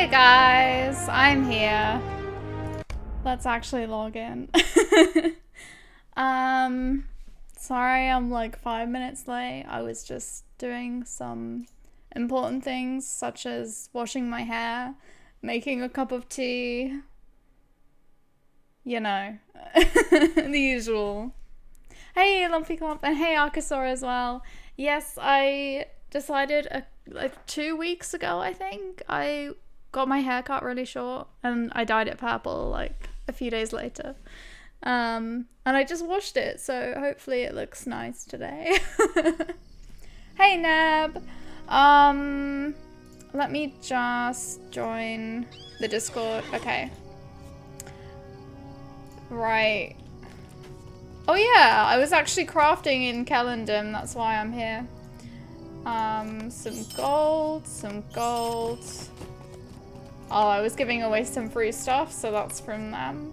Hey guys, I'm here. Let's actually log in. Sorry I'm like 5 minutes late. I was just doing some important things such as washing my hair, making a cup of tea. You know, the usual. Hey Lumpy Clump, and hey Archosaur as well. Yes, I decided like 2 weeks ago, I think, I got my hair cut really short and I dyed it purple like a few days later. And I just washed it, so hopefully it looks nice today. Hey Neb! Let me just join the Discord. Okay. Right. Oh yeah, I was actually crafting in Kellendon, that's why I'm here. Some gold, some gold. Oh, I was giving away some free stuff, so that's from them.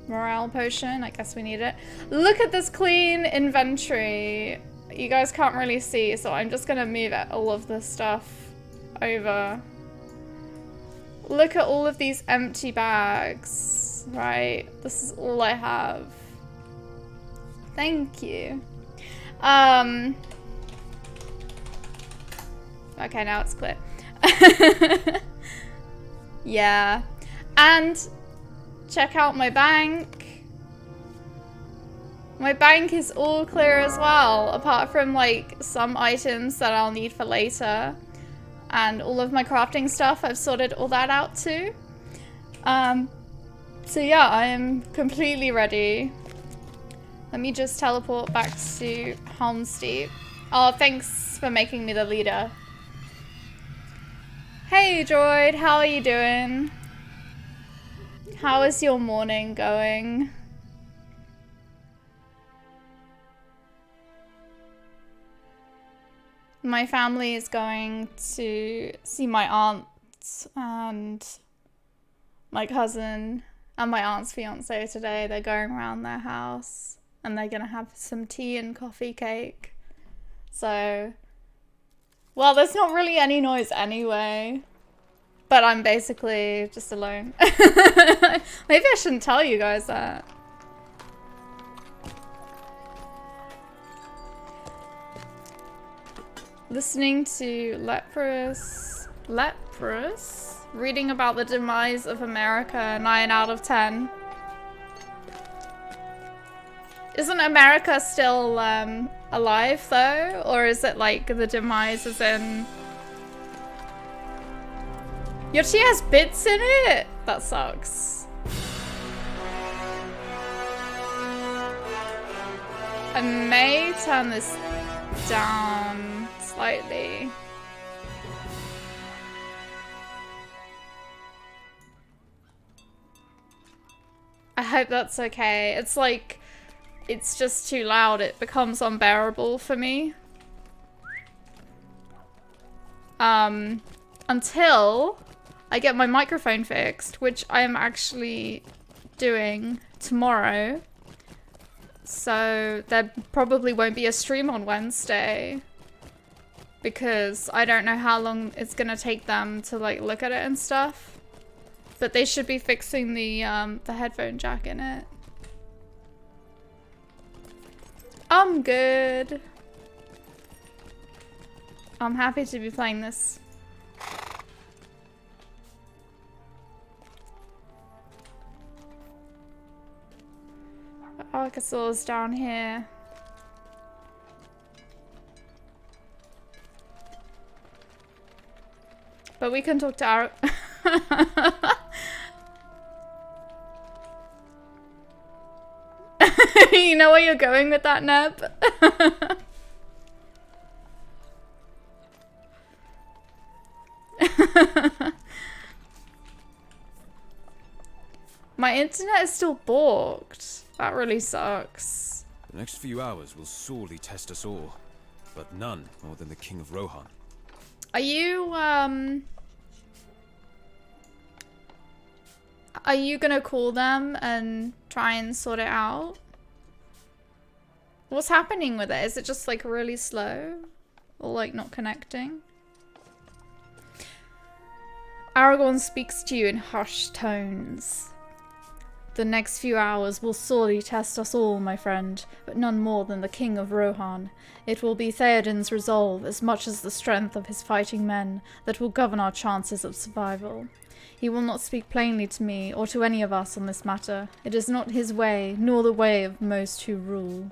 Morale potion, I guess we need it. Look at this clean inventory. You guys can't really see, so I'm just gonna move all of this stuff over. Look at all of these empty bags. Right, this is all I have. Thank you. Okay, now it's clear. Yeah. And check out my bank. My bank is all clear as well, apart from like some items that I'll need for later. And all of my crafting stuff, I've sorted all that out too. So yeah, I am completely ready. Let me just teleport back to Helms. Oh, thanks for making me the leader. Hey Droid, how are you doing? How is your morning going? My family is going to see my aunt and my cousin and my aunt's fiance today. They're going around their house and they're gonna have some tea and coffee cake. So, well, there's not really any noise anyway, but I'm basically just alone. Maybe I shouldn't tell you guys that. Listening to Leprous, reading about the demise of America, 9 out of 10. Isn't America still alive though? Or is it like the demise is in... Your tea has bits in it? That sucks. I may turn this down slightly. I hope that's okay. It's like, it's just too loud. It becomes unbearable for me. Until I get my microphone fixed, which I am actually doing tomorrow. So there probably won't be a stream on Wednesday because I don't know how long it's gonna take them to like look at it and stuff. But they should be fixing the headphone jack in it. I'm good. I'm happy to be playing this. Archosaur's down here. But we can talk to our... You know where you're going with that, Neb? My internet is still balked. That really sucks. The next few hours will sorely test us all, but none more than the King of Rohan. Are you gonna call them and try and sort it out? What's happening with it? Is it just like really slow? Or like not connecting? Aragorn speaks to you in hushed tones. The next few hours will sorely test us all, my friend, but none more than the King of Rohan. It will be Theoden's resolve, as much as the strength of his fighting men, that will govern our chances of survival. He will not speak plainly to me, or to any of us on this matter. It is not his way, nor the way of most who rule.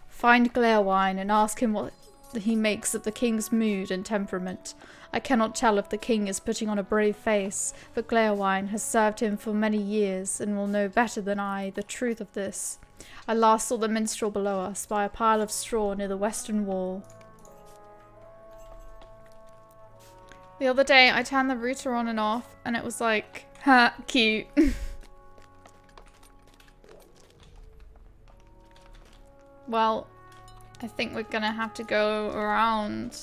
Find Glaerwine and ask him what he makes of the king's mood and temperament. I cannot tell if the king is putting on a brave face, but Glaerwine has served him for many years and will know better than I the truth of this. I last saw the minstrel below us by a pile of straw near the western wall. The other day I turned the router on and off and it was like, ha, cute. Well, I think we're gonna have to go around.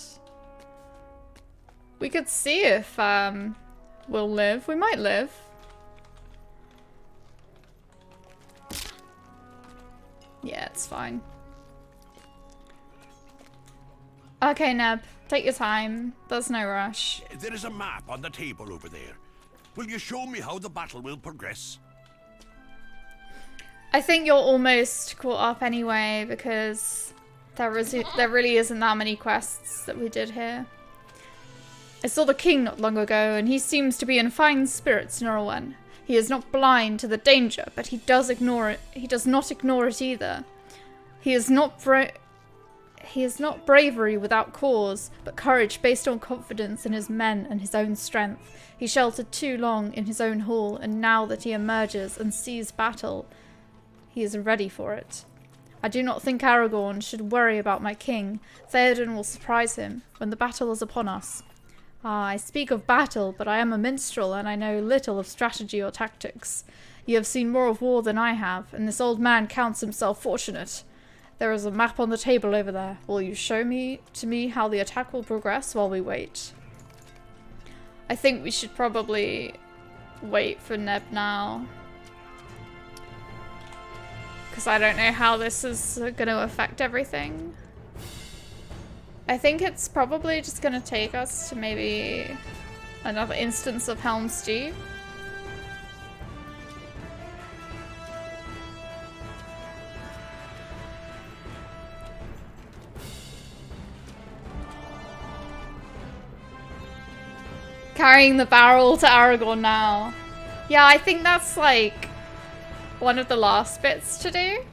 We could see if we'll live. We might live. Yeah, it's fine. Okay, Neb, take your time. There's no rush. There is a map on the table over there. Will you show me how the battle will progress? I think you're almost caught up anyway, because there really isn't that many quests that we did here. I saw the king not long ago, and he seems to be in fine spirits, Laurelin. He is not blind to the danger, but he does ignore it. He does not ignore it either. He is not bravery without cause, but courage based on confidence in his men and his own strength. He sheltered too long in his own hall, and now that he emerges and sees battle, he is ready for it. I do not think Aragorn should worry about my king. Theoden will surprise him when the battle is upon us. Ah, I speak of battle, but I am a minstrel and I know little of strategy or tactics. You have seen more of war than I have, and this old man counts himself fortunate. There is a map on the table over there. Will you show to me how the attack will progress while we wait? I think we should probably wait for Neb now. Because I don't know how this is going to affect everything. I think it's probably just going to take us to maybe another instance of Helms Deep. Carrying the barrel to Aragorn now. Yeah, I think that's like one of the last bits to do.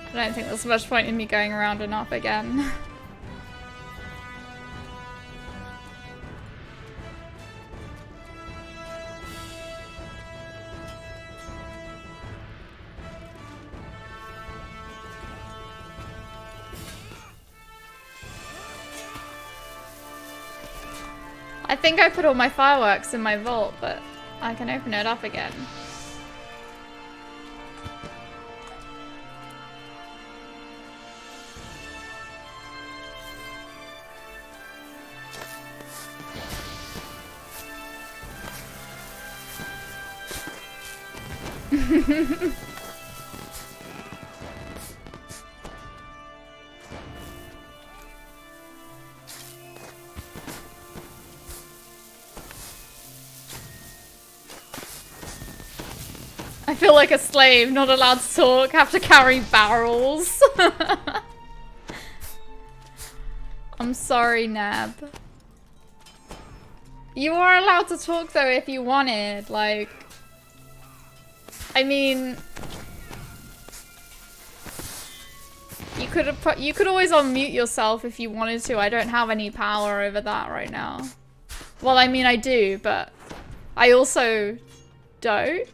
I don't think there's much point in me going around and up again. I think I put all my fireworks in my vault, but I can open it up again. I feel like a slave, not allowed to talk, have to carry barrels. I'm sorry, Neb. You are allowed to talk though if you wanted, like... I mean... You could always unmute yourself if you wanted to. I don't have any power over that right now. Well, I mean I do, but I also don't.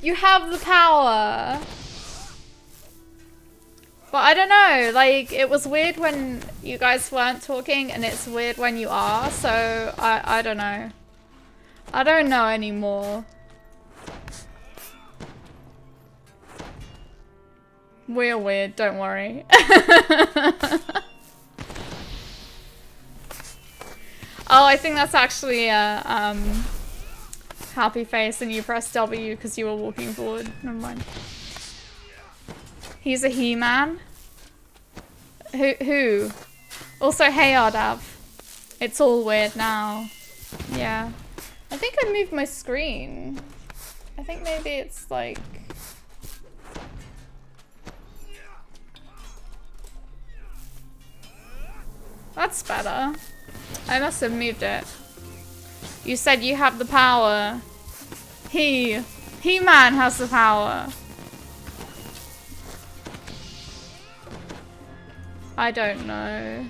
You have the power. But I don't know, like, it was weird when you guys weren't talking and it's weird when you are, so I don't know. I don't know anymore. We're weird, don't worry. Oh, I think that's actually a happy face and you press W because you were walking forward. Never mind. He's a he-man. Who? Also, hey, Ardav. It's all weird now. Yeah. I think I moved my screen. I think maybe it's like... That's better. I must have moved it. You said you have the power. He-Man has the power. I don't know.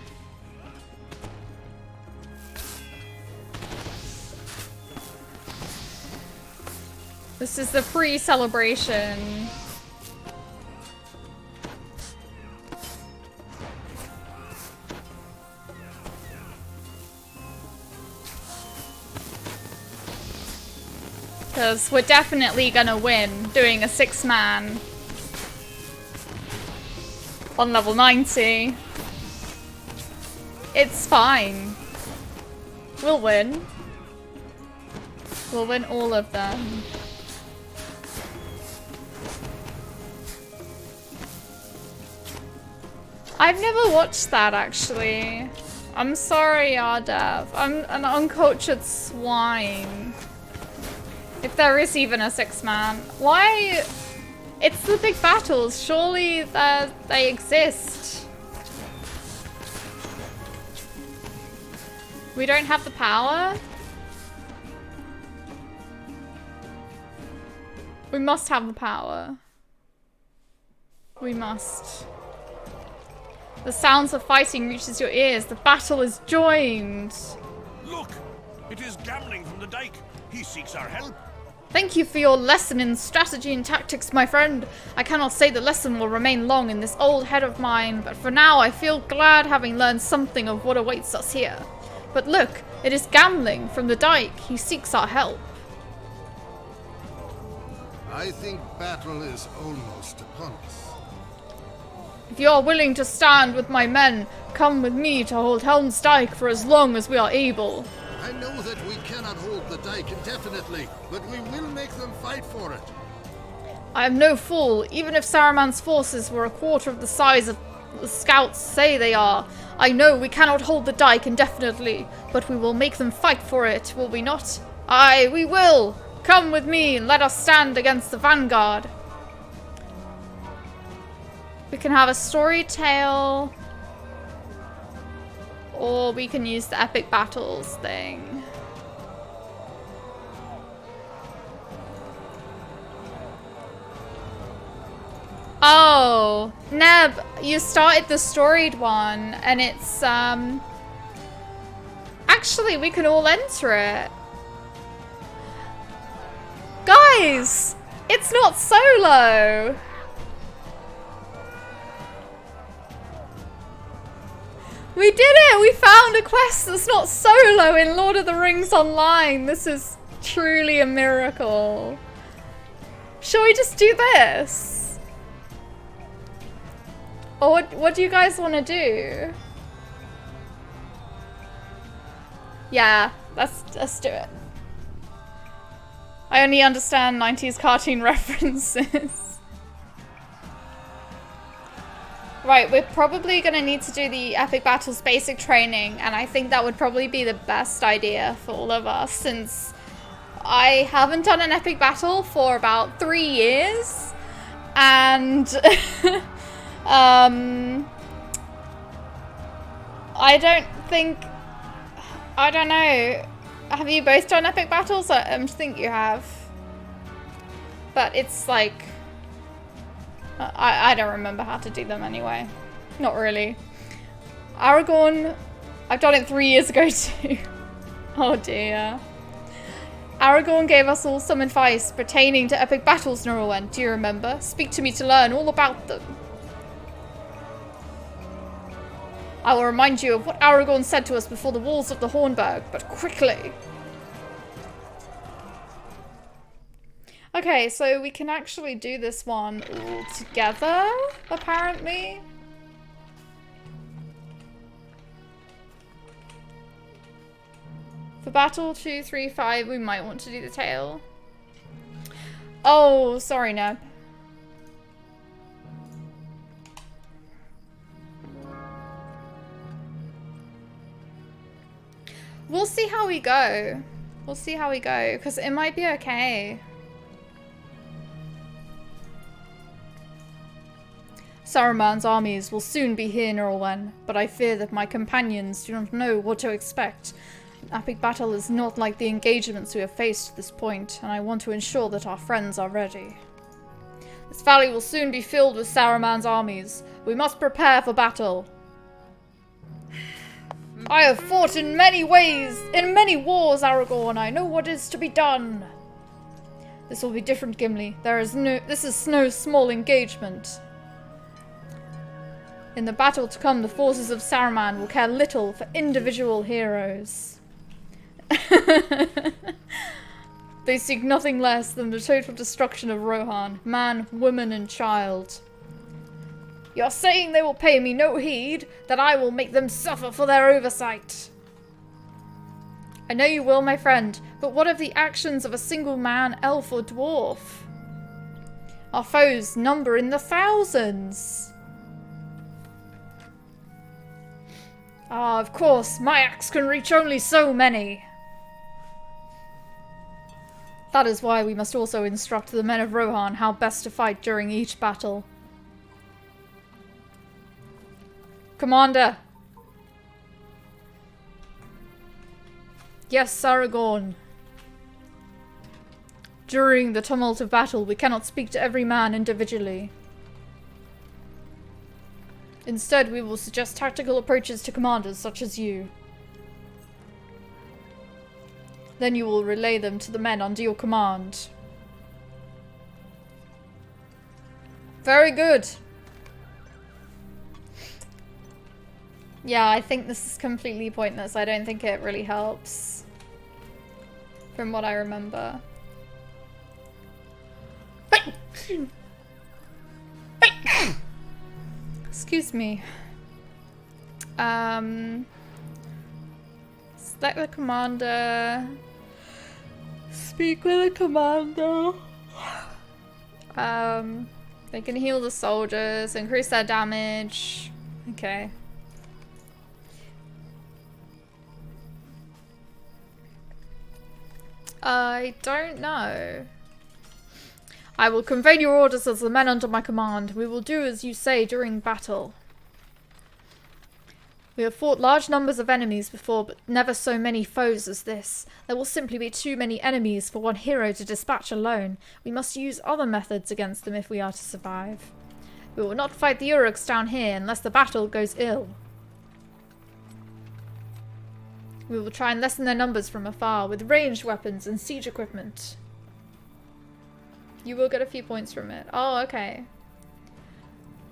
This is the pre-celebration. Because we're definitely gonna win doing a 6-man on level 90. It's fine. We'll win. We'll win all of them. I've never watched that, actually. I'm sorry, Ardav. I'm an uncultured swine. If there is even a 6-man. Why? It's the big battles. Surely they exist. We don't have the power? We must have the power. We must. The sounds of fighting reaches your ears. The battle is joined. Look! It is Gamling from the dike. He seeks our help. Thank you for your lesson in strategy and tactics, my friend. I cannot say the lesson will remain long in this old head of mine, but for now I feel glad having learned something of what awaits us here. But look, it is Gamling from the dike. He seeks our help. I think battle is almost upon us. If you are willing to stand with my men, come with me to hold Helms dike for as long as we are able. I know that we cannot hold the dike indefinitely, but we will make them fight for it. I am no fool. Even if Saruman's forces were a quarter of the size of the scouts say they are, I know we cannot hold the dike indefinitely, but we will make them fight for it, will we not? Aye, we will! Come with me and let us stand against the vanguard. We can have a story tale, or we can use the epic battles thing. Oh, Neb, you started the storied one, and it's, actually, we can all enter it. Guys, it's not solo. We did it! We found a quest that's not solo in Lord of the Rings Online. This is truly a miracle. Shall we just do this? Or what do you guys want to do? Yeah, let's do it. I only understand 90s cartoon references. Right, we're probably going to need to do the Epic Battles basic training, and I think that would probably be the best idea for all of us, since I haven't done an Epic Battle for about 3 years, and I don't know, have you both done Epic Battles? I think you have, but it's like, I don't remember how to do them anyway. Not really. Aragorn, I've done it 3 years ago too. Oh dear. Aragorn gave us all some advice pertaining to epic battles, Laurelin. Do you remember? Speak to me to learn all about them. I will remind you of what Aragorn said to us before the walls of the Hornburg, but quickly. Okay, so we can actually do this one all together, apparently. For battle 2, 3, 5, we might want to do the tail. Oh, sorry, Neb. We'll see how we go. We'll see how we go, because it might be okay. Saruman's armies will soon be here, Laurelin, but I fear that my companions do not know what to expect. An epic battle is not like the engagements we have faced to this point, and I want to ensure that our friends are ready. This valley will soon be filled with Saruman's armies. We must prepare for battle. I have fought in many ways, in many wars, Aragorn. I know what is to be done. This will be different, Gimli. This is no small engagement. In the battle to come, the forces of Saruman will care little for individual heroes. They seek nothing less than the total destruction of Rohan, man, woman, and child. You're saying they will pay me no heed, that I will make them suffer for their oversight. I know you will, my friend, but what of the actions of a single man, elf, or dwarf? Our foes number in the thousands. Ah, of course, my axe can reach only so many. That is why we must also instruct the men of Rohan how best to fight during each battle. Commander! Yes, Aragorn. During the tumult of battle, we cannot speak to every man individually. Instead, we will suggest tactical approaches to commanders such as you. Then you will relay them to the men under your command. Very good. Yeah, I think this is completely pointless. I don't think it really helps. From what I remember. Excuse me. Select the commander. Speak with the commander. They can heal the soldiers, increase their damage. Okay. I don't know. I will convey your orders as the men under my command. We will do as you say during battle. We have fought large numbers of enemies before, but never so many foes as this. There will simply be too many enemies for one hero to dispatch alone. We must use other methods against them if we are to survive. We will not fight the Uruks down here unless the battle goes ill. We will try and lessen their numbers from afar with ranged weapons and siege equipment. You will get a few points from it. Oh, okay.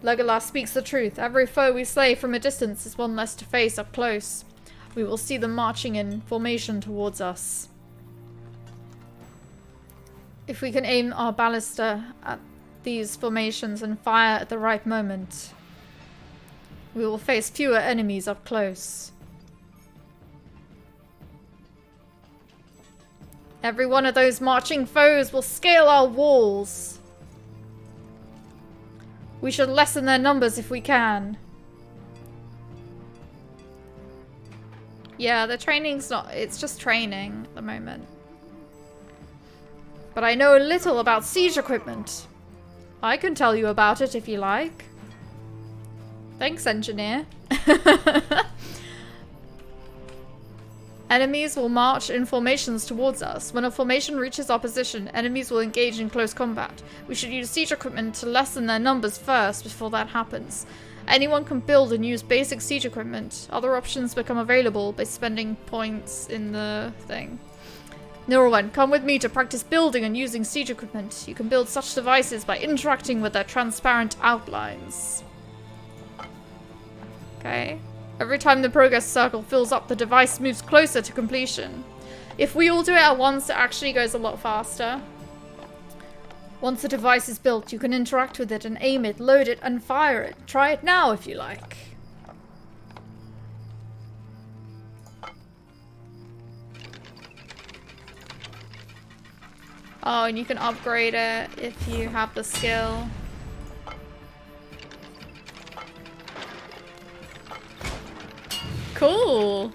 Legolas speaks the truth. Every foe we slay from a distance is one less to face up close. We will see them marching in formation towards us. If we can aim our ballista at these formations and fire at the right moment, we will face fewer enemies up close. Every one of those marching foes will scale our walls. We should lessen their numbers if we can. Yeah, the training's not... It's just training at the moment. But I know a little about siege equipment. I can tell you about it if you like. Thanks, engineer. Enemies will march in formations towards us. When a formation reaches our position, enemies will engage in close combat. We should use siege equipment to lessen their numbers first before that happens. Anyone can build and use basic siege equipment. Other options become available by spending points in the thing. Laurelin, come with me to practice building and using siege equipment. You can build such devices by interacting with their transparent outlines. Okay. Every time the progress circle fills up, the device moves closer to completion. If we all do it at once, it actually goes a lot faster. Once the device is built, you can interact with it and aim it, load it, and fire it. Try it now if you like. Oh, and you can upgrade it if you have the skill. Cool.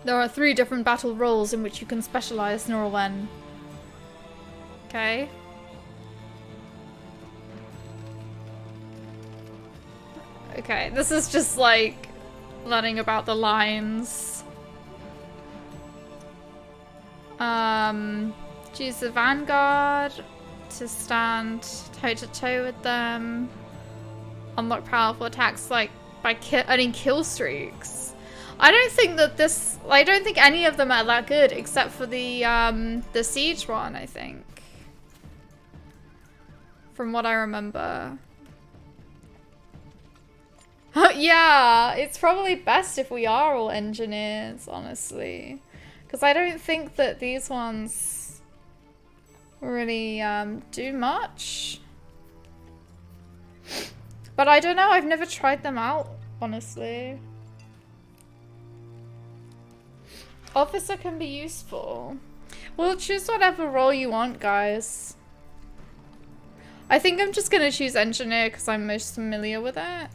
There are 3 different battle roles in which you can specialize, Laurelin. Okay. Okay, this is just like learning about the lines. Choose the vanguard to stand toe-to-toe with them. Unlock powerful attacks like by earning kill streaks. I don't think that this, I don't think any of them are that good except for the siege one, I think. From what I remember. Yeah, it's probably best if we are all engineers, honestly. Because I don't think that these ones really do much. But I don't know, I've never tried them out, honestly. Officer can be useful. Well, choose whatever role you want, guys. I think I'm just gonna choose engineer because I'm most familiar with it.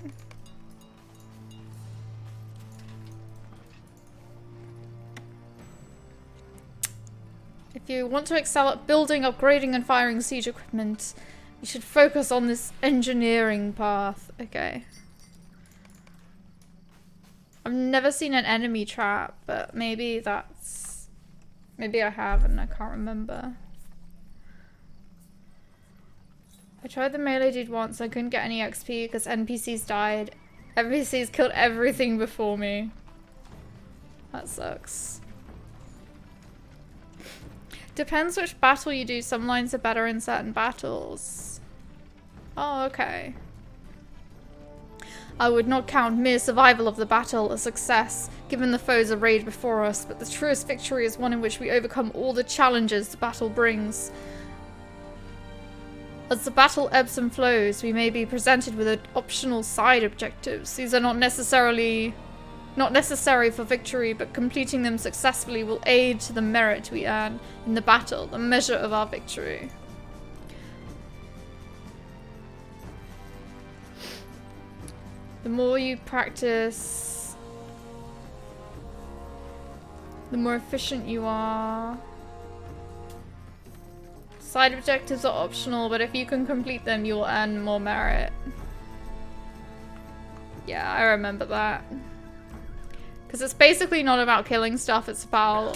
If you want to excel at building, upgrading, and firing siege equipment, you should focus on this engineering path. Okay. I've never seen an enemy trap, but maybe that's... Maybe I have and I can't remember. I tried the melee dude once, I couldn't get any XP because NPCs died. NPCs killed everything before me. That sucks. Depends which battle you do, some lines are better in certain battles. Oh, okay. I would not count mere survival of the battle a success, given the foes arrayed before us, but the truest victory is one in which we overcome all the challenges the battle brings. As the battle ebbs and flows, we may be presented with optional side objectives. These are not necessary for victory, but completing them successfully will aid to the merit we earn in the battle, the measure of our victory. The more you practice, the more efficient you are. Side objectives are optional, but if you can complete them, you'll earn more merit. Yeah, I remember that. Because it's basically not about killing stuff, it's about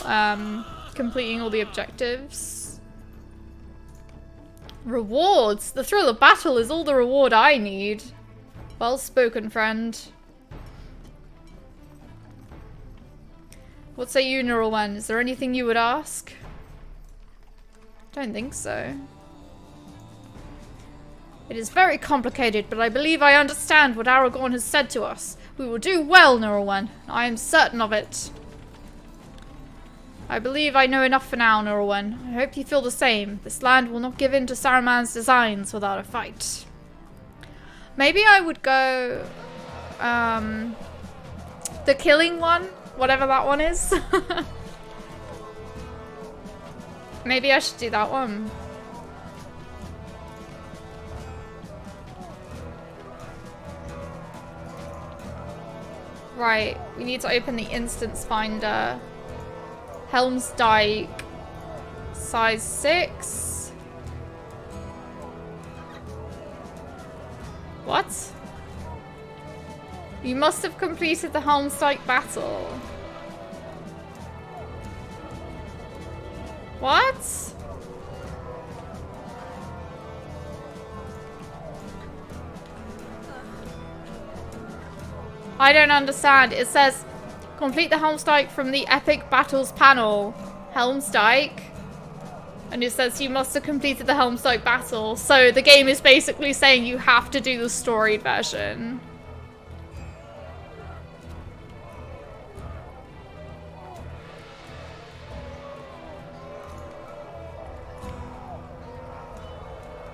completing all the objectives. Rewards! The thrill of battle is all the reward I need. Well spoken, friend. What say you, Laurelin? Is there anything you would ask? Don't think so. It is very complicated, but I believe I understand what Aragorn has said to us. We will do well, Laurelin. I am certain of it. I believe I know enough for now, Laurelin. I hope you feel the same. This land will not give in to Saruman's designs without a fight. Maybe I would go... the killing one? Whatever that one is. Maybe I should do that one. Right, we need to open the instance finder. Helms Dyke, size 6. What? You must have completed the Helms Dyke battle. What? I don't understand. It says, complete the Helmsdike from the Epic Battles panel. Helmsdike. And it says you must have completed the Helmsdike battle. So the game is basically saying you have to do the storied version.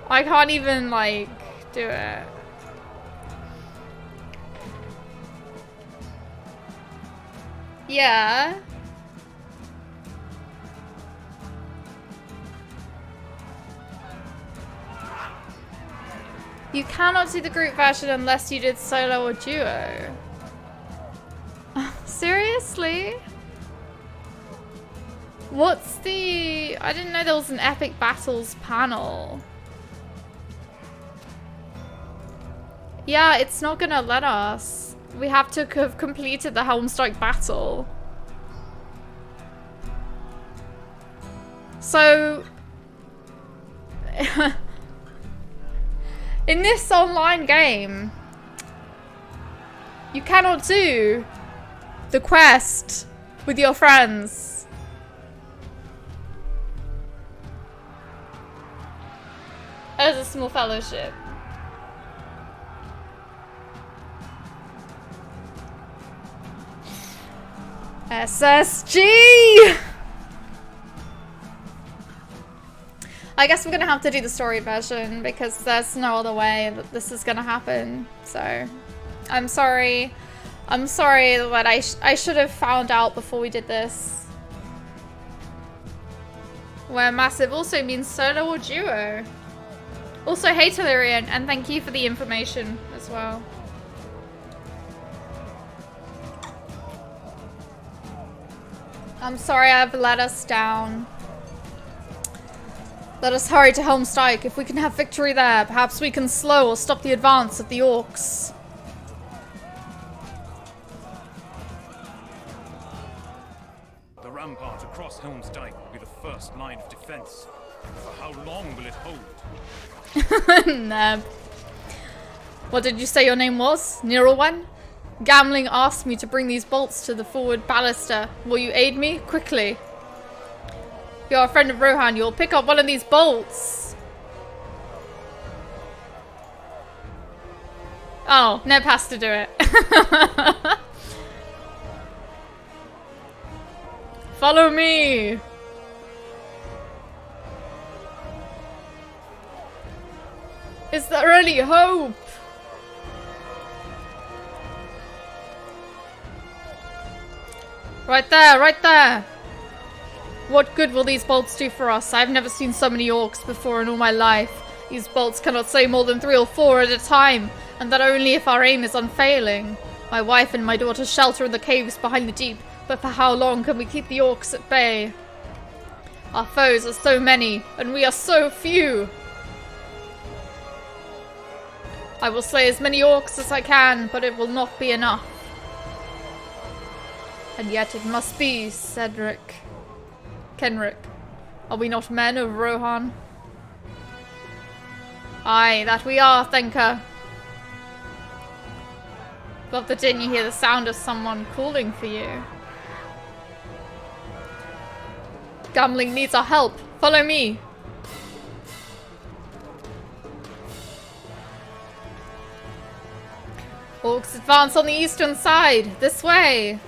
I can't even, like, do it. Yeah. You cannot do the group version unless you did solo or duo. Seriously? What's the... I didn't know there was an epic battles panel. Yeah, it's not gonna let us. We have to have completed the Helms battle. So... in this online game, you cannot do the quest with your friends. As a small fellowship. SSG! I guess we're gonna have to do the story version because there's no other way that this is gonna happen. So, I'm sorry. I'm sorry that I should have found out before we did this. Where massive also means solo or duo. Also, hey Laurelin, and thank you for the information as well. I'm sorry I've let us down. Let us hurry to Helms. If we can have victory there, perhaps we can slow or stop the advance of the orcs. The rampart across Helms Dyke will be the first line of defense. For how long will it hold? Neb. What did you say your name was? Laurelin? Gamling asked me to bring these bolts to the forward baluster. Will you aid me? Quickly. You're a friend of Rohan. You'll pick up one of these bolts. Oh, Neb has to do it. Follow me. Is there any hope? Right there, right there. What good will these bolts do for us? I've never seen so many orcs before in all my life. These bolts cannot say more than 3 or 4 at a time, and that only if our aim is unfailing. My wife and my daughter shelter in the caves behind the deep, but for how long can we keep the orcs at bay? Our foes are so many, and we are so few. I will slay as many orcs as I can, but it will not be enough. And yet it must be, Kenrick. Are we not men of Rohan? Aye, that we are, Thenka. Above the din you hear the sound of someone calling for you. Gamling needs our help. Follow me. Orcs advance on the eastern side. This way.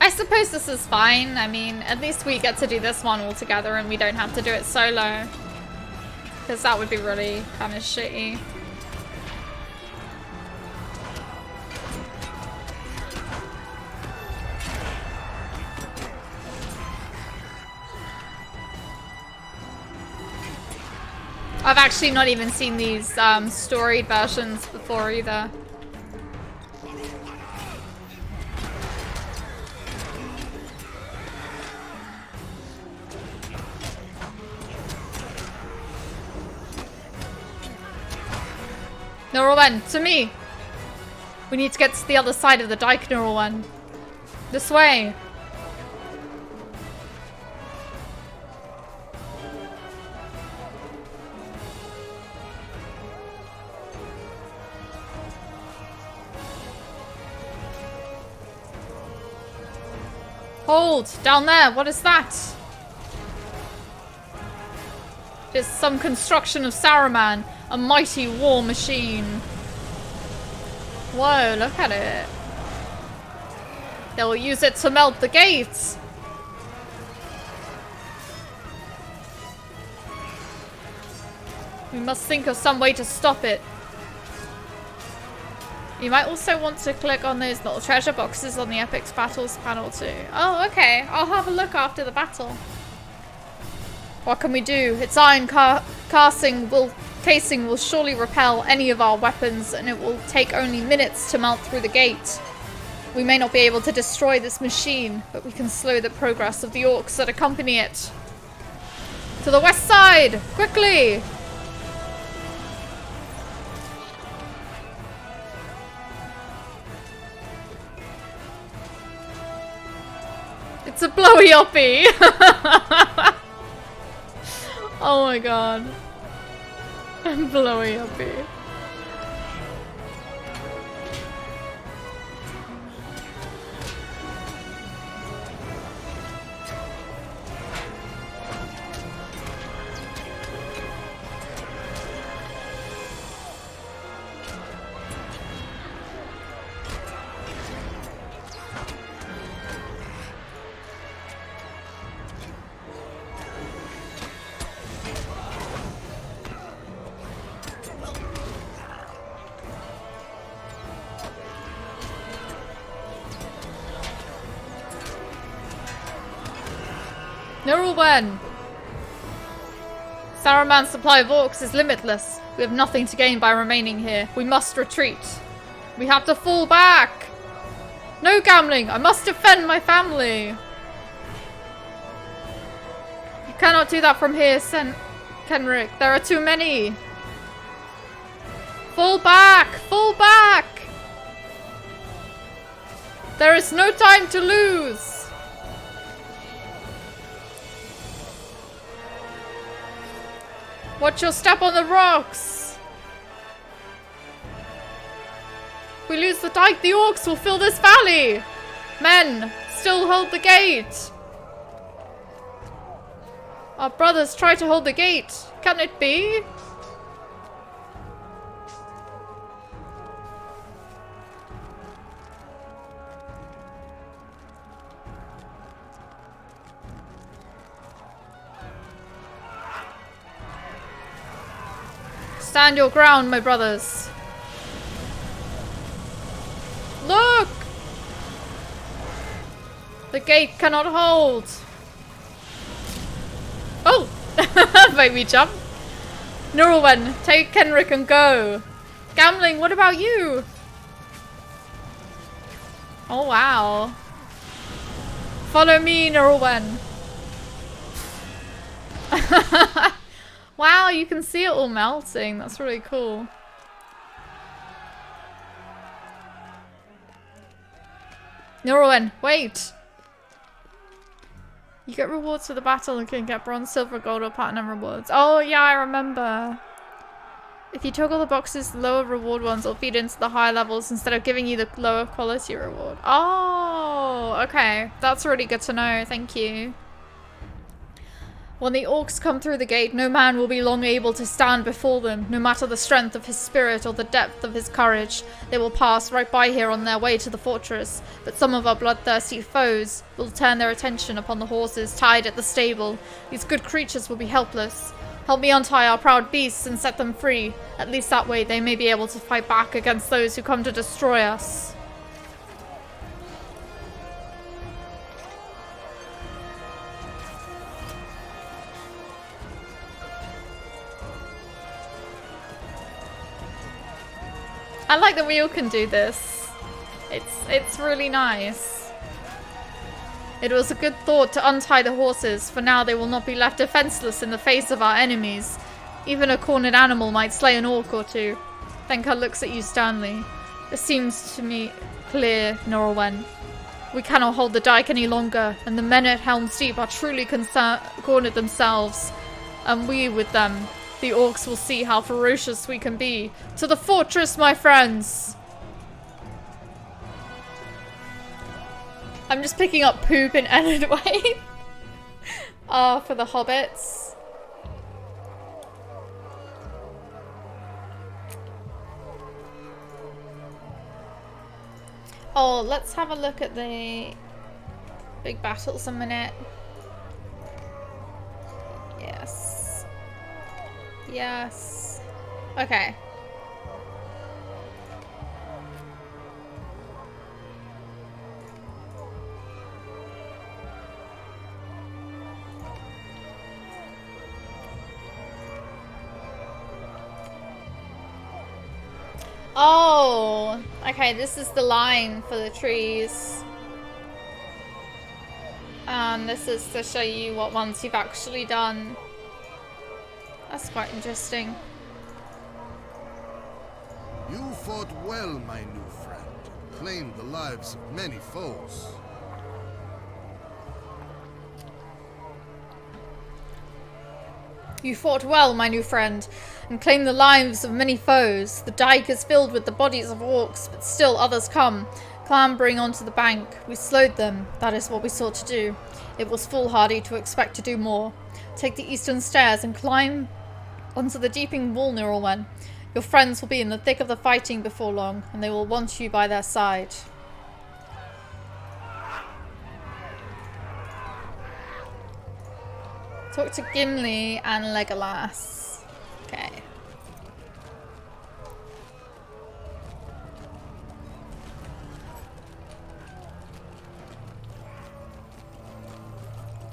I suppose this is fine. I mean, at least we get to do this one all together and we don't have to do it solo. Because that would be really kind of shitty. I've actually not even seen these storied versions before either. Laurelin, to me! We need to get to the other side of the dike, Laurelin. This way! Hold! Down there! What is that? It's some construction of Saruman. A mighty war machine. Whoa, look at it. They'll use it to melt the gates. We must think of some way to stop it. You might also want to click on those little treasure boxes on the Epics Battles panel too. Oh, okay. I'll have a look after the battle. What can we do? Its iron casing will surely repel any of our weapons, and it will take only minutes to melt through the gate. We may not be able to destroy this machine, but we can slow the progress of the orcs that accompany it. To the west side! Quickly! It's a blowy-uppy! Oh my god. Blowy-uppy. Laurelin! Saruman's supply of orcs is limitless. We have nothing to gain by remaining here. We must retreat. We have to fall back! No gambling! I must defend my family! You cannot do that from here, Kenrick. There are too many! Fall back! Fall back! There is no time to lose! Watch your step on the rocks! If we lose the dike, the orcs will fill this valley! Men, still hold the gate! Our brothers try to hold the gate. Can it be? Stand your ground, my brothers. Look! The gate cannot hold. Oh! Made me jump. Laurelin, take Kenrick and go. Gambling, what about you? Oh, wow. Follow me, Laurelin. Wow, you can see it all melting. That's really cool. Laurelin, wait! You get rewards for the battle and can get bronze, silver, gold, or platinum rewards. Oh, yeah, I remember. If you toggle the boxes, the lower reward ones will feed into the higher levels instead of giving you the lower quality reward. Oh, okay. That's really good to know. Thank you. When the orcs come through the gate, no man will be long able to stand before them, no matter the strength of his spirit or the depth of his courage. They will pass right by here on their way to the fortress, but some of our bloodthirsty foes will turn their attention upon the horses tied at the stable. These good creatures will be helpless. Help me untie our proud beasts and set them free. At least that way they may be able to fight back against those who come to destroy us. I like that we all can do this. It's really nice. It was a good thought to untie the horses, for now they will not be left defenseless in the face of our enemies. Even a cornered animal might slay an orc or two. Thenka looks at you sternly. It seems to me clear, Norwen. We cannot hold the dike any longer, and the men at Helms Deep are truly cornered themselves, and we with them. The orcs will see how ferocious we can be. To the fortress, my friends! I'm just picking up poop in Enidway. For the hobbits. Oh, let's have a look at the big battles a minute. Yes. Yes. Okay. Oh, okay, this is the line for the trees. And this is to show you what ones you've actually done. That's quite interesting. You fought well, my new friend. Claimed the lives of many foes. You fought well, my new friend, and claimed the lives of many foes. The dike is filled with the bodies of orcs, but still others come, clambering onto the bank. We slowed them. That is what we sought to do. It was foolhardy to expect to do more. Take the eastern stairs and climb onto the deeping wall, Laurelin. Your friends will be in the thick of the fighting before long, and they will want you by their side. Talk to Gimli and Legolas. Okay.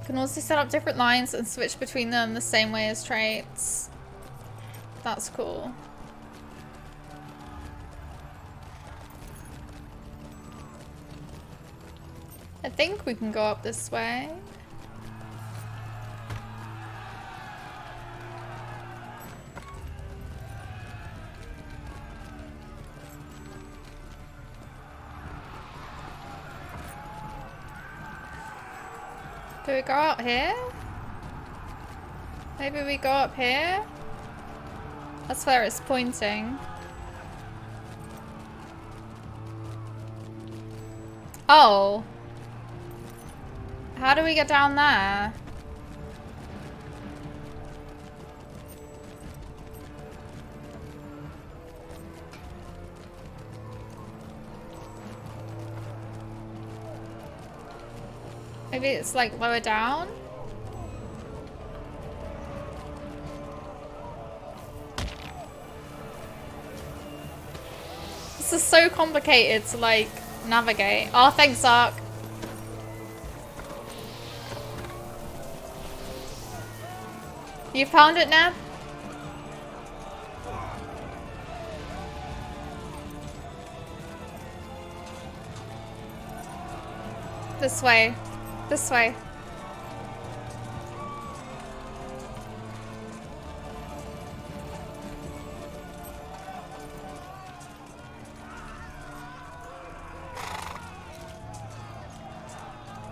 Can also set up different lines and switch between them the same way as traits. That's cool. I think we can go up this way. Do we go out here? Maybe we go up here? That's where it's pointing. Oh. How do we get down there? Maybe it's like lower down? This is so complicated to like navigate. Oh, thanks, Ark. You found it, Neb? This way. This way.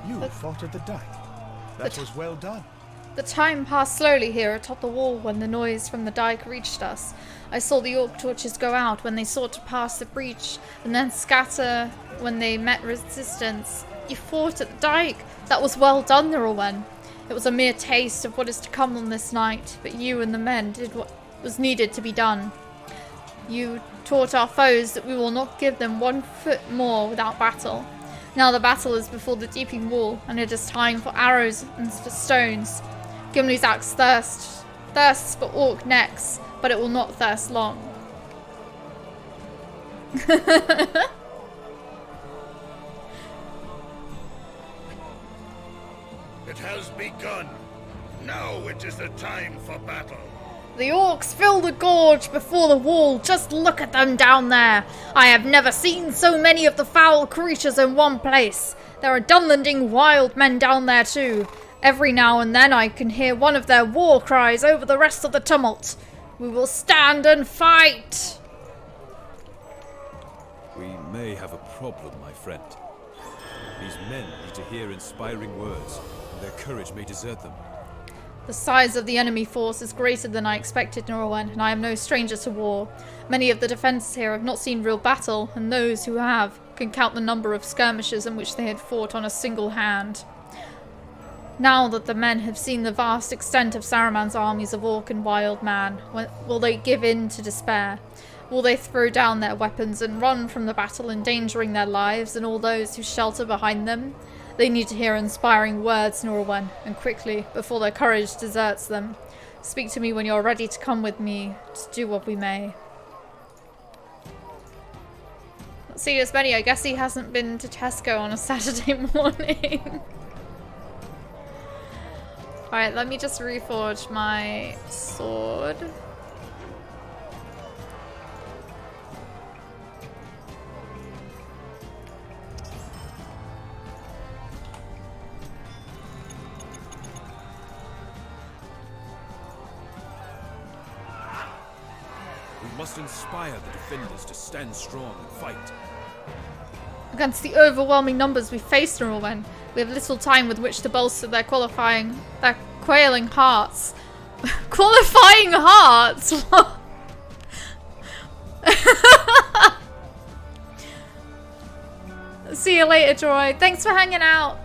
You fought at the dike. That was well done. The time passed slowly here atop the wall when the noise from the dike reached us. I saw the orc torches go out when they sought to pass the breach, and then scatter when they met resistance. You fought at the dike. That was well done, Laurelin. It was a mere taste of what is to come on this night, but you and the men did what was needed to be done. You taught our foes that we will not give them 1 foot more without battle. Now the battle is before the deeping wall, and it is time for arrows and for stones. Gimli's axe thirsts for orc necks, but it will not thirst long. It has begun. Now it is the time for battle. The orcs fill the gorge before the wall. Just look at them down there. I have never seen so many of the foul creatures in one place. There are Dunlanding wild men down there too. Every now and then I can hear one of their war cries over the rest of the tumult. We will stand and fight. We may have a problem, my friend. These men need to hear inspiring words, and their courage may desert them. The size of the enemy force is greater than I expected, Norwen, and I am no stranger to war. Many of the defenders here have not seen real battle, and those who have can count the number of skirmishes in which they had fought on a single hand. Now that the men have seen the vast extent of Saruman's armies of orc and wild man, will they give in to despair? Will they throw down their weapons and run from the battle, endangering their lives and all those who shelter behind them? They need to hear inspiring words, Norwen, and quickly, before their courage deserts them. Speak to me when you're ready to come with me to do what we may. Let's see as many. I guess he hasn't been to Tesco on a Saturday morning. Alright, let me just reforge my sword. must inspire the defenders to stand strong and fight. Against the overwhelming numbers we face, Laurelin, we have little time with which to bolster their quailing hearts. Qualifying hearts? See you later, Droid. Thanks for hanging out.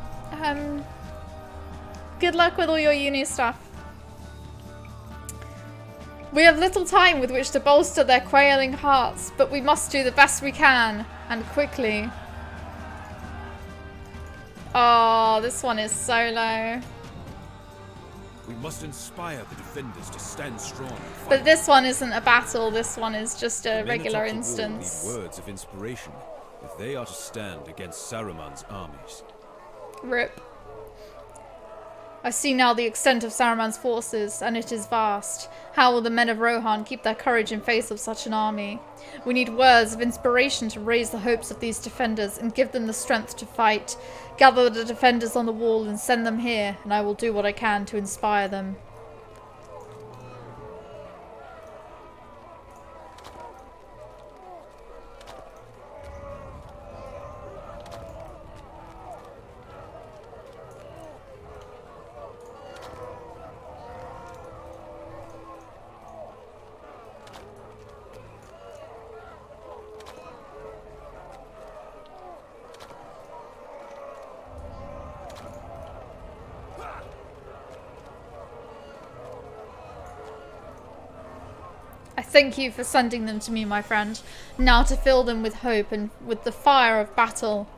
Good luck with all your uni stuff. We have little time with which to bolster their quailing hearts, but we must do the best we can, and quickly. Oh, this one is solo. We must inspire the defenders to stand strong and fight. But this one isn't a battle, this one is just a The men regular atop the wall instance. need words of inspiration if they are to stand against Saruman's armies. RIP. I see now the extent of Saruman's forces, and it is vast. How will the men of Rohan keep their courage in face of such an army? We need words of inspiration to raise the hopes of these defenders and give them the strength to fight. Gather the defenders on the wall and send them here, and I will do what I can to inspire them. Thank you for sending them to me, my friend. Now to fill them with hope and with the fire of battle.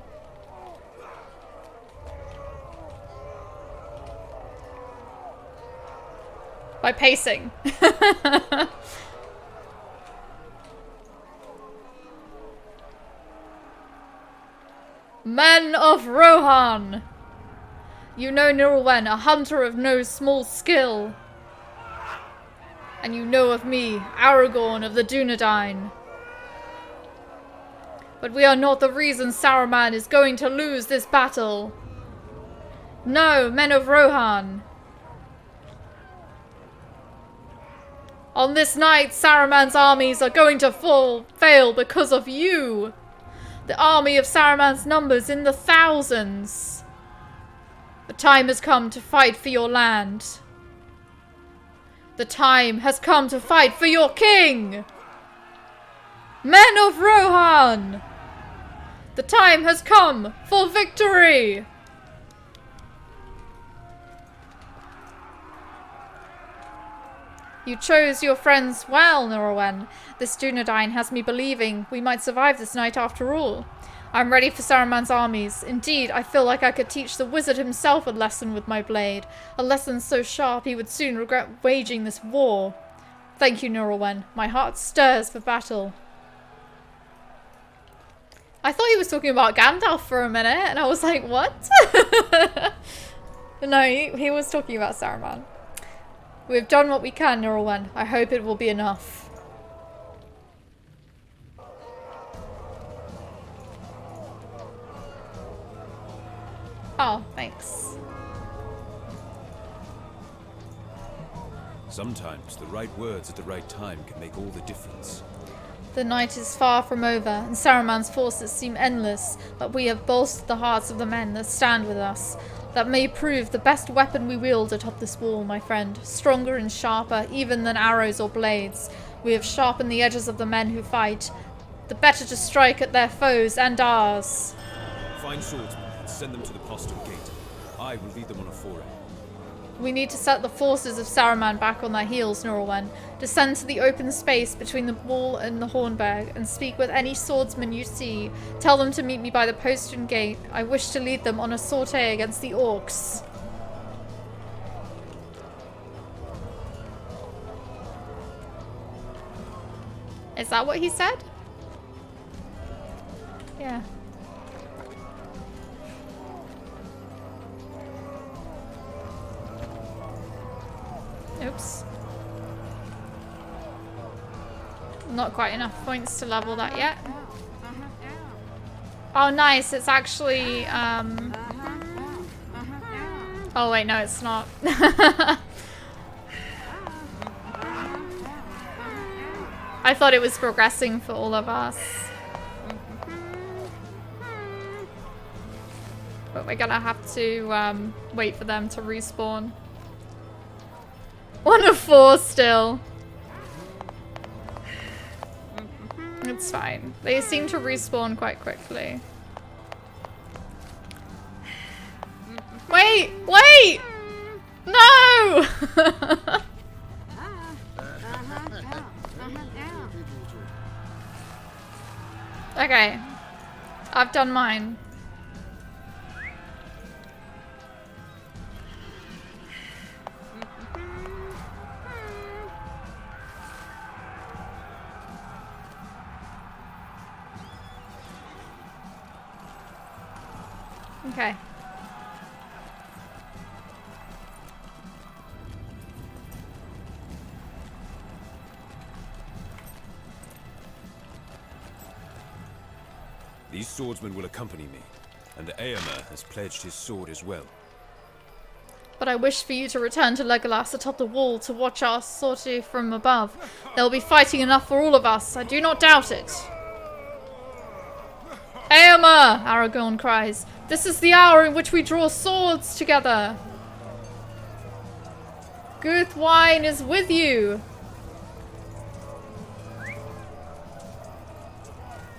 By pacing. Men of Rohan! You know Nirelwen, a hunter of no small skill. And you know of me, Aragorn of the Dunedain. But we are not the reason Saruman is going to lose this battle. No, men of Rohan. On this night, Saruman's armies are going to fail because of you. The army of Saruman's numbers in the thousands. The time has come to fight for your land. The time has come to fight for your king! Men of Rohan! The time has come for victory! You chose your friends well, Nirelwen. This Dunedain has me believing we might survive this night after all. I'm ready for Saruman's armies. Indeed, I feel like I could teach the wizard himself a lesson with my blade. A lesson so sharp he would soon regret waging this war. Thank you, Nirelwen. My heart stirs for battle. I thought he was talking about Gandalf for a minute, and I was like, what? No, he was talking about Saruman. We've done what we can, Nirelwen. I hope it will be enough. Oh, thanks. Sometimes the right words at the right time can make all the difference. The night is far from over, and Saruman's forces seem endless, but we have bolstered the hearts of the men that stand with us. That may prove the best weapon we wield atop this wall, my friend. Stronger and sharper, even than arrows or blades. We have sharpened the edges of the men who fight. The better to strike at their foes and ours. Find swordsmen and send them to the postern gate. I will lead them on a foray. We need to set the forces of Saruman back on their heels, Nirelwen. Descend to the open space between the wall and the Hornberg and speak with any swordsman you see. Tell them to meet me by the postern gate. I wish to lead them on a sortie against the orcs. Is that what he said? Yeah. Oops. Not quite enough points to level that yet. Oh, nice. It's actually, Oh, wait, no, it's not. I thought it was progressing for all of us. But we're gonna have to wait for them to respawn. 1 of 4 still. It's fine. They seem to respawn quite quickly. Wait! Wait! No! Okay. I've done mine. Okay. These swordsmen will accompany me, and Eomer has pledged his sword as well. But I wish for you to return to Legolas atop the wall to watch our sortie from above. There will be fighting enough for all of us, I do not doubt it. Eomer! Aragorn cries. This is the hour in which we draw swords together. Guthwine is with you.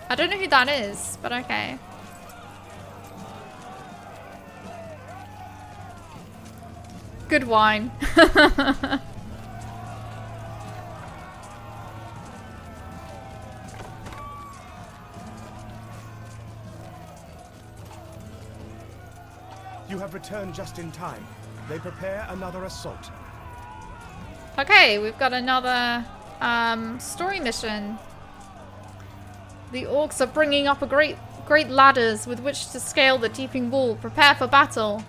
I don't know who that is, but okay. Good wine. You have returned just in time. They prepare another assault. Okay, we've got another story mission. The orcs are bringing up a great ladders with which to scale the deeping wall. Prepare for battle.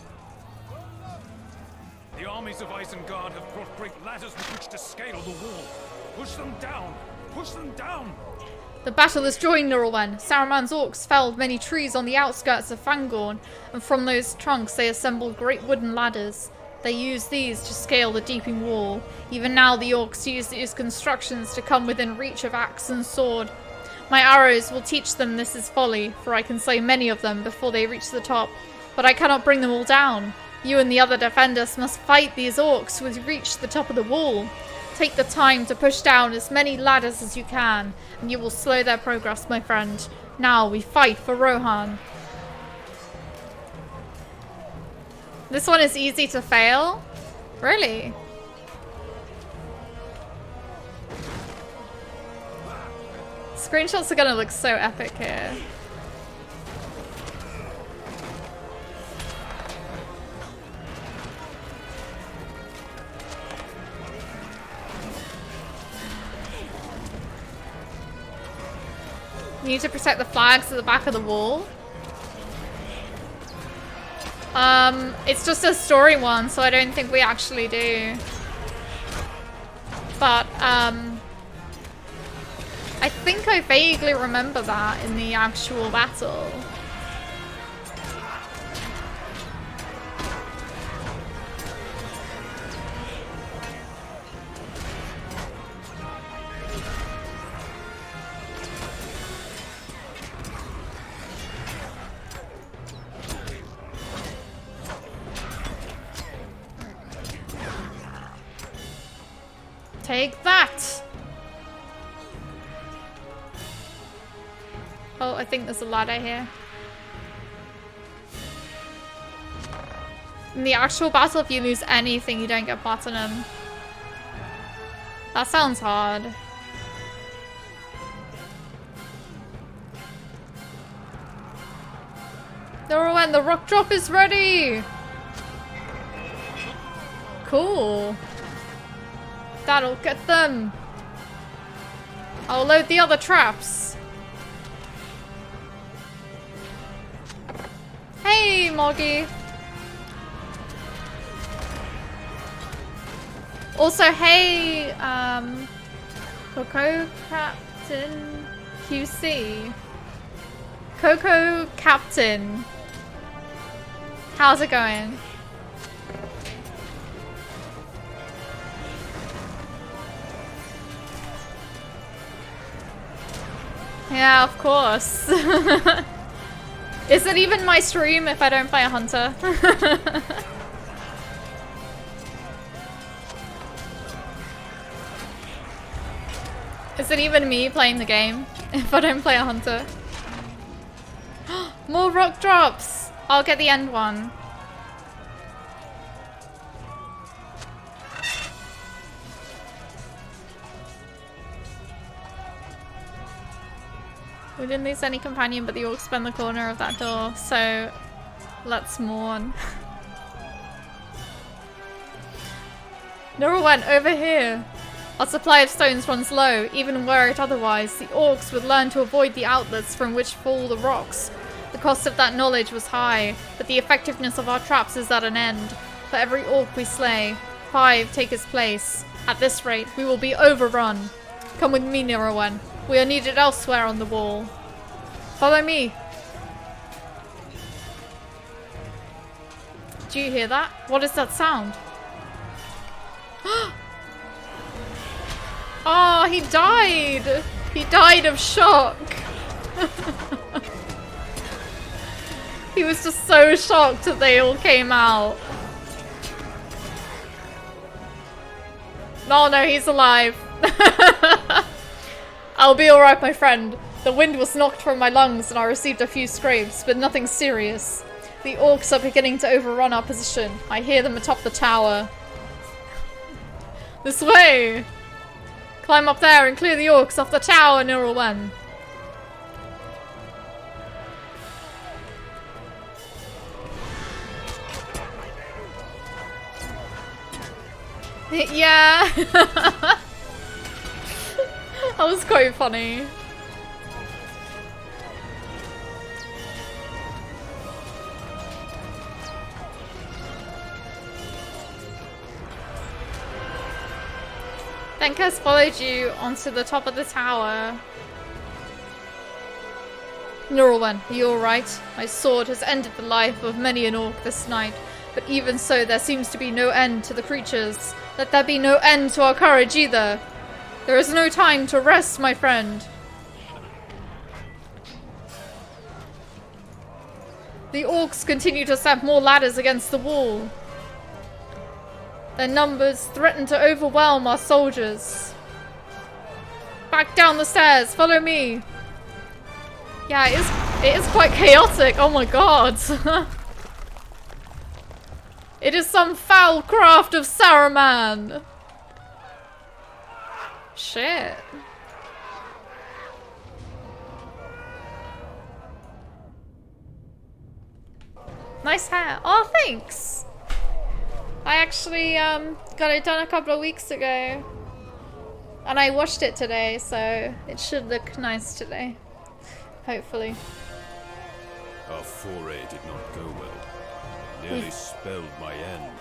The armies of Isengard have brought great ladders with which to scale the wall. Push them down! Push them down! The battle is joined, Laurelin. Saruman's orcs felled many trees on the outskirts of Fangorn, and from those trunks they assembled great wooden ladders. They use these to scale the deeping wall. Even now the orcs use these constructions to come within reach of axe and sword. My arrows will teach them this is folly, for I can slay many of them before they reach the top. But I cannot bring them all down. You and the other defenders must fight these orcs who reach the top of the wall. Take the time to push down as many ladders as you can, and you will slow their progress, my friend. Now we fight for Rohan. This one is easy to fail? Really? Screenshots are gonna look so epic here. You need to protect the flags at the back of the wall. It's just a story one, so I don't think we actually do. But, I think I vaguely remember that in the actual battle. Take that! Oh, I think there's a ladder here. In the actual battle, if you lose anything, you don't get platinum. That sounds hard. Laurelin, the rock drop is ready! Cool. That'll get them. I'll load the other traps. Hey, Moggy. Also, hey, Coco Captain QC. Coco Captain. How's it going? Yeah, of course. Is it even my stream if I don't play a hunter? Is it even me playing the game if I don't play a hunter? More rock drops! I'll get the end one. We didn't lose any companion, but the orcs spun the corner of that door, so let's mourn. Nora went over here. Our supply of stones runs low, even were it otherwise. The orcs would learn to avoid the outlets from which fall the rocks. The cost of that knowledge was high, but the effectiveness of our traps is at an end. For every orc we slay, 5 take his place. At this rate, we will be overrun. Come with me, Nirawen. We are needed elsewhere on the wall. Follow me. Do you hear that? What is that sound? Oh, he died! He died of shock! He was just so shocked that they all came out. Oh no, he's alive. I'll be alright, my friend. The wind was knocked from my lungs and I received a few scrapes, but nothing serious. The orcs are beginning to overrun our position. I hear them atop the tower. This way! Climb up there and clear the orcs off the tower, Nirelwen. Yeah! That was quite funny. Denka's followed you onto the top of the tower. Nirelwen, are you alright? My sword has ended the life of many an orc this night, but even so there seems to be no end to the creatures. Let there be no end to our courage either. There is no time to rest, my friend. The orcs continue to set more ladders against the wall. Their numbers threaten to overwhelm our soldiers. Back down the stairs, follow me. Yeah, it is quite chaotic, oh my god. It is some foul craft of Saruman. Shit. Nice hair. Oh, thanks. I actually got it done a couple of weeks ago. And I washed it today, so it should look nice today. Hopefully. Our foray did not go well. Nearly spelled my end.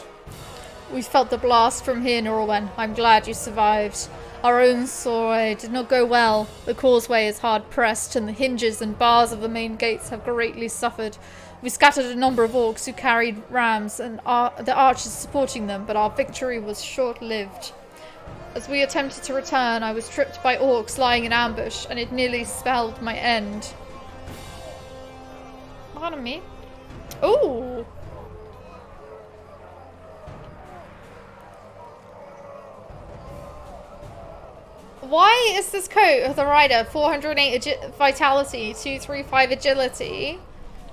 We felt the blast from here, Norwen. I'm glad you survived. Our own foray did not go well. The causeway is hard pressed, and the hinges and bars of the main gates have greatly suffered. We scattered a number of orcs who carried rams and the archers supporting them, but our victory was short-lived. As we attempted to return, I was tripped by orcs lying in ambush, and it nearly spelled my end. Pardon me. Ooh! Why is this coat of the rider 408 vitality, 235 agility,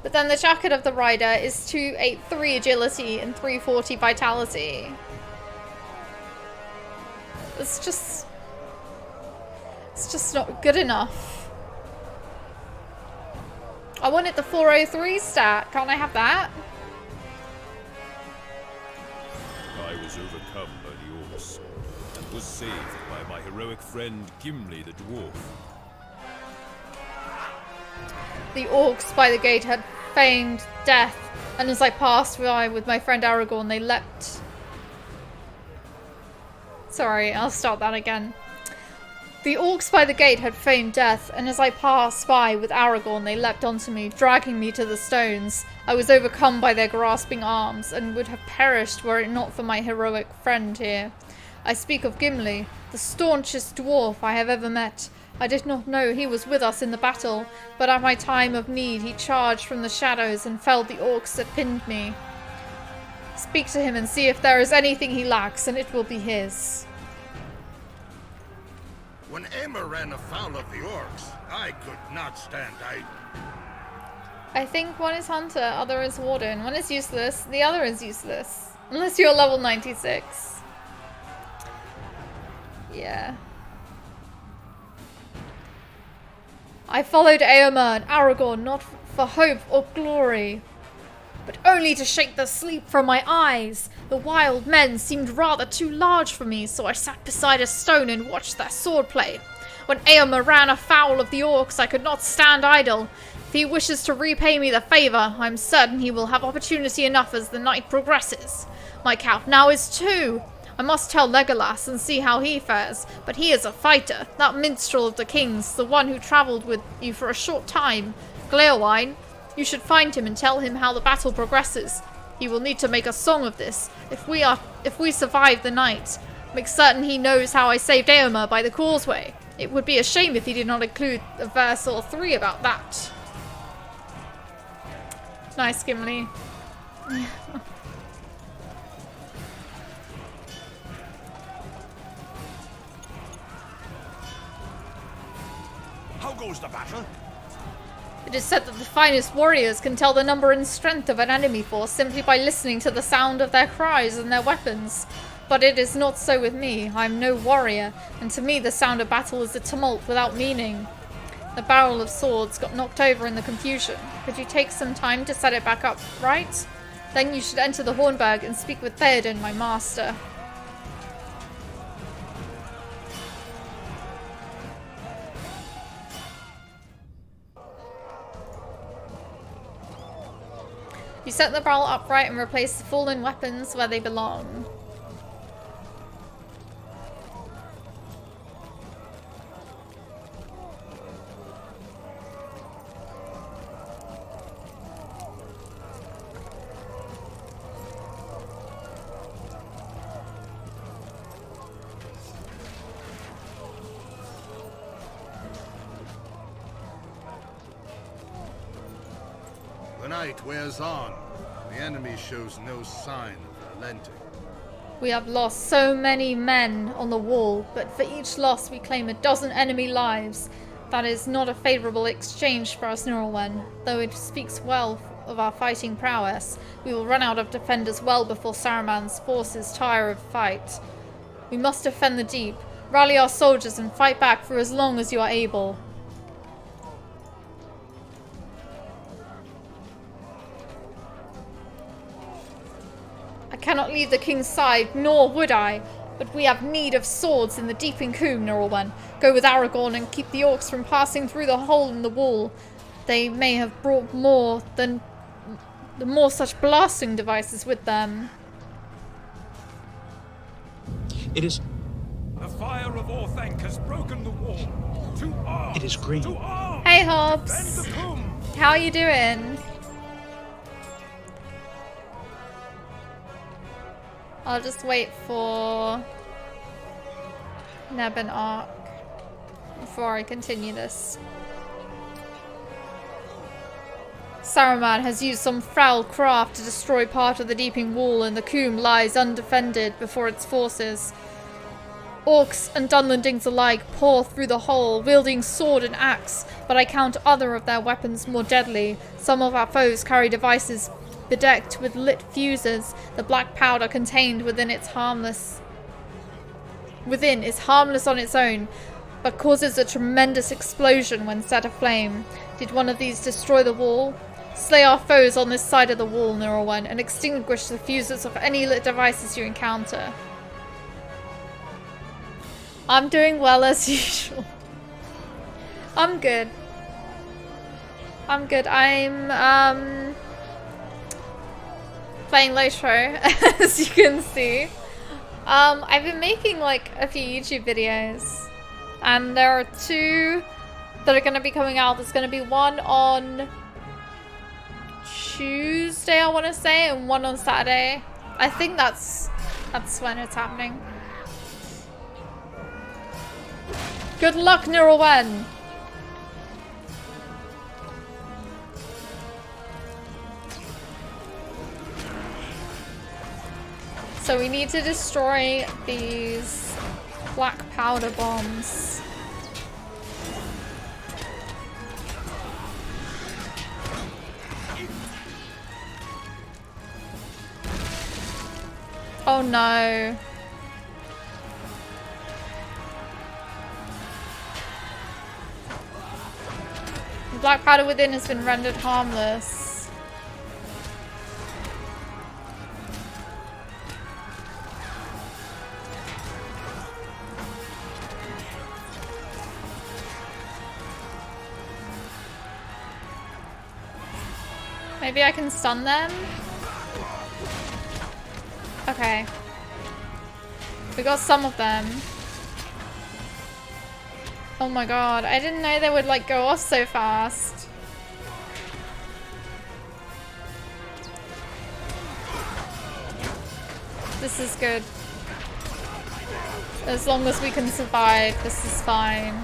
but then the jacket of the rider is 283 agility and 340 vitality? It's just not good enough. I wanted the 403 stat. Can't I have that? I was overcome by the orcs and was saved by my heroic friend Gimli the dwarf. The orcs by the gate had feigned death, and as I passed by with my friend Aragorn, they leapt. Sorry, I'll start that again. The orcs by the gate had feigned death, and as I passed by with Aragorn, they leapt onto me, dragging me to the stones. I was overcome by their grasping arms, and would have perished were it not for my heroic friend here. I speak of Gimli, the staunchest dwarf I have ever met. I did not know he was with us in the battle, but at my time of need he charged from the shadows and felled the orcs that pinned me. Speak to him and see if there is anything he lacks, and it will be his. When Emma ran afoul of the orcs, I could not stand idle. I think one is Hunter, other is Warden. One is useless, the other is useless. Unless you're level 96. Yeah. I followed Eomer and Aragorn not for hope or glory, but only to shake the sleep from my eyes. The wild men seemed rather too large for me, so I sat beside a stone and watched their swordplay. When Eomer ran afoul of the orcs, I could not stand idle. If he wishes to repay me the favour, I'm certain he will have opportunity enough as the night progresses. My count now is 2. I must tell Legolas and see how he fares, but he is a fighter, that minstrel of the king's, the one who travelled with you for a short time. Gleowine, you should find him and tell him how the battle progresses. He will need to make a song of this, if we survive the night. Make certain he knows how I saved Eomer by the causeway. It would be a shame if he did not include a verse or 3 about that. Nice, Gimli. How goes the battle? It is said that the finest warriors can tell the number and strength of an enemy force simply by listening to the sound of their cries and their weapons. But it is not so with me. I am no warrior, and to me the sound of battle is a tumult without meaning. The barrel of swords got knocked over in the confusion. Could you take some time to set it back up right? Then you should enter the Hornburg and speak with Theoden, my master. You set the barrel upright and replace the fallen weapons where they belong. The night wears on. The enemy shows no sign of relenting. We have lost so many men on the wall, but for each loss we claim a dozen enemy lives. That is not a favourable exchange for us Laurelin, though it speaks well of our fighting prowess. We will run out of defenders well before Saruman's forces tire of fight. We must defend the deep, rally our soldiers and fight back for as long as you are able. I cannot leave the king's side, nor would I, but we have need of swords in the deep encoomb, Laurelin. Go with Aragorn and keep the orcs from passing through the hole in the wall. They may have brought more such blasting devices with them. It is... The fire of Orthanc has broken the wall. To arms! It is green. To arms! Hey Defend Hobbs! the comb! How are you doing? I'll just wait for Neb and Ark before I continue this. Saruman has used some foul craft to destroy part of the deeping wall, and the comb lies undefended before its forces. Orcs and Dunlendings alike pour through the hole, wielding sword and axe, but I count other of their weapons more deadly. Some of our foes carry devices bedecked with lit fuses. The black powder contained within is harmless on its own, but causes a tremendous explosion when set aflame. Did one of these destroy the wall? Slay our foes on this side of the wall, Laurelin, and extinguish the fuses of any lit devices you encounter. I'm doing well as usual. I'm good. I'm playing Lotro, as you can see. I've been making like a few YouTube videos, and there are 2 that are going to be coming out. There's going to be one on Tuesday, I want to say, and one on Saturday. I think that's when it's happening. Good luck, Laurelin. So we need to destroy these black powder bombs. Oh no. The black powder within has been rendered harmless. Maybe I can stun them? Okay. We got some of them. Oh my god, I didn't know they would like go off so fast. This is good. As long as we can survive, this is fine.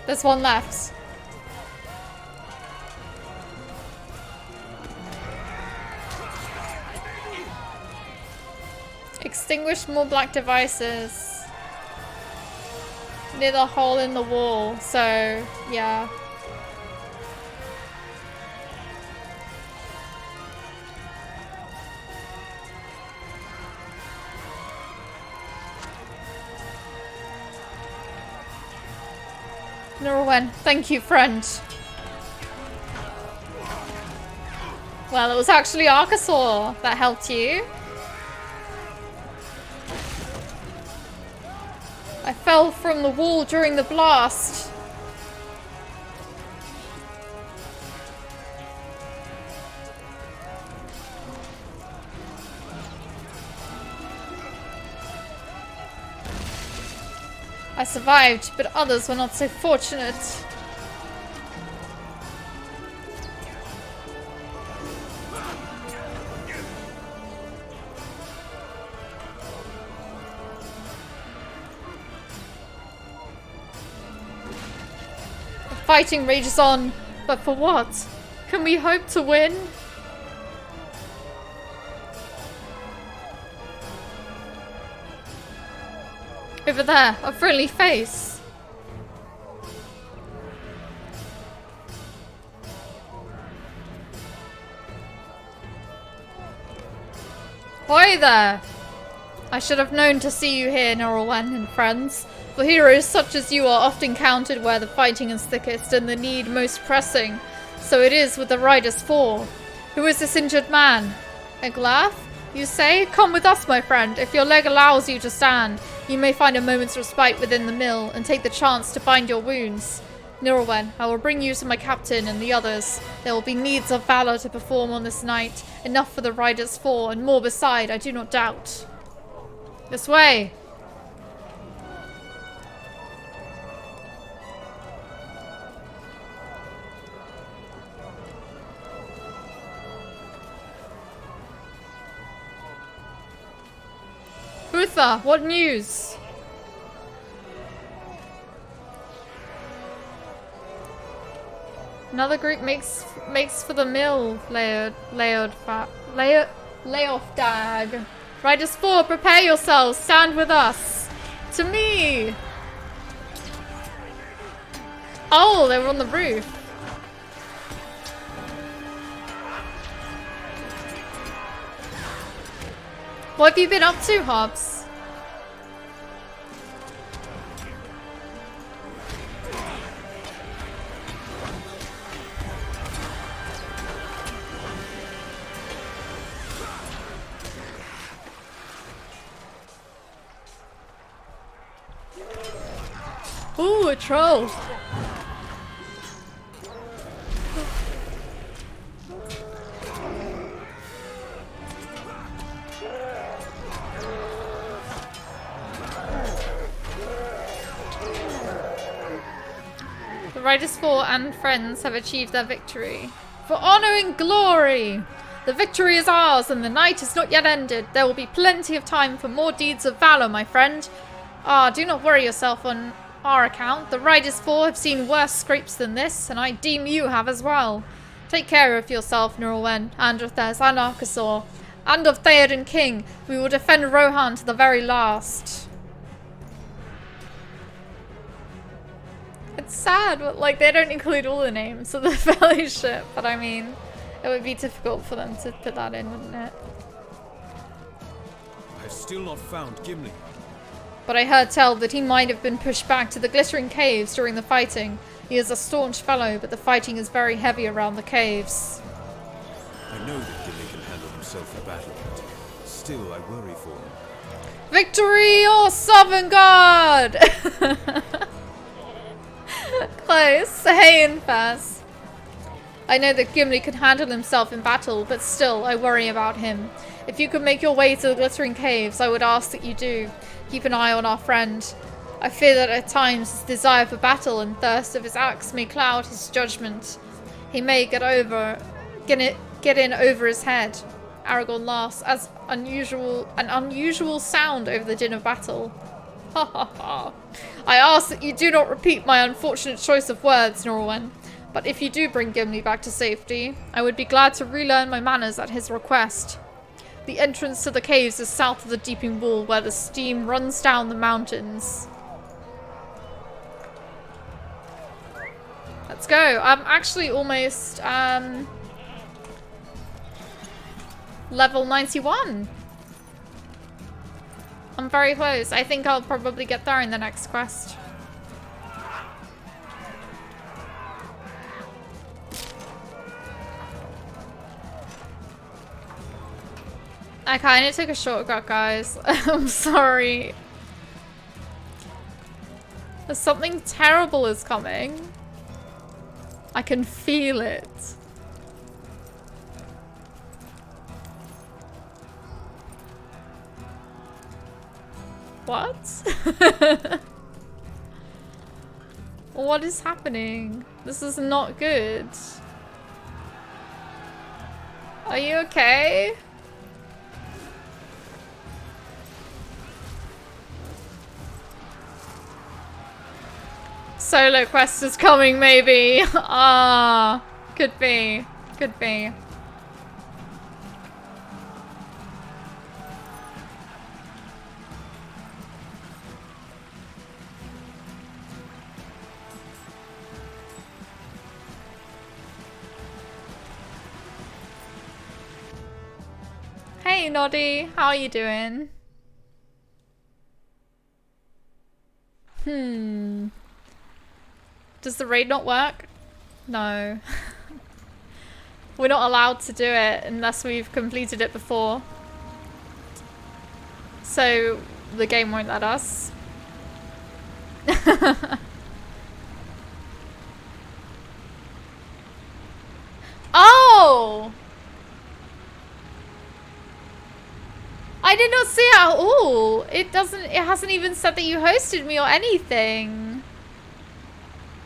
There's one left. Extinguish more black devices near the hole in the wall, so yeah. Laurelin, thank you, friend. Well, it was actually Archosaur that helped you. I fell from the wall during the blast. I survived, but others were not so fortunate. The fighting rages on, but for what? Can we hope to win? Over there, a friendly face. Hi there! I should have known to see you here, Laurelin and friends. For heroes such as you are often counted where the fighting is thickest and the need most pressing. So it is with the Riders 4. Who is this injured man? Eglath? You say? Come with us, my friend. If your leg allows you to stand, you may find a moment's respite within the mill and take the chance to bind your wounds. Laurelin, I will bring you to my captain and the others. There will be needs of valor to perform on this night. Enough for the Riders 4, and more beside, I do not doubt. This way! Uther, what news? Another group makes for the mill, Leofdag. Riders 4, prepare yourselves, stand with us. To me! Oh, they were on the roof. What have you been up to, Hobbs? Ooh, a troll. The The Riders 4 and friends have achieved their victory. For honor and glory! The victory is ours and the night is not yet ended. There will be plenty of time for more deeds of valor, my friend. Do not worry yourself on our account. The Riders 4 have seen worse scrapes than this, and I deem you have as well. Take care of yourself, Laurelin, and of Thers and Arkasaur, and of Theoden King. We will defend Rohan to the very last. It's sad, but like they don't include all the names of the fellowship, but I mean, it would be difficult for them to put that in, wouldn't it? I have still not found Gimli. But I heard tell that he might have been pushed back to the Glittering Caves during the fighting. He is a staunch fellow, but the fighting is very heavy around the caves. I know that Gimli can handle himself in battle, but still I worry for him. Victory or Isenguard! Close. Hey, Infas. I know that Gimli can handle himself in battle, but still, I worry about him. If you could make your way to the Glittering Caves, I would ask that you do. Keep an eye on our friend. I fear that at times his desire for battle and thirst of his axe may cloud his judgment. He may get in over his head. Aragorn laughs as an unusual sound over the din of battle. Ha ha ha. I ask that you do not repeat my unfortunate choice of words, Norwen. But if you do bring Gimli back to safety, I would be glad to relearn my manners at his request. The entrance to the caves is south of the Deeping Wall, where the stream runs down the mountains. Let's go. I'm actually almost level 91. I'm very close. I think I'll probably get there in the next quest. I kind of took a shortcut, guys. I'm sorry. Something terrible is coming. I can feel it. What? What is happening? This is not good. Are you okay? Solo quest is coming, maybe. Ah, could be. Could be. Hey, Noddy. How are you doing? Does the raid not work? No. We're not allowed to do it unless we've completed it before. So the game won't let us. Oh! I did not see it at all. It hasn't even said that you hosted me or anything.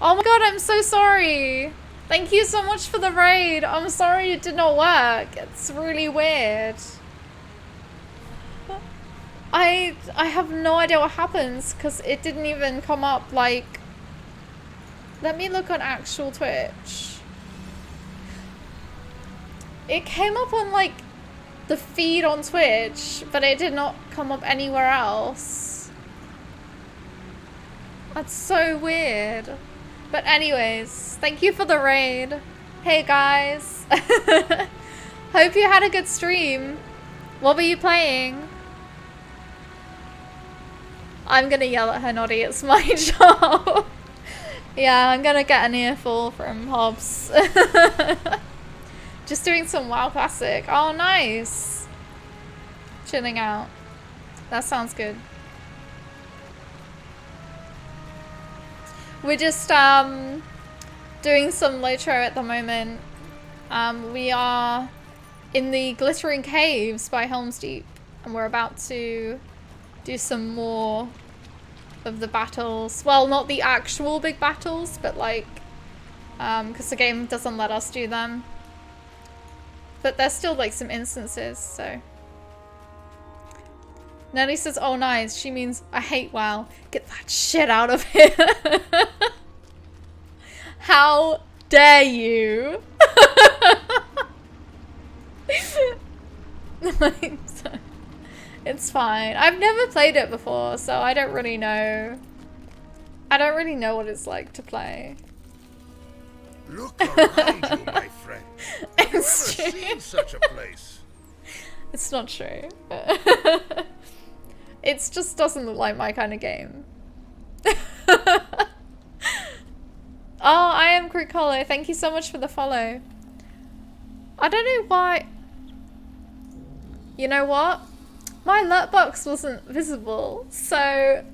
Oh my god, I'm so sorry. Thank you so much for the raid. I'm sorry it did not work. It's really weird. I have no idea what happens because it didn't even come up like... Let me look on actual Twitch. It came up on like the feed on Twitch, but it did not come up anywhere else. That's so weird. But anyways, thank you for the raid. Hey guys. Hope you had a good stream. What were you playing? I'm gonna yell at her, Noddy. It's my job. Yeah, I'm gonna get an earful from Hobbs. Just doing some WoW Classic. Oh, nice. Chilling out. That sounds good. We're just doing some Lotro at the moment. We are in the Glittering Caves by Helms Deep, and we're about to do some more of the battles. Well, not the actual big battles, but like because the game doesn't let us do them. But there's still like some instances, so. Nelly says, oh nice, she means I hate WoW. Get that shit out of here. How dare you? It's fine. I've never played it before, so I don't really know. I don't really know what it's like to play. Look around you, my friend. Have you ever It's true. seen such a place? It's not true. It just doesn't look like my kind of game. Oh, I am Quick Hollow. Thank you so much for the follow. I don't know why. You know what? My alert box wasn't visible, so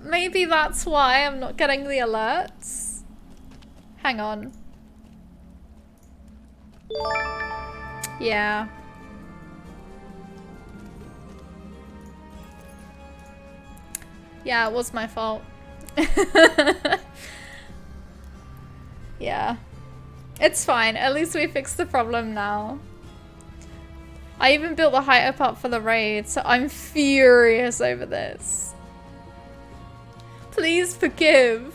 maybe that's why I'm not getting the alerts. Hang on. Yeah. Yeah, it was my fault. Yeah. It's fine. At least we fixed the problem now. I even built the hideout up for the raid, so I'm furious over this. Please forgive.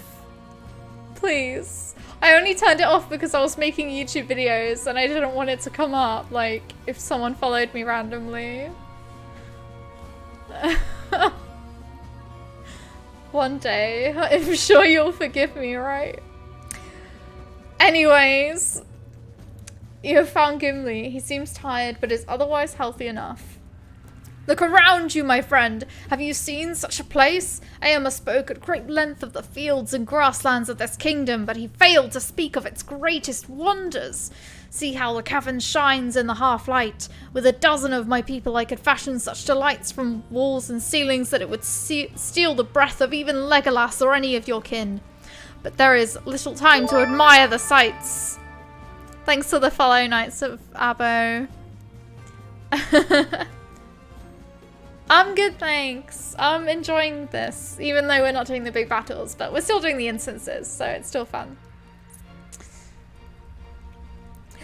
Please. I only turned it off because I was making YouTube videos and I didn't want it to come up, like, if someone followed me randomly. One day, I'm sure you'll forgive me, right? Anyways, you have found Gimli. He seems tired, but is otherwise healthy enough. Look around you, my friend. Have you seen such a place? Aomer spoke at great length of the fields and grasslands of this kingdom, but he failed to speak of its greatest wonders. See how the cavern shines in the half-light. With a dozen of my people, I could fashion such delights from walls and ceilings that it would steal the breath of even Legolas or any of your kin. But there is little time to admire the sights. Thanks to the follow, Knights of Abo. I'm good, thanks. I'm enjoying this, even though we're not doing the big battles, but we're still doing the instances, so it's still fun.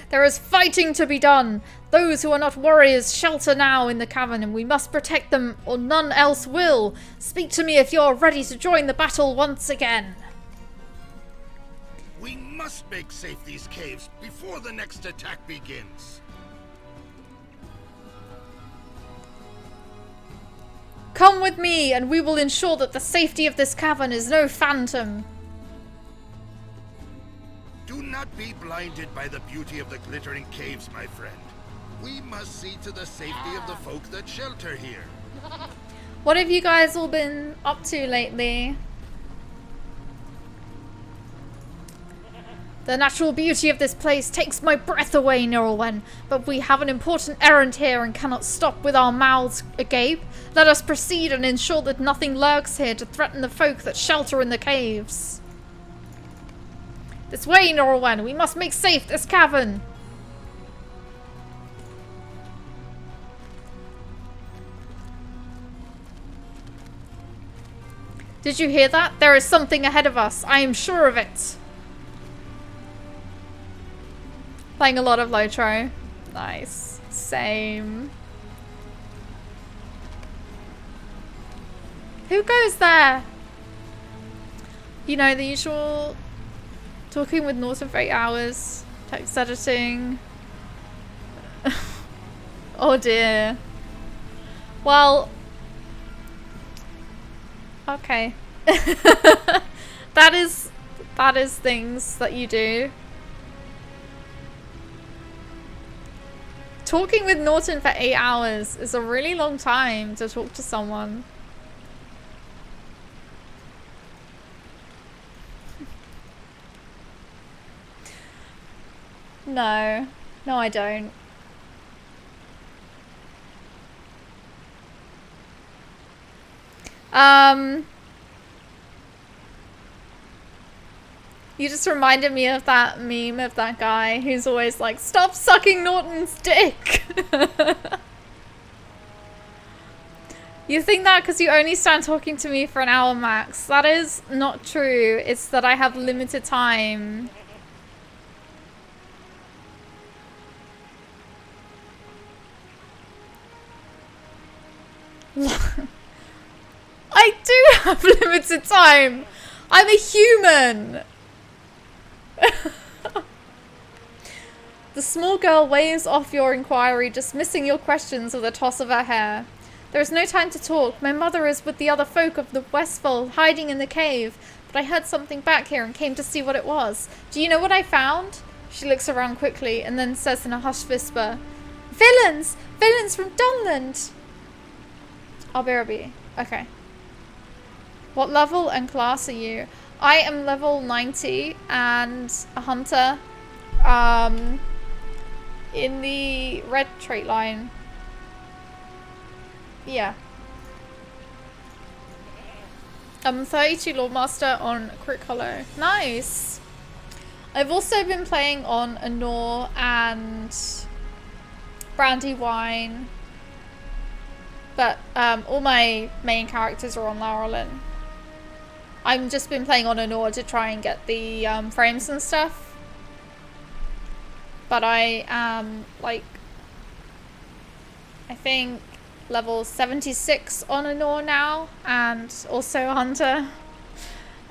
There is fighting to be done. Those who are not warriors shelter now in the cavern, and we must protect them or none else will. Speak to me if you're ready to join the battle once again. We must make safe these caves before the next attack begins. Come with me, and we will ensure that the safety of this cavern is no phantom. Do not be blinded by the beauty of the glittering caves, my friend. We must see to the safety of the folk that shelter here. What have you guys all been up to lately? The natural beauty of this place takes my breath away, Laurelin, but we have an important errand here and cannot stop with our mouths agape. Let us proceed and ensure that nothing lurks here to threaten the folk that shelter in the caves. This way, Laurelin, we must make safe this cavern. Did you hear that? There is something ahead of us. I am sure of it. Playing a lot of Lotro. Nice. Same. Who goes there? You know, the usual talking with Norton for 8 hours. Text editing. Oh dear. Well. Okay. That is things that you do. Talking with Norton for 8 hours is a really long time to talk to someone. No. No, I don't. You just reminded me of that meme of that guy who's always like, stop sucking Norton's dick. You think that because you only stand talking to me for an hour max. That is not true. It's that I have limited time I do have limited time. I'm a human. The small girl waves off your inquiry, dismissing your questions with a toss of her hair. There is no time to talk. My mother is with the other folk of the Westfold, hiding in the cave. But I heard something back here and came to see what it was. Do you know what I found? She looks around quickly and then says in a hushed whisper, Villains! Villains from Dunland! I'll be right. Okay. What level and class are you? I am level 90 and a hunter. In the red trait line. Yeah. I'm 32 Lordmaster on Crit Hollow. Nice! I've also been playing on Anor and Brandywine. But all my main characters are on Laurelin. I've just been playing on Anor to try and get the frames and stuff. But I am, like, I think level 76 on Anor now, and also Hunter.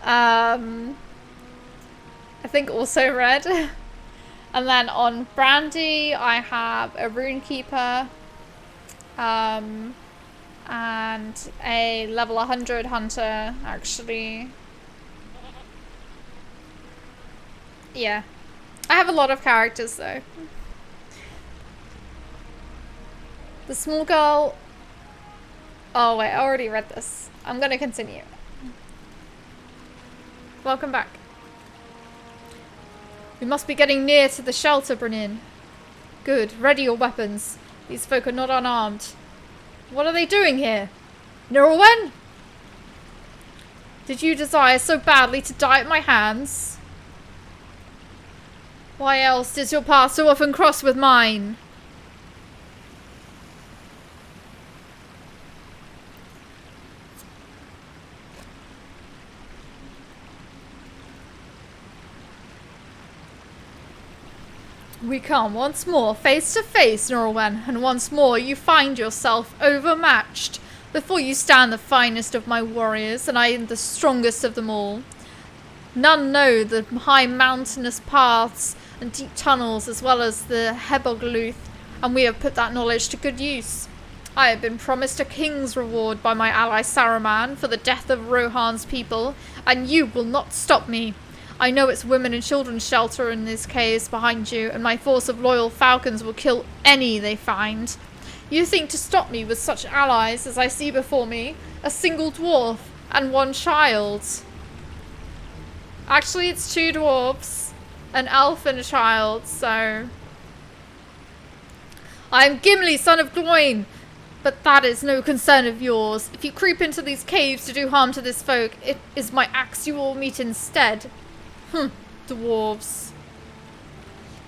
I think also Red. And then on Brandy, I have a Runekeeper, and a level 100 Hunter, actually. Yeah. I have a lot of characters though. The small girl... Oh wait, I already read this. I'm gonna continue. Welcome back. We must be getting near to the shelter, Brynn. Good, ready your weapons. These folk are not unarmed. What are they doing here? Nirelwen? Did you desire so badly to die at my hands? Why else does your path so often cross with mine? We come once more face to face, Nirelwen, and once more you find yourself overmatched. Before you stand the finest of my warriors, and I am the strongest of them all. None know the high mountainous paths and deep tunnels as well as the Hebogluth, and we have put that knowledge to good use. I have been promised a king's reward by my ally Saruman for the death of Rohan's people, and you will not stop me. I know it's women and children's shelter in these caves behind you, and my force of loyal falcons will kill any they find. You think to stop me with such allies as I see before me, a single dwarf and one child. Actually, it's 2 dwarves, an elf and a child, so... I am Gimli, son of Gloin, but that is no concern of yours. If you creep into these caves to do harm to this folk, it is my axe you will meet instead. Dwarves.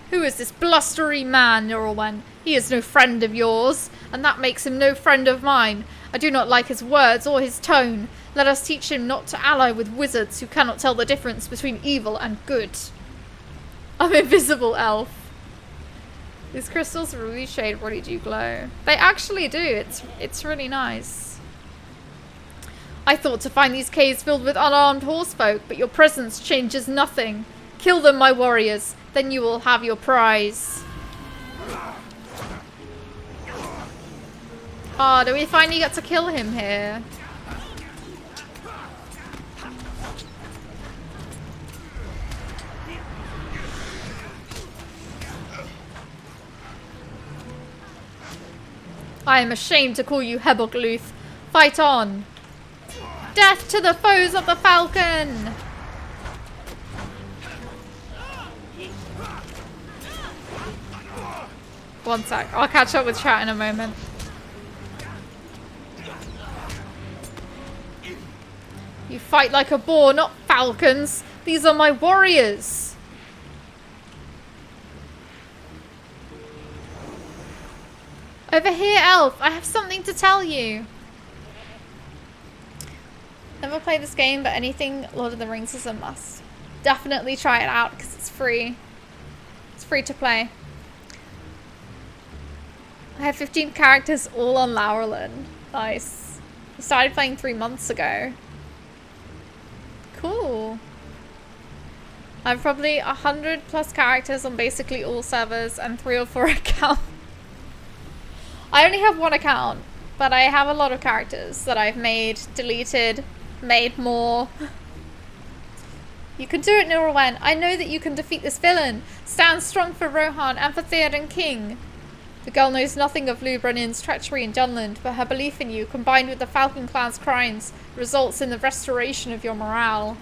Who is this blustery man, Nirelwen? He is no friend of yours, and that makes him no friend of mine. I do not like his words or his tone. Let us teach him not to ally with wizards who cannot tell the difference between evil and good. I'm invisible, elf. These crystals really shade really do glow. They actually do. It's really nice. I thought to find these caves filled with unarmed horsefolk, but your presence changes nothing. Kill them, my warriors. Then you will have your prize. Oh, do we finally get to kill him here? I am ashamed to call you Hebogluth. Fight on. Death to the foes of the falcon! One sec. I'll catch up with chat in a moment. You fight like a boar, not falcons. These are my warriors. Over here, elf. I have something to tell you. Never played this game, but anything Lord of the Rings is a must. Definitely try it out because it's free. It's free to play. I have 15 characters all on Laurelin. Nice. I started playing 3 months ago. Cool. I have probably 100 plus characters on basically all servers and 3 or 4 accounts. I only have 1 account, but I have a lot of characters that I've made, deleted, made more. You can do it, Laurelin. I know that you can defeat this villain. Stand strong for Rohan and for Theoden King. The girl knows nothing of Laurelин's treachery in Dunland, but her belief in you, combined with the Falcon Clan's crimes, results in the restoration of your morale.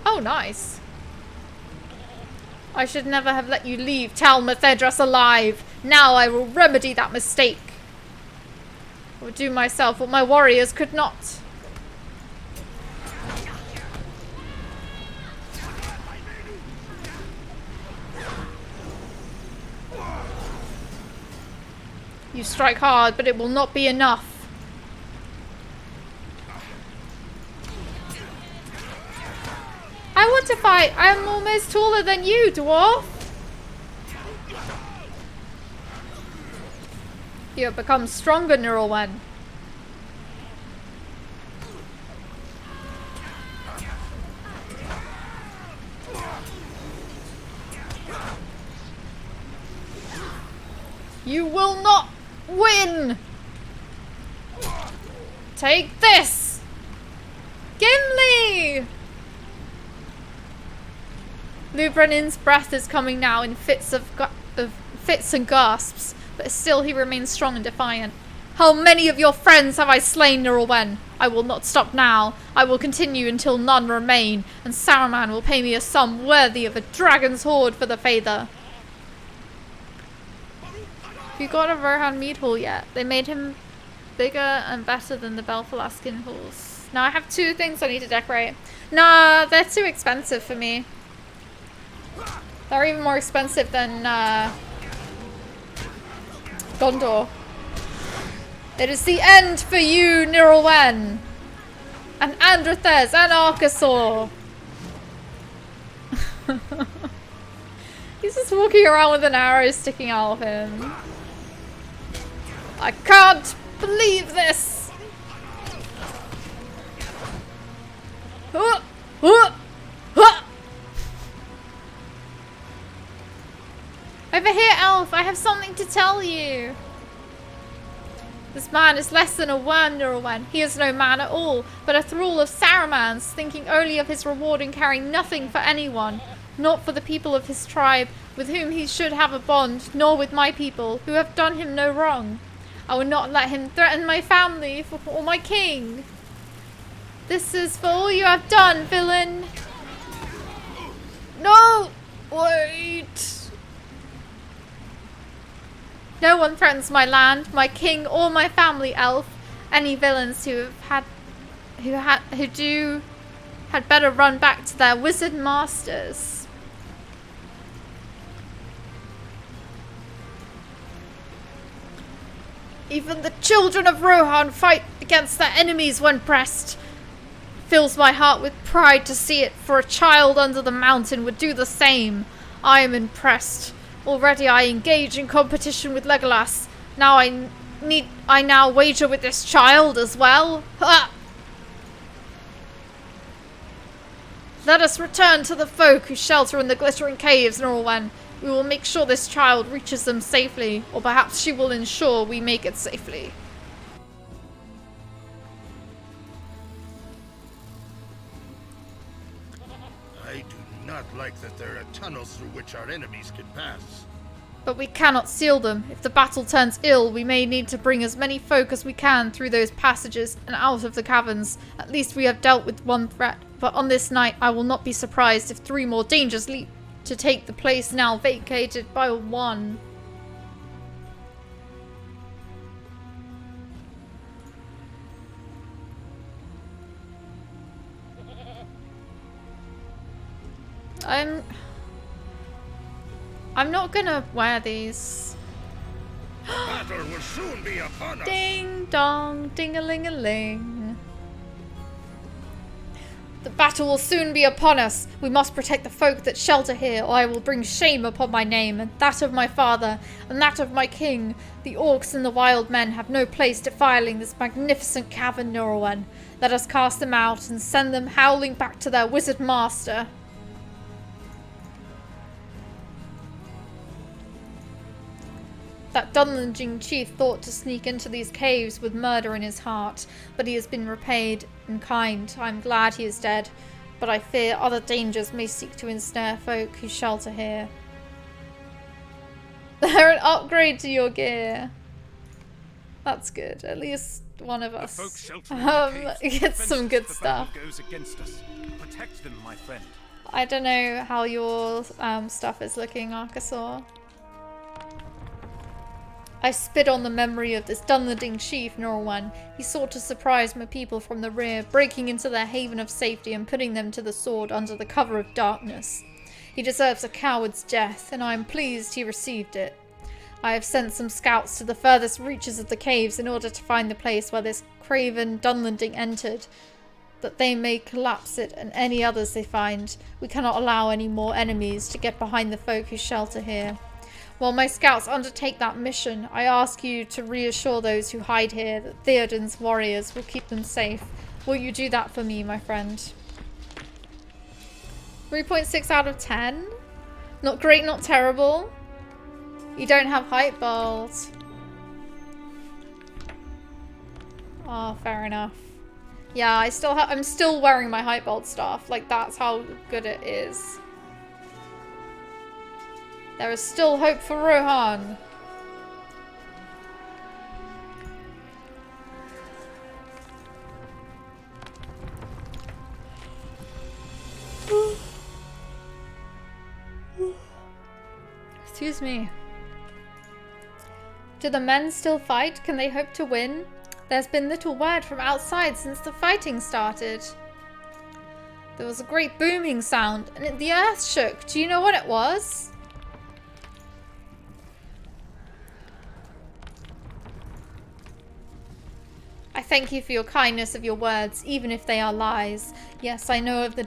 Oh, nice. I should never have let you leave Tal Methedras alive. Now I will remedy that mistake. I will do myself what my warriors could not. You strike hard, but it will not be enough. I want to fight. I am almost taller than you, dwarf. You have become stronger, Laurelin. You will not win! Take this! Gimli! Lubrenin's breath is coming now in fits and gasps, but still he remains strong and defiant. How many of your friends have I slain, Laurelin? I will not stop now. I will continue until none remain, and Saruman will pay me a sum worthy of a dragon's hoard for the Father. You got a Rohan meat hall yet? They made him bigger and better than the Belfalas skin halls. Now I have 2 things I need to decorate. Nah, they're too expensive for me. They're even more expensive than Gondor. It is the end for you, Laurelin, and Androthes and Arkasaur. He's just walking around with an arrow sticking out of him. I can't believe this! Over here, elf! I have something to tell you! This man is less than a worm, Laurelin. He is no man at all, but a thrall of Saruman's, thinking only of his reward and caring nothing for anyone. Not for the people of his tribe, with whom he should have a bond, nor with my people, who have done him no wrong. I will not let him threaten my family or my king. This is for all you have done, villain. No! Wait! No one threatens my land, my king, or my family, elf. Any villains who had better run back to their wizard masters. Even the children of Rohan fight against their enemies when pressed. Fills my heart with pride to see it, for a child under the mountain would do the same. I am impressed. Already I engage in competition with Legolas. Now I now wager with this child as well. Ha! Let us return to the folk who shelter in the glittering caves, Laurelin. We will make sure this child reaches them safely, or perhaps she will ensure we make it safely. I do not like that there are tunnels through which our enemies can pass. But we cannot seal them. If the battle turns ill, we may need to bring as many folk as we can through those passages and out of the caverns. At least we have dealt with one threat. But on this night, I will not be surprised if 3 more dangers leap to take the place now vacated by 1. I'm not gonna wear these. Battle will soon be upon us. Ding dong, ding-a-ling-a-ling. The battle will soon be upon us. We must protect the folk that shelter here, or I will bring shame upon my name, and that of my father, and that of my king. The orcs and the wild men have no place defiling this magnificent cavern, Laurelin. Let us cast them out and send them howling back to their wizard master. That Dunlending chief thought to sneak into these caves with murder in his heart, but he has been repaid in kind. I am glad he is dead, but I fear other dangers may seek to ensnare folk who shelter here. They're an upgrade to your gear. That's good. At least one of us gets some good stuff. Goes against us. Protect them, my friend. I don't know how your stuff is looking, Arkasaur. I spit on the memory of this Dunlending chief, Norwan. He sought to surprise my people from the rear, breaking into their haven of safety and putting them to the sword under the cover of darkness. He deserves a coward's death, and I am pleased he received it. I have sent some scouts to the furthest reaches of the caves in order to find the place where this craven Dunlending entered, that they may collapse it and any others they find. We cannot allow any more enemies to get behind the folk who shelter here. While my scouts undertake that mission, I ask you to reassure those who hide here that Theoden's warriors will keep them safe. Will you do that for me, my friend? 3.6 out of 10? Not great, not terrible. You don't have height bolt. Oh, fair enough. Yeah, I'm still wearing my height bolt staff. Like, that's how good it is. There is still hope for Rohan. Excuse me. Do the men still fight? Can they hope to win? There's been little word from outside since the fighting started. There was a great booming sound, and the earth shook. Do you know what it was? I thank you for your kindness of your words, even if they are lies. Yes, I know of the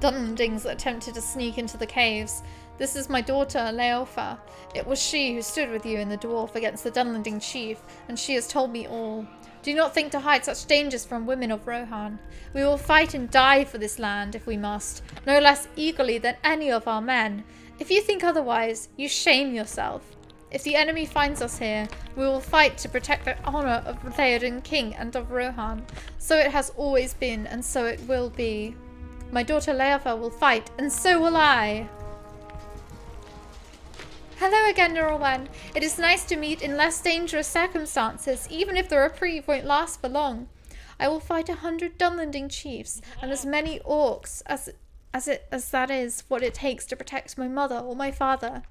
Dunlendings that attempted to sneak into the caves. This is my daughter, Leofa. It was she who stood with you and the dwarf against the Dunlending chief, and she has told me all. Do not think to hide such dangers from women of Rohan. We will fight and die for this land, if we must, no less eagerly than any of our men. If you think otherwise, you shame yourself. If the enemy finds us here, we will fight to protect the honor of Theoden King and of Rohan. So it has always been, and so it will be. My daughter Leofa will fight, and so will I. Hello again, Norwan. It is nice to meet in less dangerous circumstances, even if the reprieve won't last for long. I will fight 100 Dunlending chiefs, and as many orcs as that is what it takes to protect my mother or my father.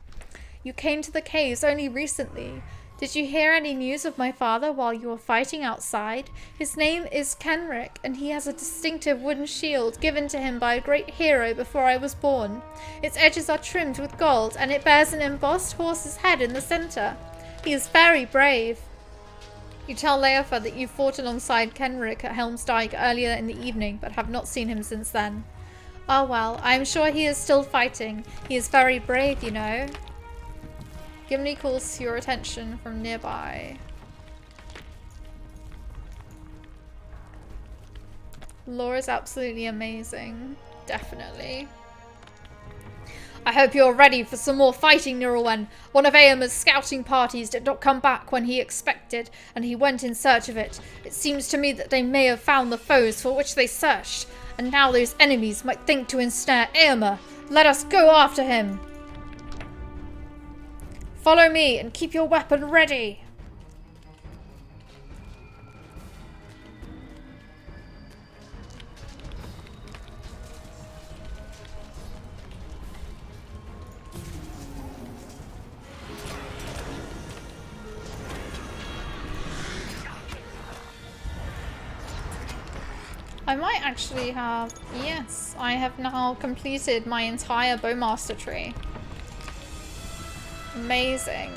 You came to the caves only recently. Did you hear any news of my father while you were fighting outside? His name is Kenric, and he has a distinctive wooden shield given to him by a great hero before I was born. Its edges are trimmed with gold, and it bears an embossed horse's head in the center. He is very brave. You tell Leofa that you fought alongside Kenric at Helms earlier in the evening, but have not seen him since then. Oh well, I am sure he is still fighting. He is very brave, you know. Gimli calls your attention from nearby. Lore is absolutely amazing. Definitely. I hope you're ready for some more fighting, Nirelwen. One of Eomer's scouting parties did not come back when he expected, and he went in search of it. It seems to me that they may have found the foes for which they searched, and now those enemies might think to ensnare Eomer. Let us go after him. Follow me and keep your weapon ready. I might actually have... Yes, I have now completed my entire Bowmaster tree. Amazing.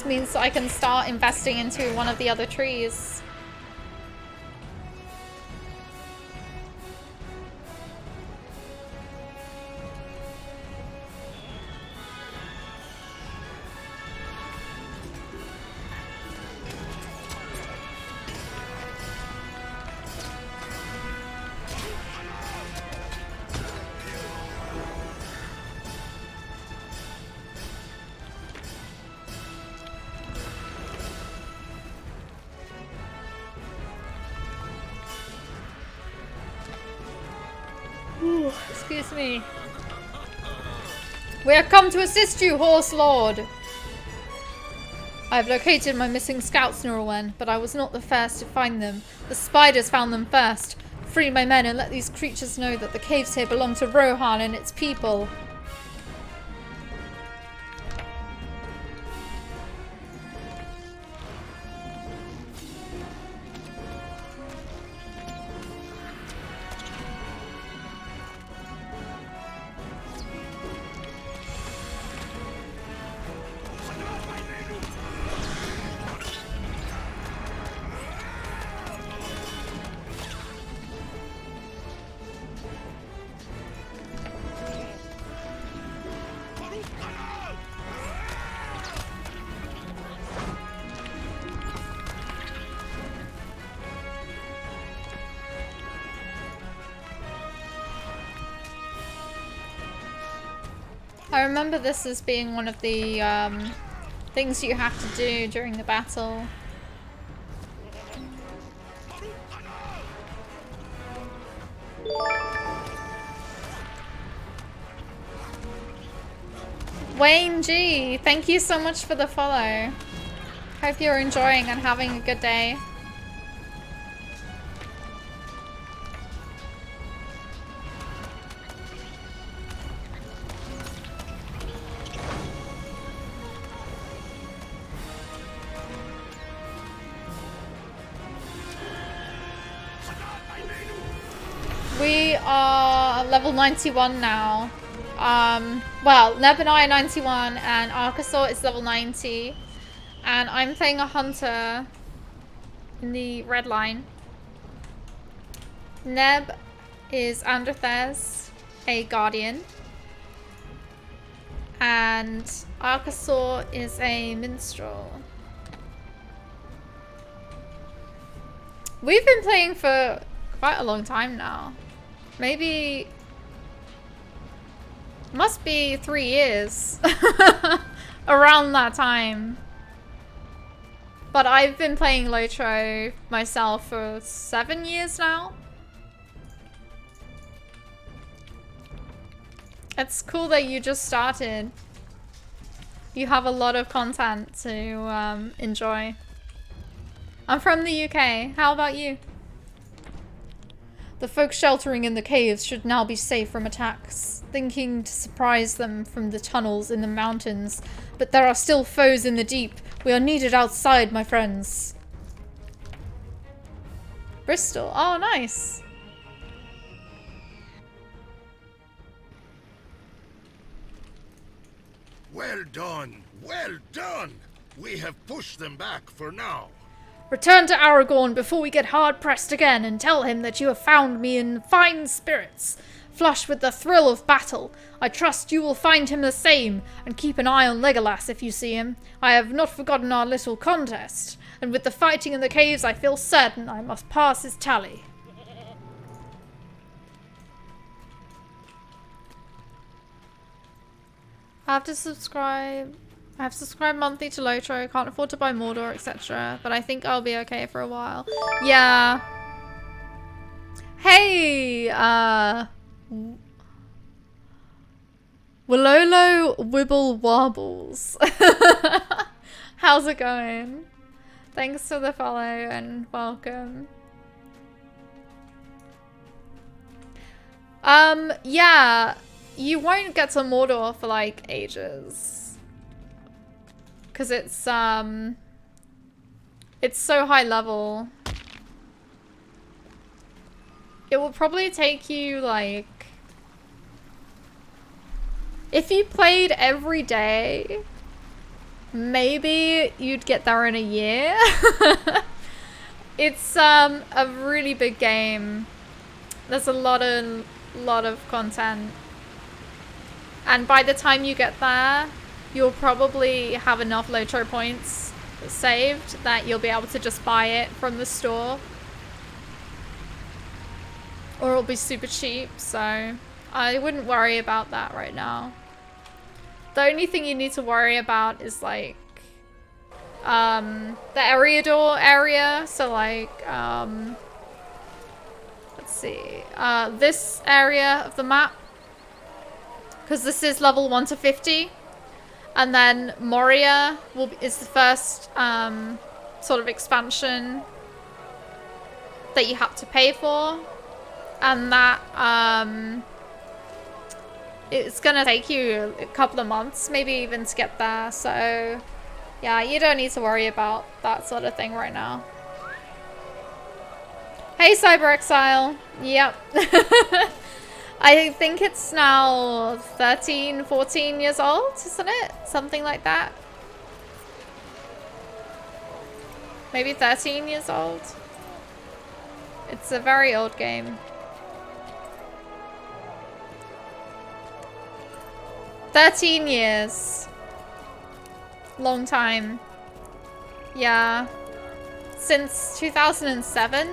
just means I can start investing into one of the other trees. Excuse me. We have come to assist you, Horse Lord. I have located my missing scouts, Laurelin, but I was not the first to find them. The spiders found them first. Free my men and let these creatures know that the caves here belong to Rohan and its people. I remember this as being one of the things you have to do during the battle. Wayne G, thank you so much for the follow. Hope you're enjoying and having a good day. We are level 91 now. Well, Neb and I are 91 and Arkasaur is level 90. And I'm playing a hunter in the red line. Neb is Androthes, a guardian. And Arkasaur is a minstrel. We've been playing for quite a long time now. Maybe must be 3 years around that time. But I've been playing Lotro myself for 7 years now. It's cool that you just started. You have a lot of content to enjoy. I'm from the UK. How about you? The folk sheltering in the caves should now be safe from attacks, thinking to surprise them from the tunnels in the mountains. But there are still foes in the deep. We are needed outside, my friends. Bristol. Oh, nice. Well done, well done. We have pushed them back for now. Return to Aragorn before we get hard-pressed again and tell him that you have found me in fine spirits, flushed with the thrill of battle. I trust you will find him the same, and keep an eye on Legolas if you see him. I have not forgotten our little contest, and with the fighting in the caves I feel certain I must pass his tally. I have to subscribe. I have subscribed monthly to Lotro, can't afford to buy Mordor, etc. But I think I'll be okay for a while. Yeah. Hey, Willolo Wibble Wobbles. How's it going? Thanks for the follow and welcome. Yeah, you won't get to Mordor for like ages. Because it's so high level. It will probably take you like, if you played every day, maybe you'd get there in a year. It's a really big game. There's a lot of content. And by the time you get there, you'll probably have enough Lotro points saved that you'll be able to just buy it from the store. Or it'll be super cheap, so I wouldn't worry about that right now. The only thing you need to worry about is like the Eriador area. So like let's see, this area of the map, because this is level 1 to 50, and then Moria is the first sort of expansion that you have to pay for, and that it's gonna take you a couple of months, maybe even to get there. So yeah, you don't need to worry about that sort of thing right now. Hey, Cyber Exile. Yep. I think it's now 13, 14 years old, isn't it? Something like that. Maybe 13 years old. It's a very old game. 13 years. Long time. Yeah. Since 2007.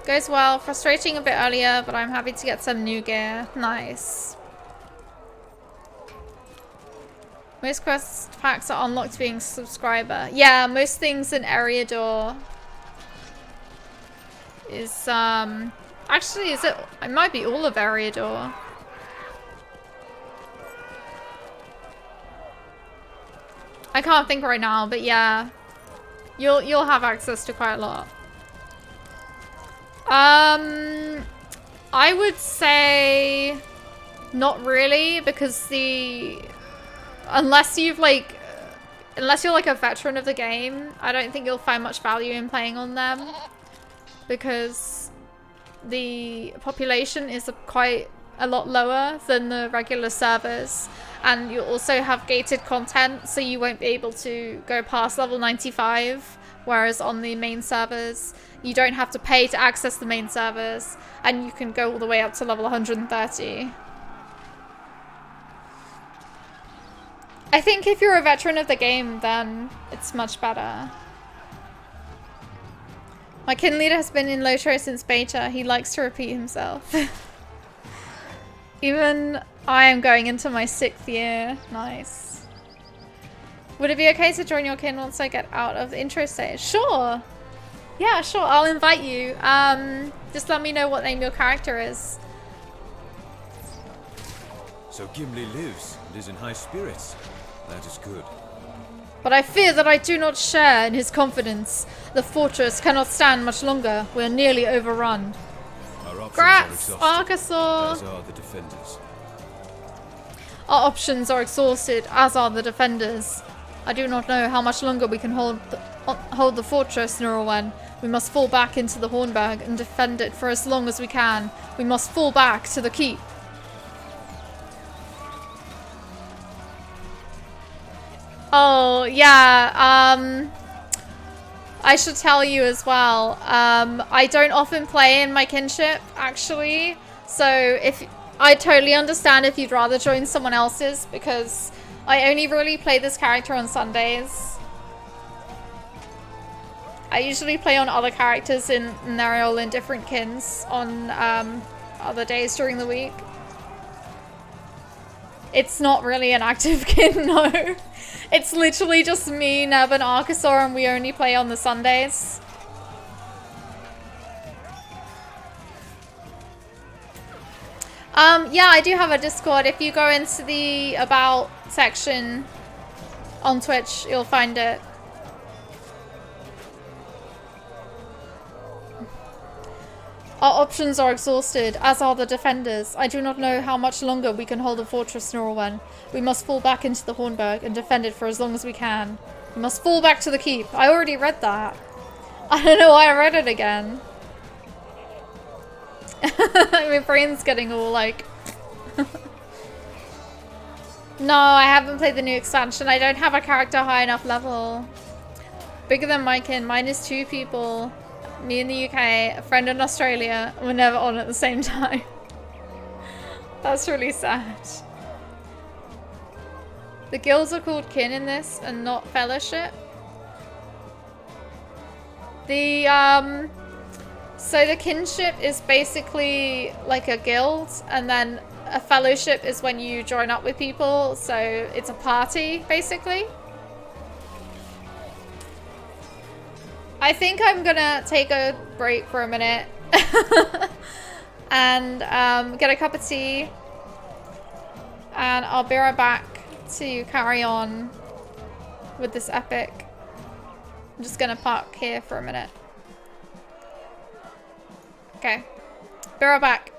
Goes well. Frustrating a bit earlier, but I'm happy to get some new gear. Nice. Most quest packs are unlocked being subscriber. Yeah, most things in Eriador is actually, is it? It might be all of Eriador. I can't think right now, but yeah, you'll have access to quite a lot. I would say not really, because unless you're like a veteran of the game, I don't think you'll find much value in playing on them, because the population is quite a lot lower than the regular servers, and you also have gated content, so you won't be able to go past level 95, whereas on the main servers you don't have to pay to access the main servers, and you can go all the way up to level 130. I think if you're a veteran of the game, then it's much better. My kin leader has been in Lotro since beta. He likes to repeat himself. Even I am going into my 6th year. Nice. Would it be okay to join your kin once I get out of the intro stage? Sure. Yeah, sure. I'll invite you. Just let me know what name your character is. So Gimli lives and is in high spirits. That is good. But I fear that I do not share in his confidence. The fortress cannot stand much longer. We are nearly overrun. Our options Grats, are exhausted, Arkasaur. as are the defenders. Our options are exhausted, as are the defenders. I do not know how much longer we can hold the fortress, Laurelin. We must fall back into the Hornburg and defend it for as long as we can. We must fall back to the keep. Oh, yeah, I should tell you as well, I don't often play in my kinship, actually, so if I totally understand if you'd rather join someone else's, because I only really play this character on Sundays. I usually play on other characters and they're all in different kins on other days during the week. It's not really an active kin, no. It's literally just me, Neb, and Arkasaur, and we only play on the Sundays. Yeah, I do have a Discord. If you go into the About section on Twitch, you'll find it. Our options are exhausted, as are the defenders. I do not know how much longer we can hold the fortress, Norwin. We must fall back into the Hornburg and defend it for as long as we can. We must fall back to the keep. I already read that. I don't know why I read it again. My brain's getting all like... No, I haven't played the new expansion. I don't have a character high enough level. Bigger than Mykin. Mine is 2 people. Me in the UK, a friend in Australia. We're never on at the same time. That's really sad. The guilds are called kin in this and not fellowship. So the kinship is basically like a guild, and then a fellowship is when you join up with people, so it's a party, basically. I think I'm gonna take a break for a minute and get a cup of tea, and I'll be right back to carry on with this epic. I'm just gonna park here for a minute. Okay, be right back.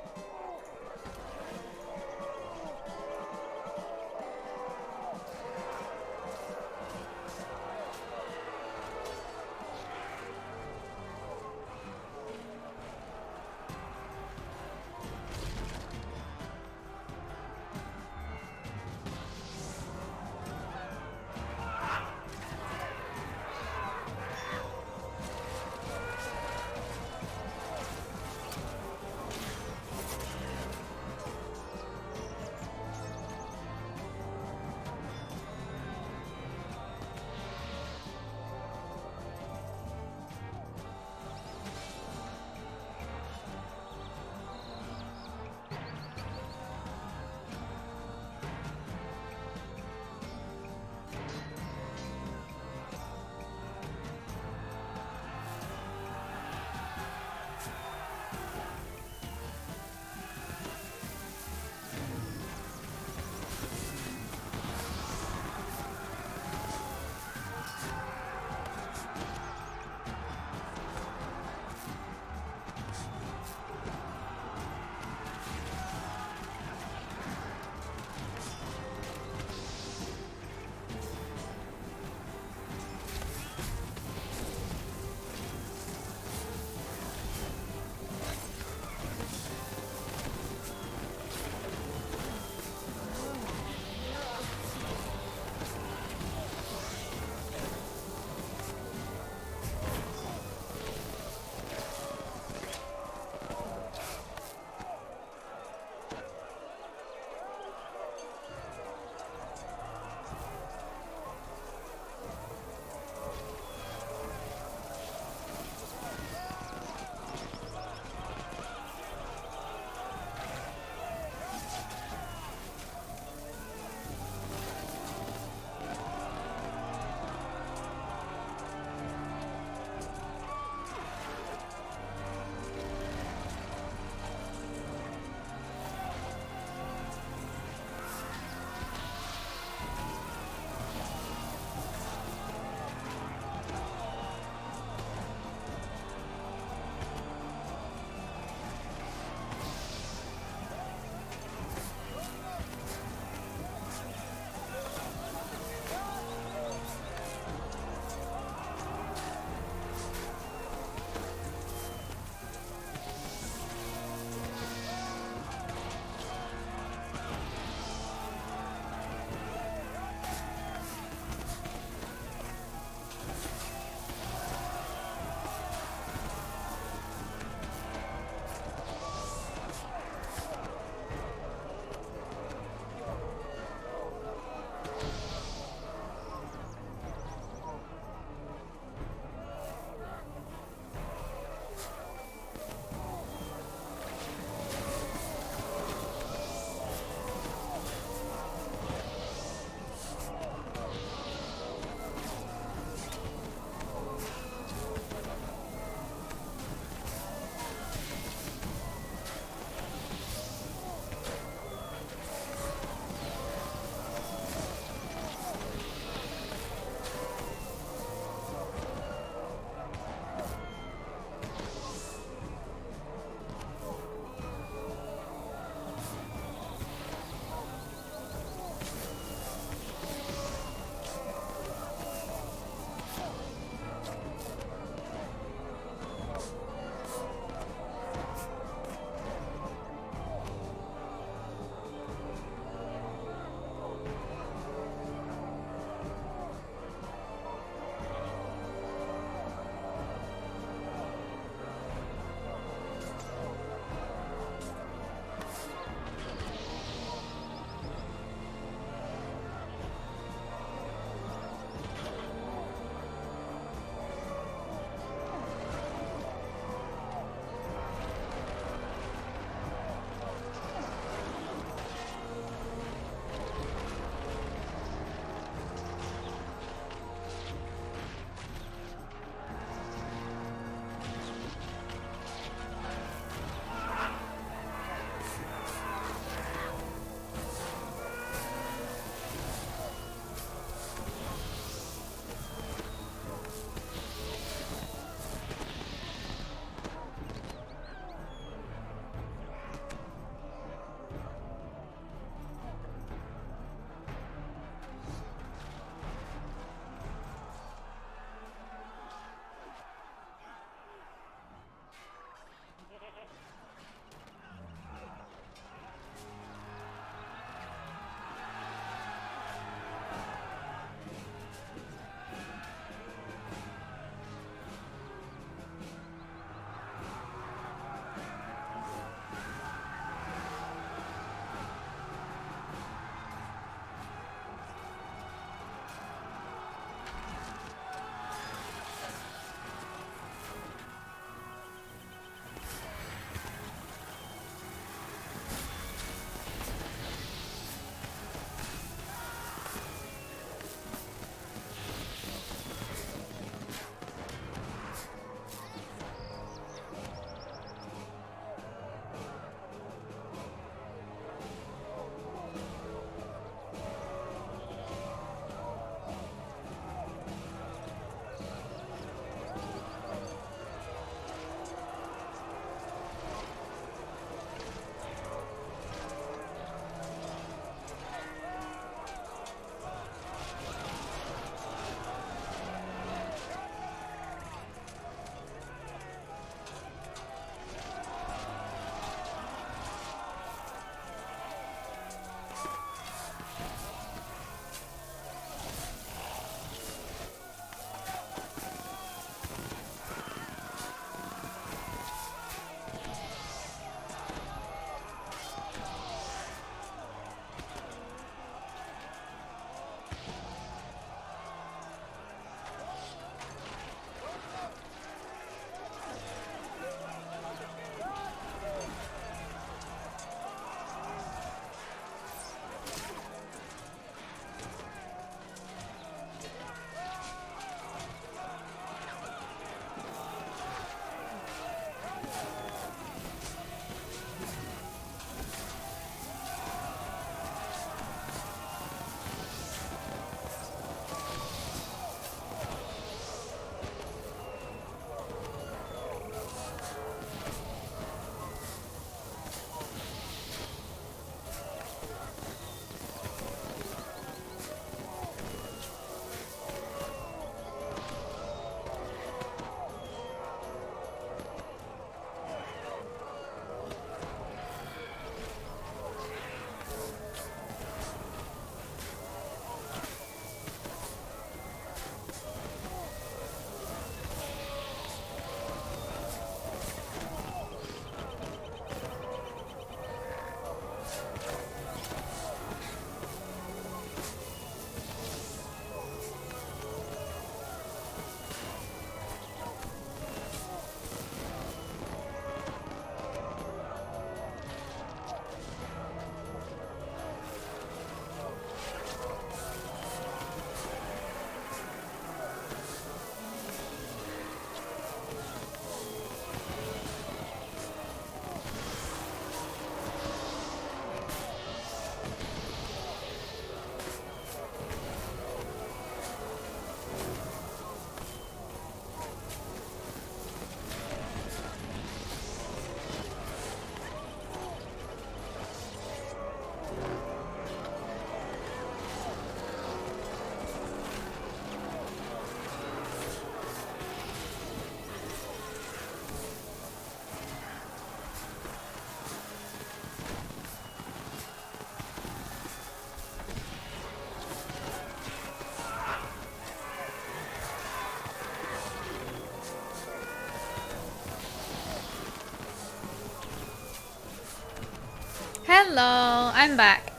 Hello, I'm back.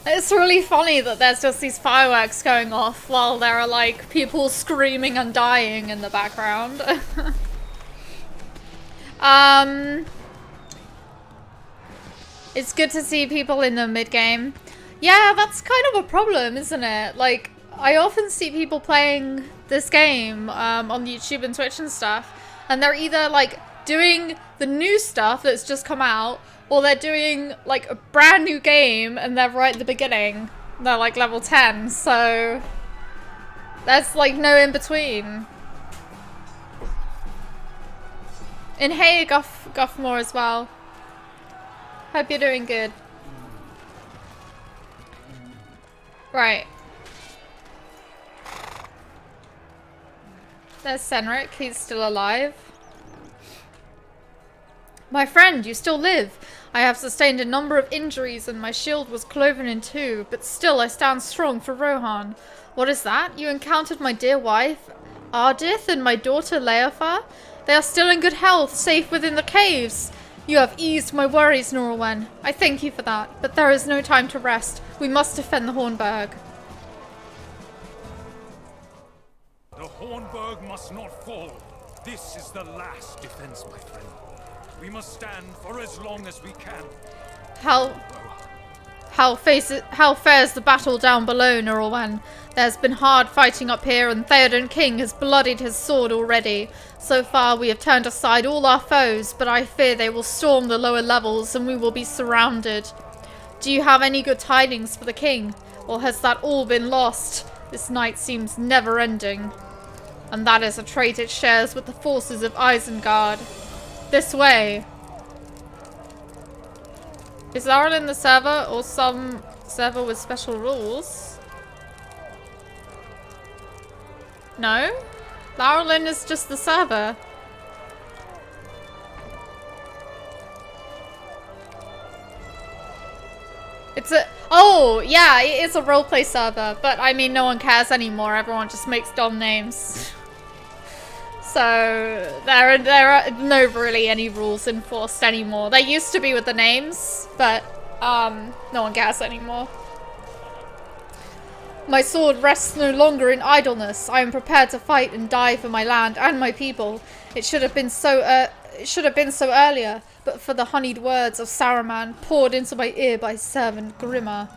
It's really funny that there's just these fireworks going off while there are like people screaming and dying in the background. It's good to see people in the mid-game. Yeah, that's kind of a problem, isn't it? Like, I often see people playing this game on YouTube and Twitch and stuff, and they're either like doing the new stuff that's just come out, or they're doing like a brand new game and they're right at the beginning. They're like level 10, so there's like no in between. And hey, Guffmore as well. Hope you're doing good. Right. There's Senric, he's still alive. My friend, you still live. I have sustained a number of injuries and my shield was cloven in two, but still I stand strong for Rohan. What is that? You encountered my dear wife, Ardith, and my daughter, Leofa? They are still in good health, safe within the caves. You have eased my worries, Norwen. I thank you for that, but there is no time to rest. We must defend the Hornburg. The Hornburg must not fall. This is the last defense, my friend. We must stand for as long as we can. How fares the battle down below, Norwen? There's been hard fighting up here, and Theoden King has bloodied his sword already. So far, we have turned aside all our foes, but I fear they will storm the lower levels, and we will be surrounded. Do you have any good tidings for the king? Or has that all been lost? This night seems never-ending. And that is a trait it shares with the forces of Isengard. This way. Is Laurelin the server or some server with special rules? No? Laurelin is just the server. It's a... Oh, yeah, it is a roleplay server. But, I mean, no one cares anymore. Everyone just makes dumb names. So, there are no really any rules enforced anymore. There used to be with the names, but no one cares anymore. My sword rests no longer in idleness. I am prepared to fight and die for my land and my people. It should have been so earlier, but for the honeyed words of Saruman poured into my ear by servant Grimmer.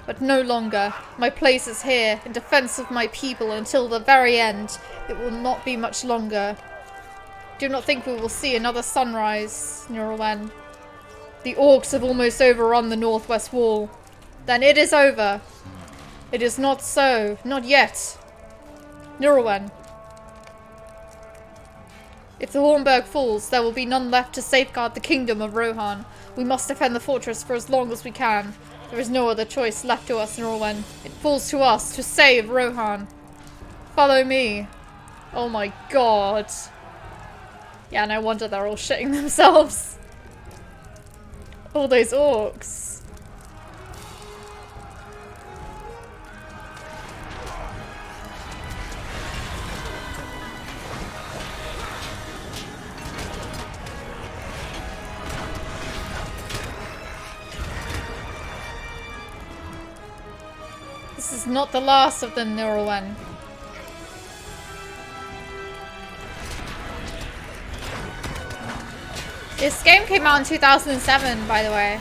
But no longer. My place is here, in defense of my people until the very end. It will not be much longer. Do not think we will see another sunrise, Nurwen. The orcs have almost overrun the northwest wall. Then it is over. It is not so. Not yet. Nurwen. If the Hornburg falls, there will be none left to safeguard the kingdom of Rohan. We must defend the fortress for as long as we can. There is no other choice left to us, Norwen. It falls to us to save Rohan. Follow me. Oh my god. Yeah, no wonder they're all shitting themselves. All those orcs. This is not the last of them, Norwen. This game came out in 2007, by the way.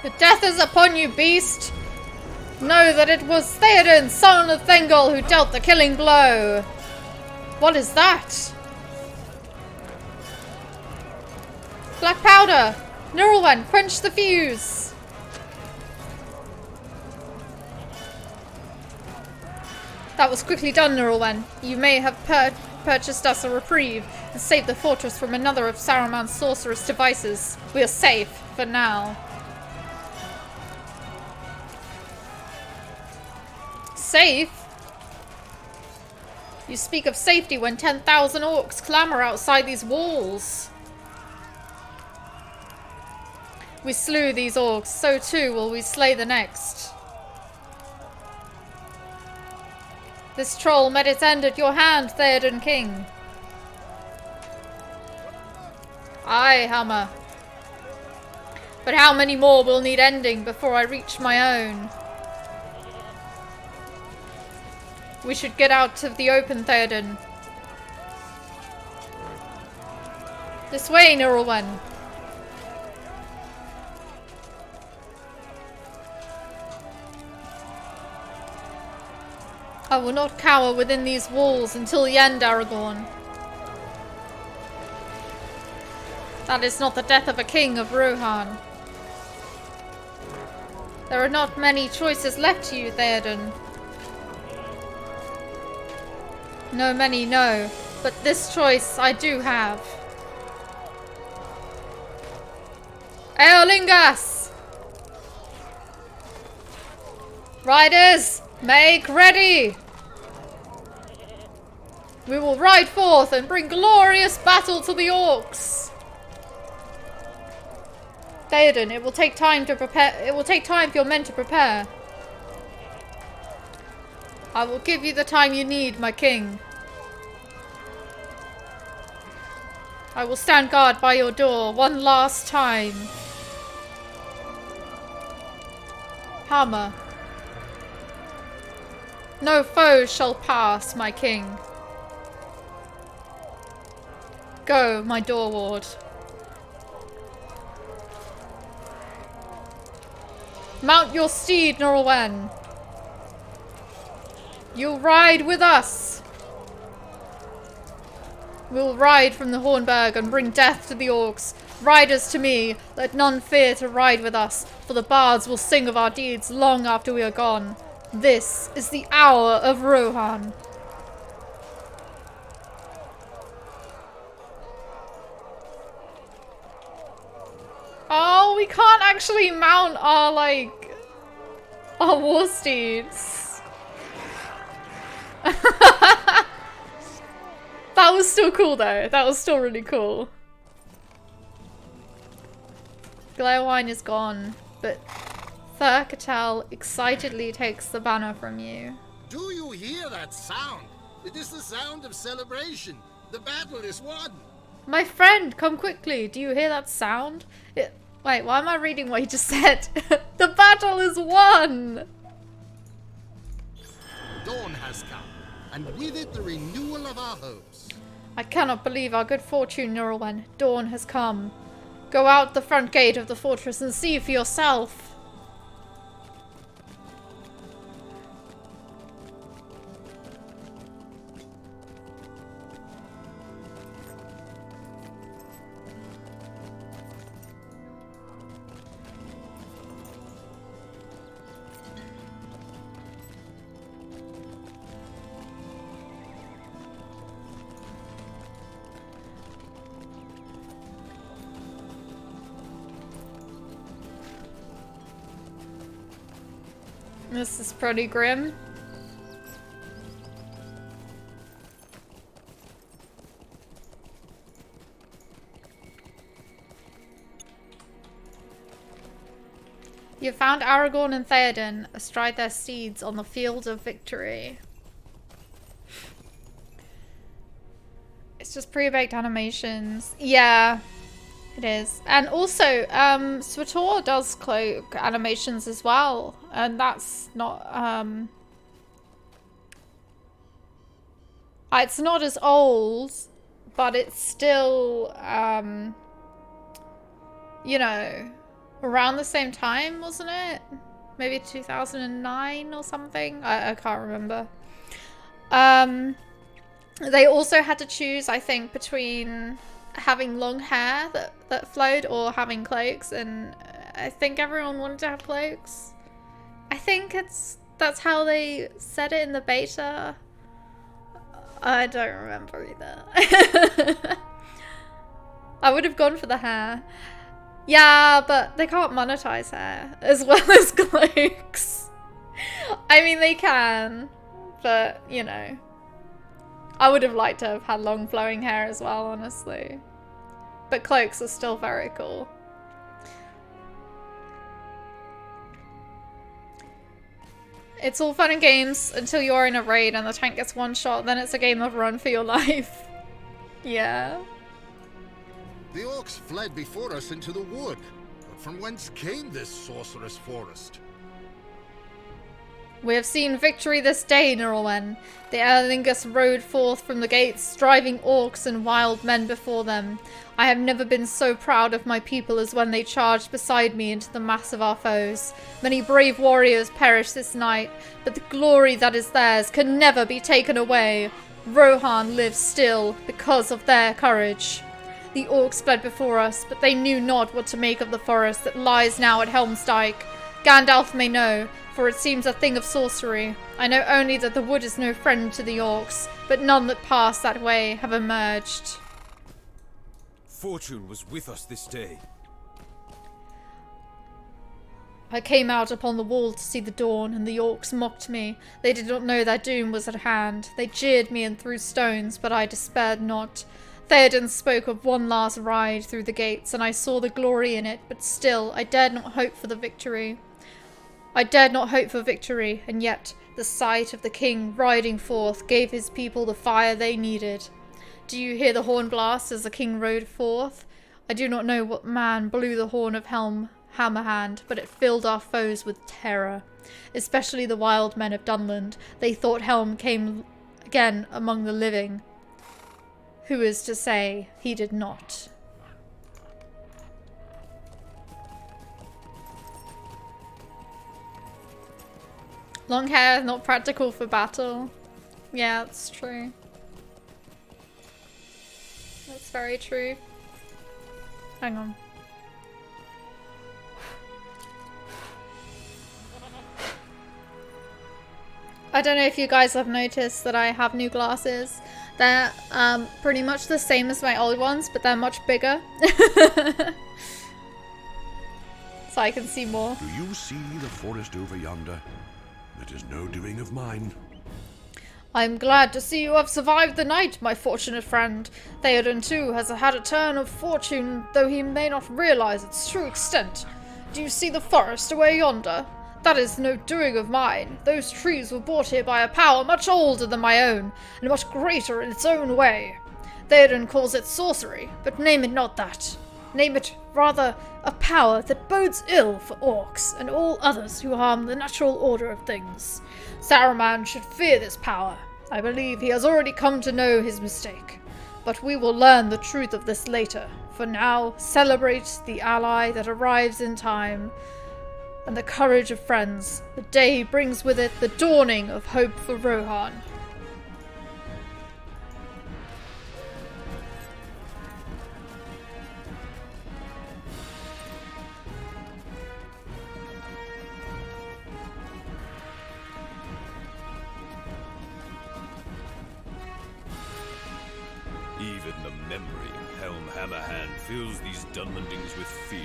The death is upon you, beast! Know that it was Theoden, son of Thengel, who dealt the killing blow. What is that? Black powder! Norwen, quench the fuse! That was quickly done, Norwen. You may have purchased us a reprieve and saved the fortress from another of Saruman's sorcerous devices. We are safe for now. Safe? You speak of safety when 10,000 orcs clamor outside these walls. We slew these orcs, so too will we slay the next. This troll met its end at your hand, Theoden King. Aye, Hammer. But how many more will need ending before I reach my own? We should get out to the open, Theoden. This way, Laurelin. I will not cower within these walls until the end, Aragorn. That is not the death of a king of Rohan. There are not many choices left to you, Theoden. No, many, no. But this choice I do have. Eolingas! Riders, make ready! We will ride forth and bring glorious battle to the orcs. Theoden, it will take time to prepare. It will take time for your men to prepare. I will give you the time you need, my king. I will stand guard by your door one last time. Hammer. No foe shall pass, my king. Go, my door ward. Mount your steed, Norwen. You'll ride with us. We'll ride from the Hornburg and bring death to the orcs. Riders to me, let none fear to ride with us, for the bards will sing of our deeds long after we are gone. This is the hour of Rohan. Oh, we can't actually mount our, our war steeds. That was still cool though. That was still really cool. Glowwine is gone, but Thurkatal excitedly takes the banner from you. Do you hear that sound? It is the sound of celebration. The battle is won. My friend, come quickly. Do you hear that sound? Wait, why am I reading what you just said? The battle is won! Dawn has come, and with it the renewal of our hopes. I cannot believe our good fortune, Norwen. Dawn has come. Go out the front gate of the fortress and see for yourself. This is pretty grim. You found Aragorn and Theoden astride their steeds on the field of victory. It's just pre-baked animations. Yeah, it is. And also, Swator does cloak animations as well. And that's not, it's not as old, but it's still, you know, around the same time, wasn't it? Maybe 2009 or something? I can't remember. They also had to choose, I think, between having long hair that flowed or having cloaks, and I think everyone wanted to have cloaks. I think that's how they said it in the beta. I don't remember either. I would have gone for the hair. Yeah, but they can't monetize hair as well as cloaks. I mean, they can, but, you know. I would have liked to have had long flowing hair as well, honestly. But cloaks are still very cool. It's all fun and games until you're in a raid and the tank gets one shot, then it's a game of run for your life. Yeah. The orcs fled before us into the wood. But from whence came this sorcerous forest? We have seen victory this day, Laurelin. The Erlingus rode forth from the gates, driving orcs and wild men before them. I have never been so proud of my people as when they charged beside me into the mass of our foes. Many brave warriors perished this night, but the glory that is theirs can never be taken away. Rohan lives still because of their courage. The orcs fled before us, but they knew not what to make of the forest that lies now at Helms Dyke. Gandalf may know, for it seems a thing of sorcery. I know only that the wood is no friend to the orcs, but none that pass that way have emerged. Fortune was with us this day. I came out upon the wall to see the dawn, and the orcs mocked me. They did not know their doom was at hand. They jeered me and threw stones, but I despaired not. Theoden spoke of one last ride through the gates, and I saw the glory in it, but still I dared not hope for the victory. I dared not hope for victory, and yet the sight of the king riding forth gave his people the fire they needed. Do you hear the horn blast as the king rode forth? I do not know what man blew the horn of Hammerhand, but it filled our foes with terror, especially the wild men of Dunland. They thought Helm came again among the living. Who is to say he did not? Long hair, not practical for battle. Yeah, that's true. That's very true. Hang on. I don't know if you guys have noticed that I have new glasses. They're pretty much the same as my old ones, but they're much bigger. So I can see more. Do you see the forest over yonder? It is no doing of mine. I'm glad to see you have survived the night, my fortunate friend. Theoden, too, has had a turn of fortune, though he may not realize its true extent. Do you see the forest away yonder? That is no doing of mine. Those trees were brought here by a power much older than my own, and much greater in its own way. Theoden calls it sorcery, but name it not that. Name it, rather, a power that bodes ill for orcs and all others who harm the natural order of things. Saruman should fear this power. I believe he has already come to know his mistake. But we will learn the truth of this later. For now, celebrate the ally that arrives in time, and the courage of friends. The day brings with it the dawning of hope for Rohan. Even the memory of Helm Hammerhand fills these Dunlandings with fear.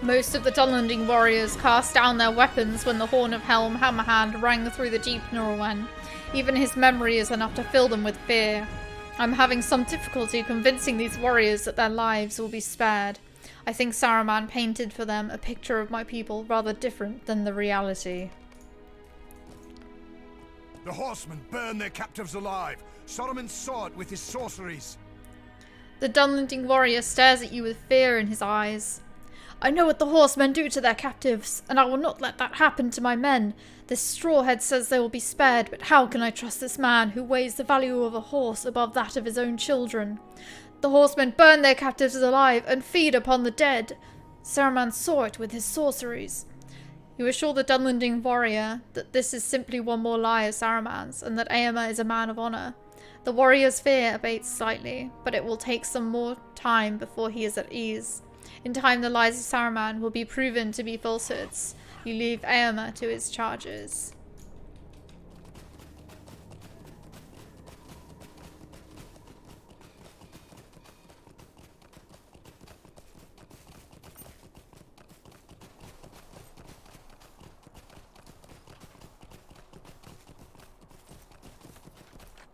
Most of the Dunlanding warriors cast down their weapons when the horn of Helm Hammerhand rang through the deep Norwen. Even his memory is enough to fill them with fear. I'm having some difficulty convincing these warriors that their lives will be spared. I think Saruman painted for them a picture of my people rather different than the reality. The horsemen burn their captives alive. Saruman saw it with his sorceries. The Dunlanding warrior stares at you with fear in his eyes. I know what the horsemen do to their captives, and I will not let that happen to my men. This strawhead says they will be spared, but how can I trust this man who weighs the value of a horse above that of his own children? The horsemen burn their captives alive and feed upon the dead. Saruman saw it with his sorceries. You assure the Dunlanding warrior that this is simply one more lie of Saruman's, and that Éomer is a man of honor. The warrior's fear abates slightly, but it will take some more time before he is at ease. In time, the lies of Saruman will be proven to be falsehoods. You leave Éomer to his charges.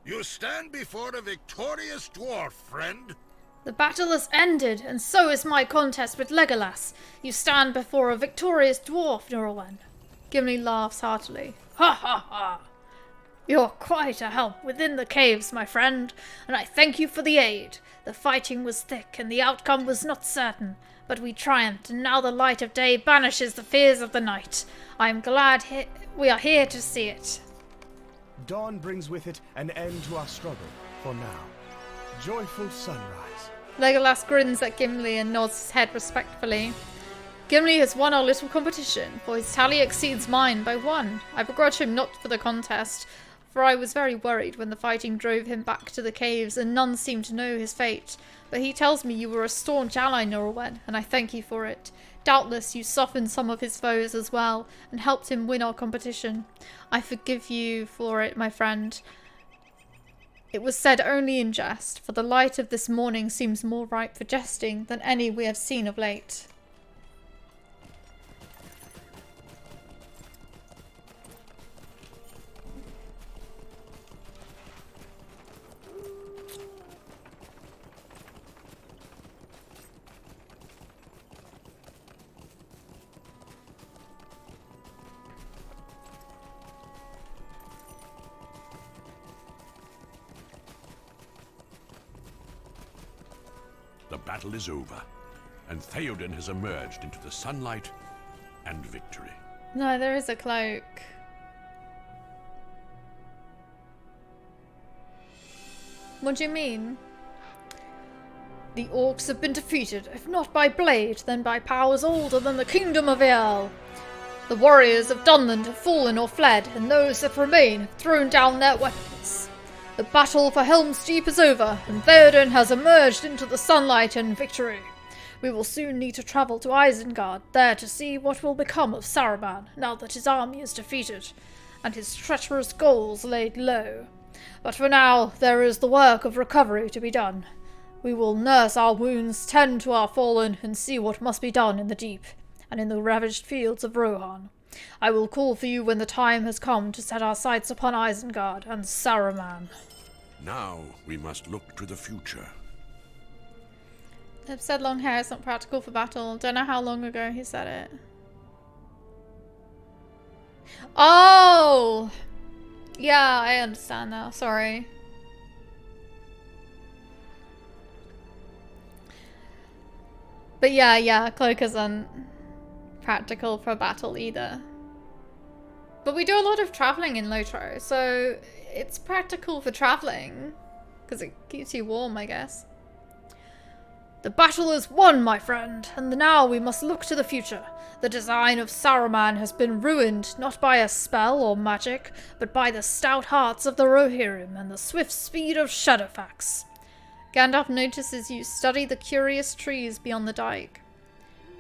You stand before a victorious dwarf, friend. The battle has ended, and so is my contest with Legolas. You stand before a victorious dwarf, Laurelin. Gimli laughs heartily. Ha ha ha! You're quite a help within the caves, my friend, and I thank you for the aid. The fighting was thick and the outcome was not certain, but we triumphed, and now the light of day banishes the fears of the night. I am glad we are here to see it. Dawn brings with it an end to our struggle, for now. Joyful sunrise. Legolas grins at Gimli and nods his head respectfully. Gimli has won our little competition, for his tally exceeds mine by 1. I begrudge him not for the contest, for I was very worried when the fighting drove him back to the caves and none seemed to know his fate. But he tells me you were a staunch ally, Laurelin, and I thank you for it. Doubtless you softened some of his foes as well, and helped him win our competition. I forgive you for it, my friend. It was said only in jest, for the light of this morning seems more ripe for jesting than any we have seen of late. The battle is over, and Theoden has emerged into the sunlight and victory. No, there is a cloak. What do you mean? The orcs have been defeated, if not by blade, then by powers older than the kingdom of Earl. The warriors of Dunland have fallen or fled, and those that remain have thrown down their weapons. The battle for Helm's Deep is over, and Theoden has emerged into the sunlight and victory. We will soon need to travel to Isengard, there to see what will become of Saruman, now that his army is defeated, and his treacherous goals laid low. But for now, there is the work of recovery to be done. We will nurse our wounds, tend to our fallen, and see what must be done in the deep, and in the ravaged fields of Rohan. I will call for you when the time has come to set our sights upon Isengard and Saruman. Now we must look to the future. They've said long hair is not practical for battle. Don't know how long ago he said it. Oh! Yeah, I understand now. Sorry. But yeah, cloak isn't practical for battle either. But we do a lot of traveling in Lotro, so it's practical for traveling because it keeps you warm, I guess. The battle is won, my friend, and now we must look to the future. The design of Saruman has been ruined, not by a spell or magic, but by the stout hearts of the Rohirrim and the swift speed of Shadowfax. Gandalf notices you study the curious trees beyond the dike.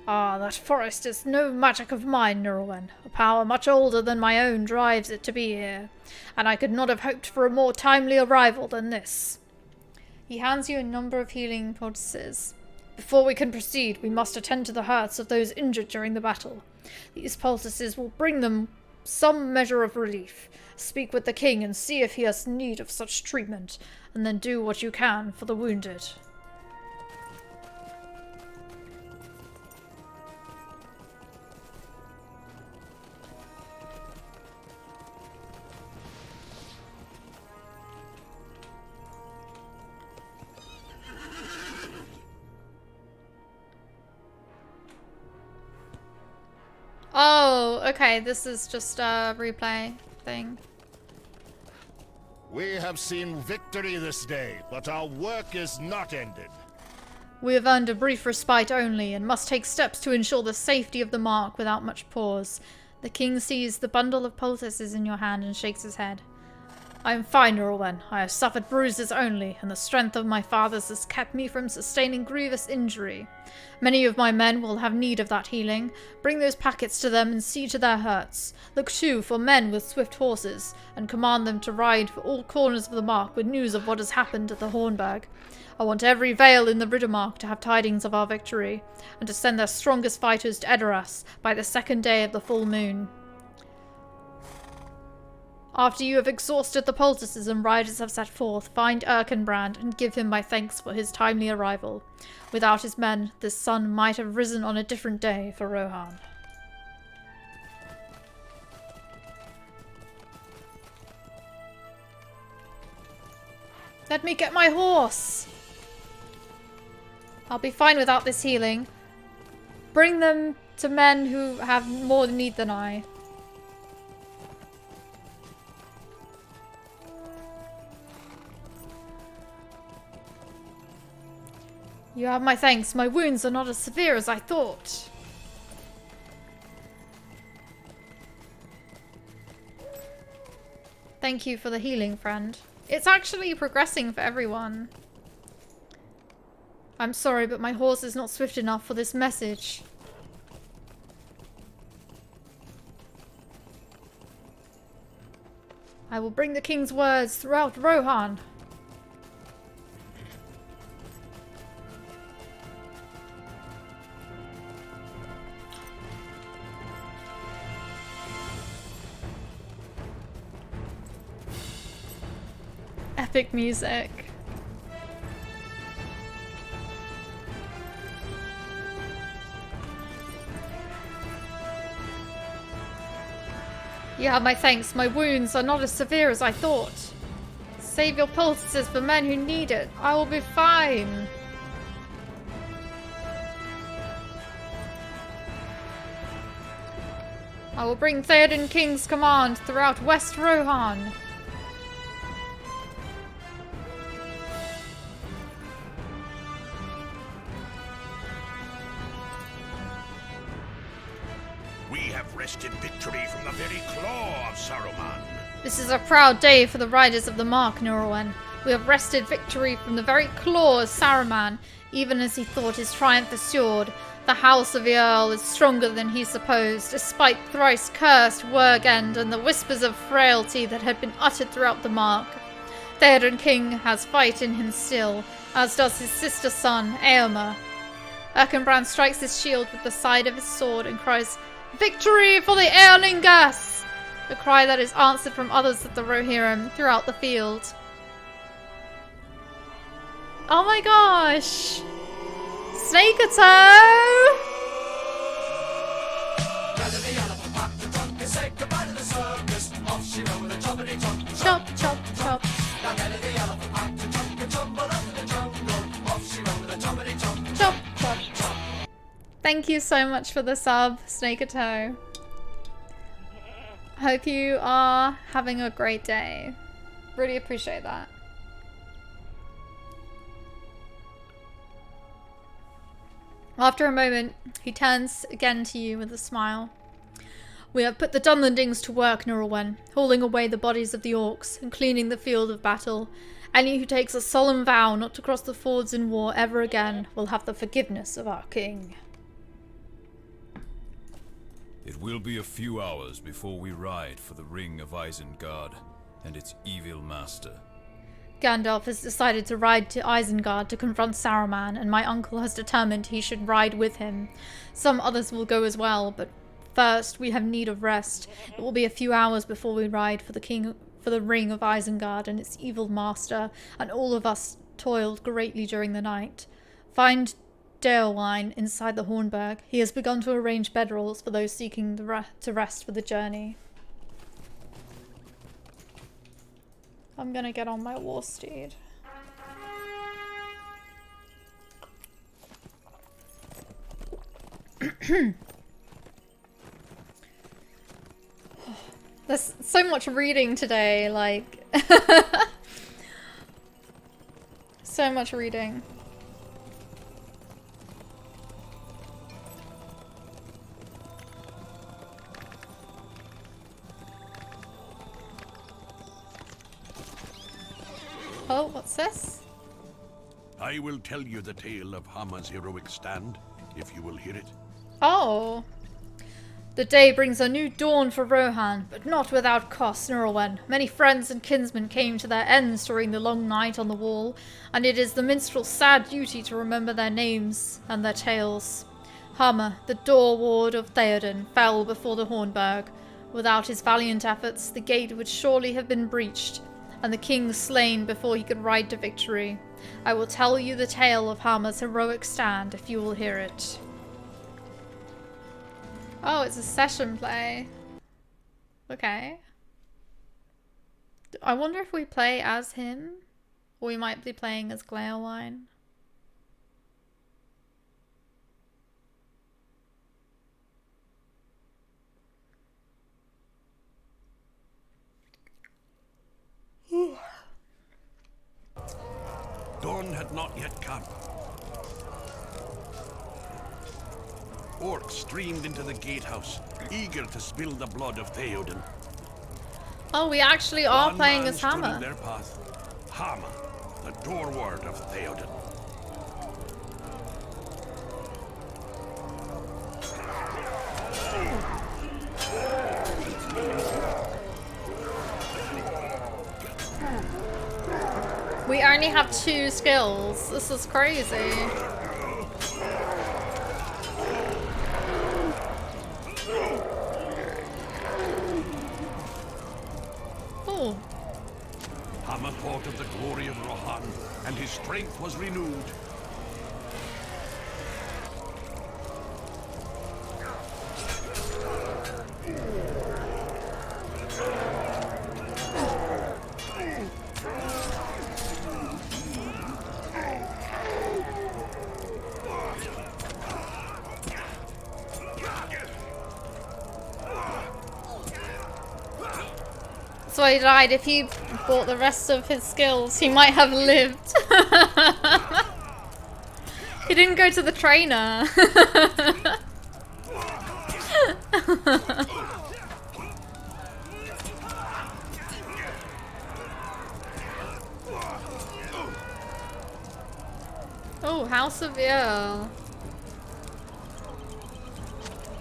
Ah, that forest is no magic of mine, Laurelin. A power much older than my own drives it to be here, and I could not have hoped for a more timely arrival than this. He hands you a number of healing poultices. Before we can proceed, we must attend to the hurts of those injured during the battle. These poultices will bring them some measure of relief. Speak with the king and see if he has need of such treatment, and then do what you can for the wounded. Oh, okay, this is just a replay thing. We have seen victory this day, but our work is not ended. We have earned a brief respite only, and must take steps to ensure the safety of the mark without much pause. The king sees the bundle of poultices in your hand and shakes his head. I am fine, Laurelin. I have suffered bruises only, and the strength of my fathers has kept me from sustaining grievous injury. Many of my men will have need of that healing. Bring those packets to them and see to their hurts. Look too for men with swift horses, and command them to ride for all corners of the mark with news of what has happened at the Hornburg. I want every vale in the Riddermark to have tidings of our victory, and to send their strongest fighters to Edoras by the second day of the full moon. After you have exhausted the poultices and riders have set forth, find Erkenbrand and give him my thanks for his timely arrival. Without his men, this sun might have risen on a different day for Rohan. Let me get my horse. I'll be fine without this healing. Bring them to men who have more need than I. You have my thanks. My wounds are not as severe as I thought. Thank you for the healing, friend. It's actually progressing for everyone. I'm sorry, but my horse is not swift enough for this message. I will bring the king's words throughout Rohan. Epic music. You have my thanks. My wounds are not as severe as I thought. Save your poultices for men who need it. I will be fine. I will bring Theoden King's command throughout West Rohan. We have wrested victory from the very claw of Saruman. This is a proud day for the riders of the Mark, Norwen. We have wrested victory from the very claw of Saruman, even as he thought his triumph assured. The house of the Earl is stronger than he supposed, despite thrice cursed Wergend and the whispers of frailty that had been uttered throughout the Mark. Theoden King has fight in him still, as does his sister son, Eomer. Erkenbrand strikes his shield with the side of his sword and cries, "Victory for the Eorlingas!" A cry that is answered from others of the Rohirrim throughout the field. Oh my gosh! Snake a toe! Chop, chop, chop. Chop, chop, chop. Thank you so much for the sub, Snake a toe. Hope you are having a great day. Really appreciate that. After a moment, he turns again to you with a smile. We have put the Dunlendings to work, Norwen, hauling away the bodies of the orcs and cleaning the field of battle. Any who takes a solemn vow not to cross the fords in war ever again will have the forgiveness of our king. It will be a few hours before we ride for the ring of Isengard and its evil master. Gandalf has decided to ride to Isengard to confront Saruman, and my uncle has determined he should ride with him. Some others will go as well, but first we have need of rest. It will be a few hours before we ride for the ring of Isengard and its evil master, and all of us toiled greatly during the night. Find Deowine inside the Hornburg. He has begun to arrange bedrolls for those seeking to rest for the journey. I'm gonna get on my war steed. There's so much reading today, like... so much reading. Oh, what's this? I will tell you the tale of Hama's heroic stand, if you will hear it. Oh. The day brings a new dawn for Rohan, but not without cost, Norwen. Many friends and kinsmen came to their ends during the long night on the wall, and it is the minstrel's sad duty to remember their names and their tales. Hama, the door ward of Theoden, fell before the Hornburg. Without his valiant efforts, the gate would surely have been breached, and the king slain before he could ride to victory. I will tell you the tale of Hama's heroic stand if you will hear it. Oh, it's a session play. Okay. I wonder if we play as him Or we might be playing as Laurelin. Dawn had not yet come. Orcs streamed into the gatehouse, eager to spill the blood of Theoden. Oh, we actually are One playing man as stood in Hammer. their path. Hammer, the doorward of Theoden. We only have 2 skills. This is crazy. Oh. Hammer thought of the glory of Rohan, and his strength was renewed. So he died. If he bought the rest of his skills, he might have lived. He didn't go to the trainer. Oh, House of Earl.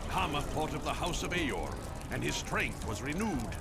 Hammer thought of the House of Aor, and his strength was renewed.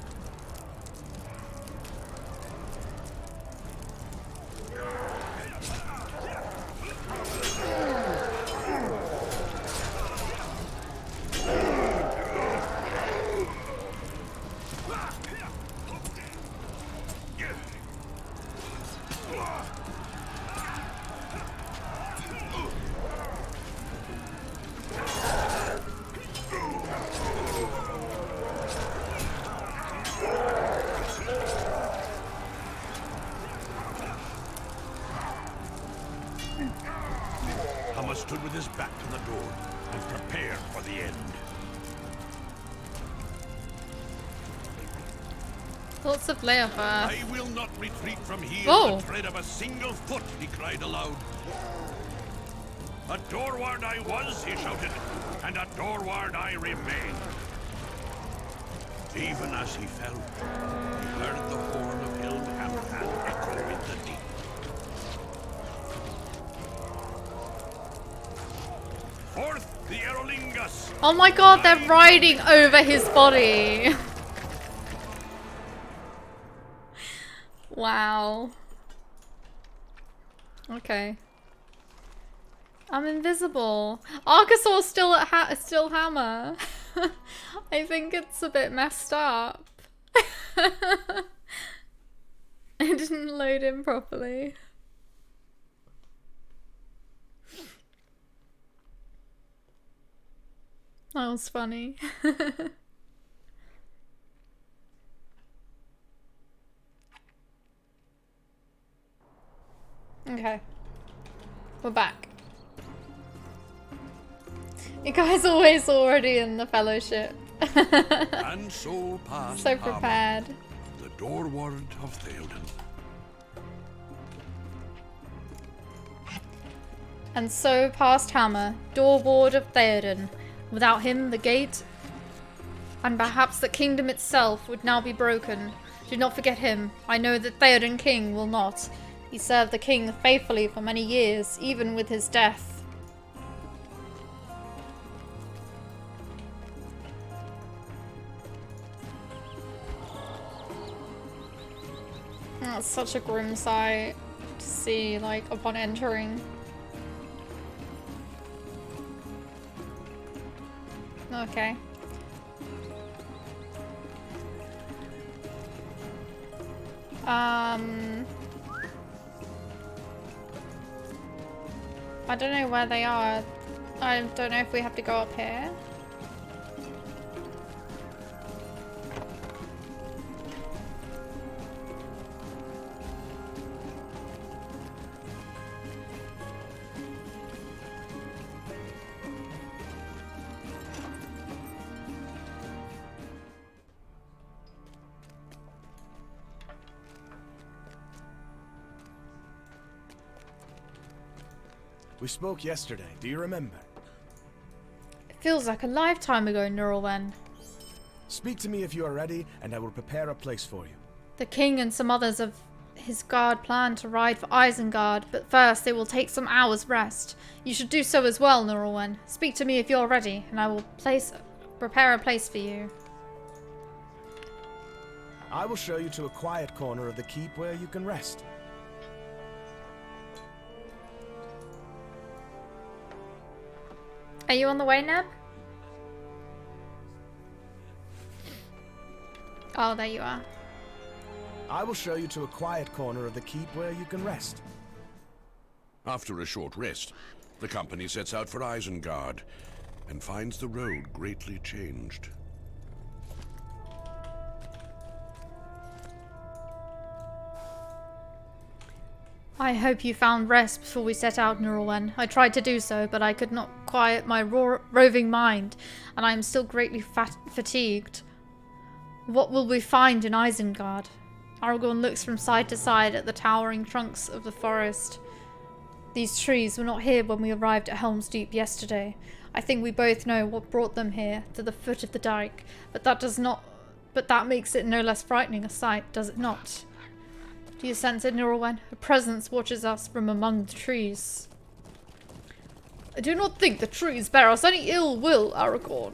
Hammer stood with his back to the door and prepared for the end. Lots of layoff. I will not retreat from here Oh. the tread of a single foot, he cried aloud. A doorward I was, he shouted, and a doorward I remain. Even as he fell, he heard the horn of Helm echo in the deep. Forth the Erolingus! Oh my god, they're riding over his body. Wow. Okay. I'm invisible. Archosaur's still at still Hammer. I think it's a bit messed up. I didn't load in properly. That was funny. Okay. We're back. You guys are always already in the fellowship. And so passed So Hammer, prepared. the doorward of Theoden. And so passed Hammer, doorward of Theoden. Without him, the gate, and perhaps the kingdom itself, would now be broken. Do not forget him. I know that Theoden King will not. He served the king faithfully for many years, even with his death. That's such a grim sight to see, like, upon entering. Okay. I don't know where they are. I don't know if we have to go up here. We spoke yesterday, do you remember? It feels like a lifetime ago, Laurelin. Speak to me if you are ready, and I will prepare a place for you. The king and some others of his guard plan to ride for Isenguard, but first they will take some hours' rest. You should do so as well, Laurelin. Speak to me if you're ready, and I will prepare a place for you. I will show you to a quiet corner of the keep where you can rest. Are you on the way, Neb? Oh, there you are. I will show you to a quiet corner of the keep where you can rest. After a short rest, the company sets out for Isengard and finds the road greatly changed. I hope you found rest before we set out, Laurelin. I tried to do so, but I could not quiet my roving mind, and I am still greatly fatigued. What will we find in Isengard? Aragorn looks from side to side at the towering trunks of the forest. These trees were not here when we arrived at Helms Deep yesterday. I think we both know what brought them here, to the foot of the dike, but that makes it no less frightening a sight, does it not? Do you sense it, Laurelin? A presence watches us from among the trees. I do not think the trees bear us any ill will, Aragorn.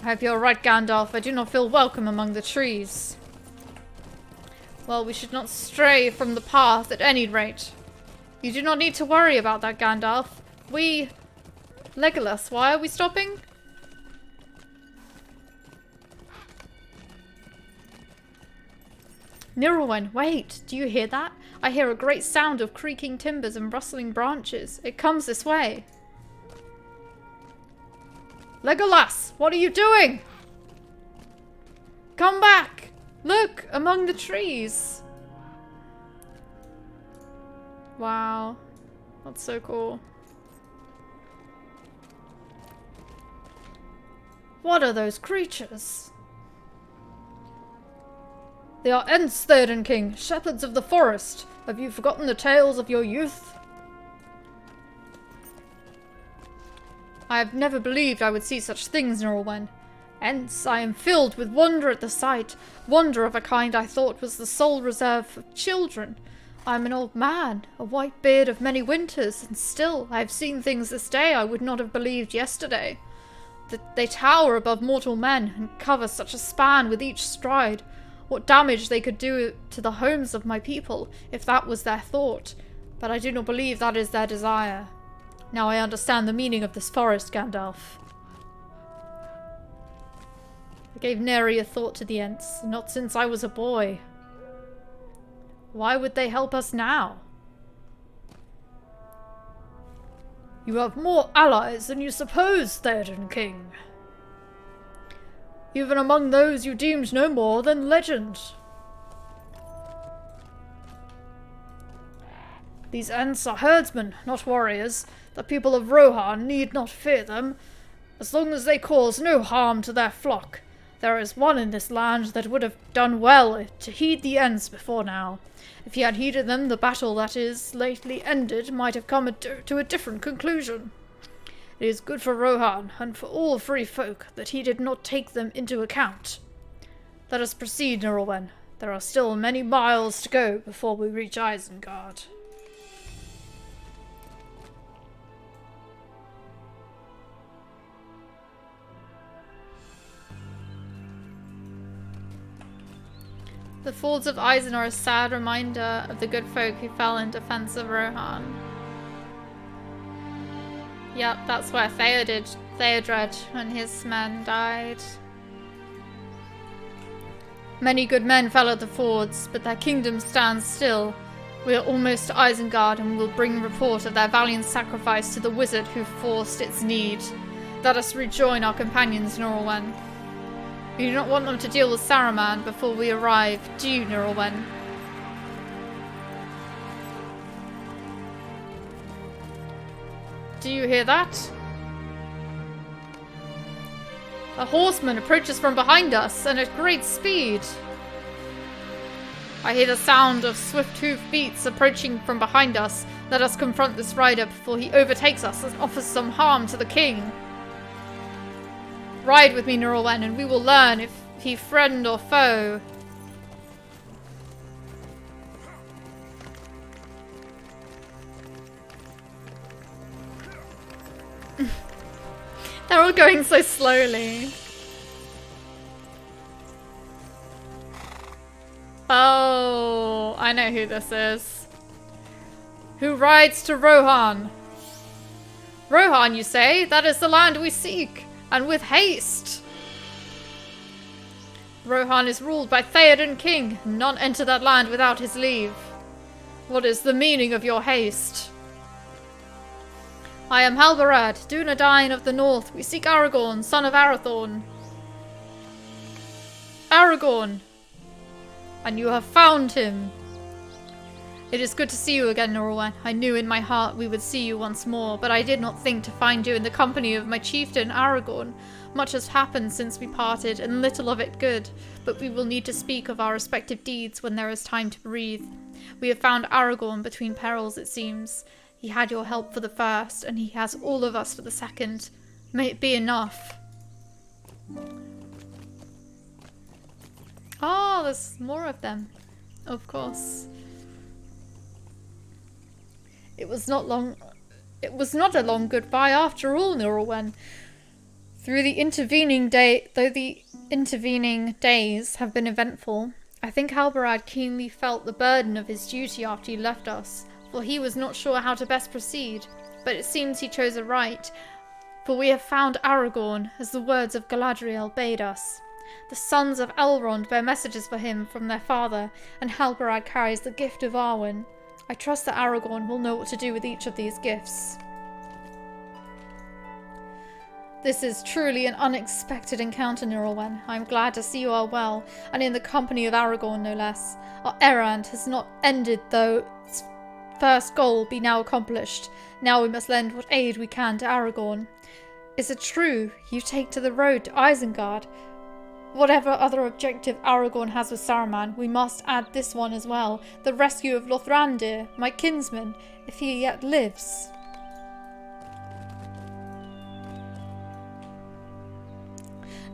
I hope you're right, Gandalf. I do not feel welcome among the trees. Well, we should not stray from the path at any rate. You do not need to worry about that, Gandalf. Legolas, why are we stopping? Nirelwen, wait! Do you hear that? I hear a great sound of creaking timbers and rustling branches. It comes this way. Legolas, what are you doing? Come back! Look, among the trees. Wow. That's so cool. What are those creatures? They are Ents, Theoden King, shepherds of the forest. Have you forgotten the tales of your youth? I have never believed I would see such things, Norwen. Ents, I am filled with wonder at the sight, wonder of a kind I thought was the sole reserve for children. I am an old man, a white beard of many winters, and still I have seen things this day I would not have believed yesterday. They tower above mortal men, and cover such a span with each stride. What damage they could do to the homes of my people, if that was their thought. But I do not believe that is their desire. Now I understand the meaning of this forest, Gandalf. I gave nary a thought to the Ents, not since I was a boy. Why would they help us now? You have more allies than you suppose, Theoden King. Even among those you deemed no more than legend. These Ents are herdsmen, not warriors. The people of Rohan need not fear them, as long as they cause no harm to their flock. There is one in this land that would have done well to heed the Ents before now. If he had heeded them, the battle that is lately ended might have come to a different conclusion. It is good for Rohan, and for all free folk, that he did not take them into account. Let us proceed, Nirelwen. There are still many miles to go before we reach Isengard. The Falls of Isen are a sad reminder of the good folk who fell in defense of Rohan. Yep, that's where Theodred and his men died. Many good men fell at the fords, but their kingdom stands still. We are almost to Isengard and will bring report of their valiant sacrifice to the wizard who forced its need. Let us rejoin our companions, Nirelwen. You do not want them to deal with Saruman before we arrive, do you, Nirelwen? Do you hear that? A horseman approaches from behind us, and at great speed. I hear the sound of swift hoof beats approaching from behind us. Let us confront this rider before he overtakes us and offers some harm to the king. Ride with me, Laurelin, and we will learn if he friend or foe. They're all going so slowly. Oh, I know who this is. Who rides to Rohan? Rohan, you say? That is the land we seek, and with haste. Rohan is ruled by Theoden King, and none enter that land without his leave. What is the meaning of your haste? I am Halbarad, Dunedain of the North. We seek Aragorn, son of Arathorn. Aragorn! And you have found him. It is good to see you again, Laurelin. I knew in my heart we would see you once more, but I did not think to find you in the company of my chieftain, Aragorn. Much has happened since we parted, and little of it good, but we will need to speak of our respective deeds when there is time to breathe. We have found Aragorn between perils, it seems. He had your help for the first, and he has all of us for the second. May it be enough. Oh, there's more of them. Of course. It was not a long goodbye after all, Laurelin. Though the intervening days have been eventful, I think Halbarad keenly felt the burden of his duty after he left us, for he was not sure how to best proceed, but it seems he chose aright, for we have found Aragorn, as the words of Galadriel bade us. The sons of Elrond bear messages for him from their father, and Halbarad carries the gift of Arwen. I trust that Aragorn will know what to do with each of these gifts. This is truly an unexpected encounter, Laurelin. I am glad to see you are well, and in the company of Aragorn, no less. Our errand has not ended, though its first goal be now accomplished. Now we must lend what aid we can to Aragorn. Is it true you take to the road to Isengard? Whatever other objective Aragorn has with Saruman, we must add this one as well. The rescue of Lothrandir, my kinsman, if he yet lives.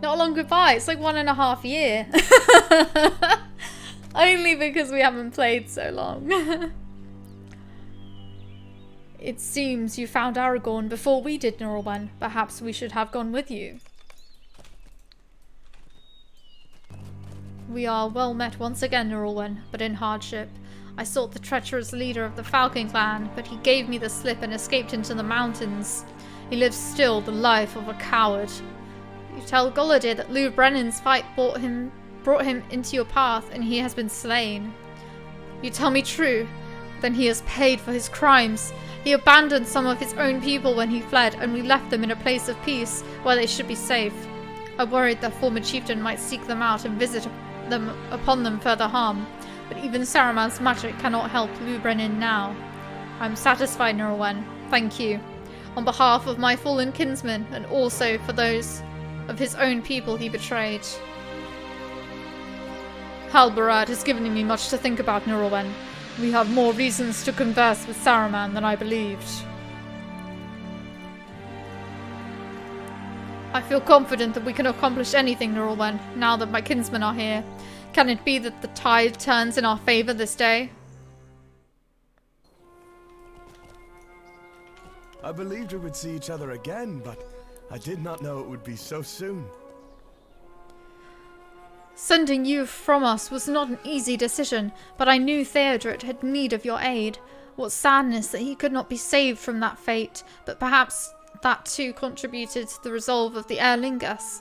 Not a long goodbye, it's like 1.5 years. Only because we haven't played so long. It seems you found Aragorn before we did, Laurelin. Perhaps we should have gone with you. We are well met once again, Laurelin, but in hardship. I sought the treacherous leader of the Falcon clan, but he gave me the slip and escaped into the mountains. He lives still the life of a coward. You tell Goladir that Lou Brennan's fight brought him into your path, and he has been slain. You tell me true? Then he has paid for his crimes. He abandoned some of his own people when he fled, and we left them in a place of peace, where they should be safe. I worried their former chieftain might seek them out and visit upon them further harm, but even Saruman's magic cannot help Lou Brennan now. I am satisfied, Laurelin. Thank you. On behalf of my fallen kinsman, and also for those of his own people he betrayed. Halbarad has given me much to think about, Laurelin. We have more reasons to converse with Saruman than I believed. I feel confident that we can accomplish anything, Laurelin, now that my kinsmen are here. Can it be that the tide turns in our favor this day? I believed we would see each other again, but I did not know it would be so soon. Sending you from us was not an easy decision, but I knew Theodred had need of your aid. What sadness that he could not be saved from that fate, but perhaps that too contributed to the resolve of the Erlingas.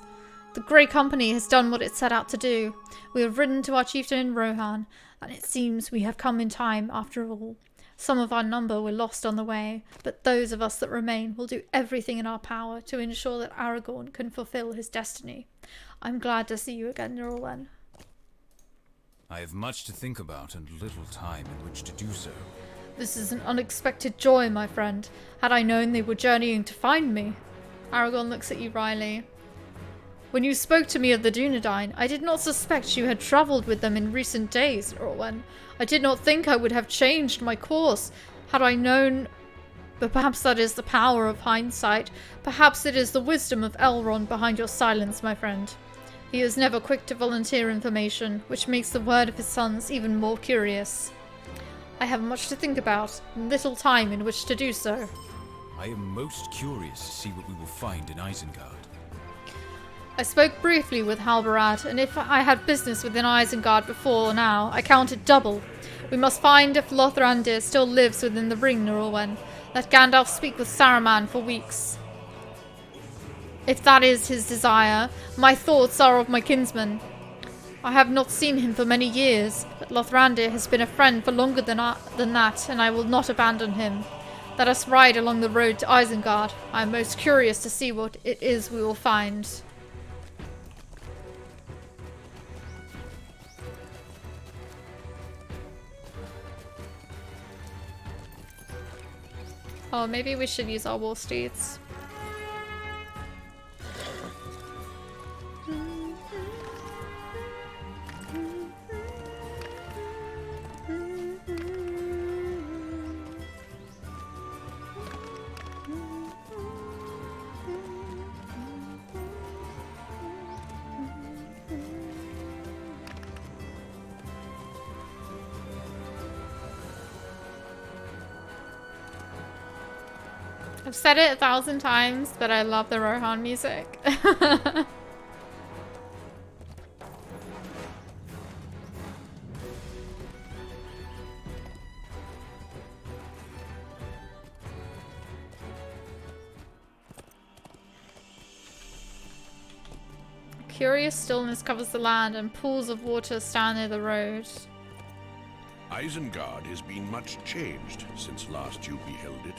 The Grey Company has done what it set out to do. We have ridden to our chieftain in Rohan, and it seems we have come in time after all. Some of our number were lost on the way, but those of us that remain will do everything in our power to ensure that Aragorn can fulfill his destiny. I'm glad to see you again, Laurelin. I have much to think about and little time in which to do so. This is an unexpected joy, my friend. Had I known they were journeying to find me. Aragorn looks at you, Riley. When you spoke to me of the Dunedain, I did not suspect you had travelled with them in recent days, Laurelin. I did not think I would have changed my course had I known. But perhaps that is the power of hindsight. Perhaps it is the wisdom of Elrond behind your silence, my friend. He is never quick to volunteer information, which makes the word of his sons even more curious. I have much to think about, and little time in which to do so. I am most curious to see what we will find in Isengard. I spoke briefly with Halbarad, and if I had business within Isengard before now, I counted double. We must find if Lothrandir still lives within the ring, Nurulwen. Let Gandalf speak with Saruman for weeks. If that is his desire, my thoughts are of my kinsman. I have not seen him for many years, but Lothrandir has been a friend for longer than that, and I will not abandon him. Let us ride along the road to Isengard. I am most curious to see what it is we will find. Oh, maybe we should use our war steeds. I've said it 1,000 times, but I love the Rohan music. Curious stillness covers the land, and pools of water stand near the road. Isengard has been much changed since last you beheld it.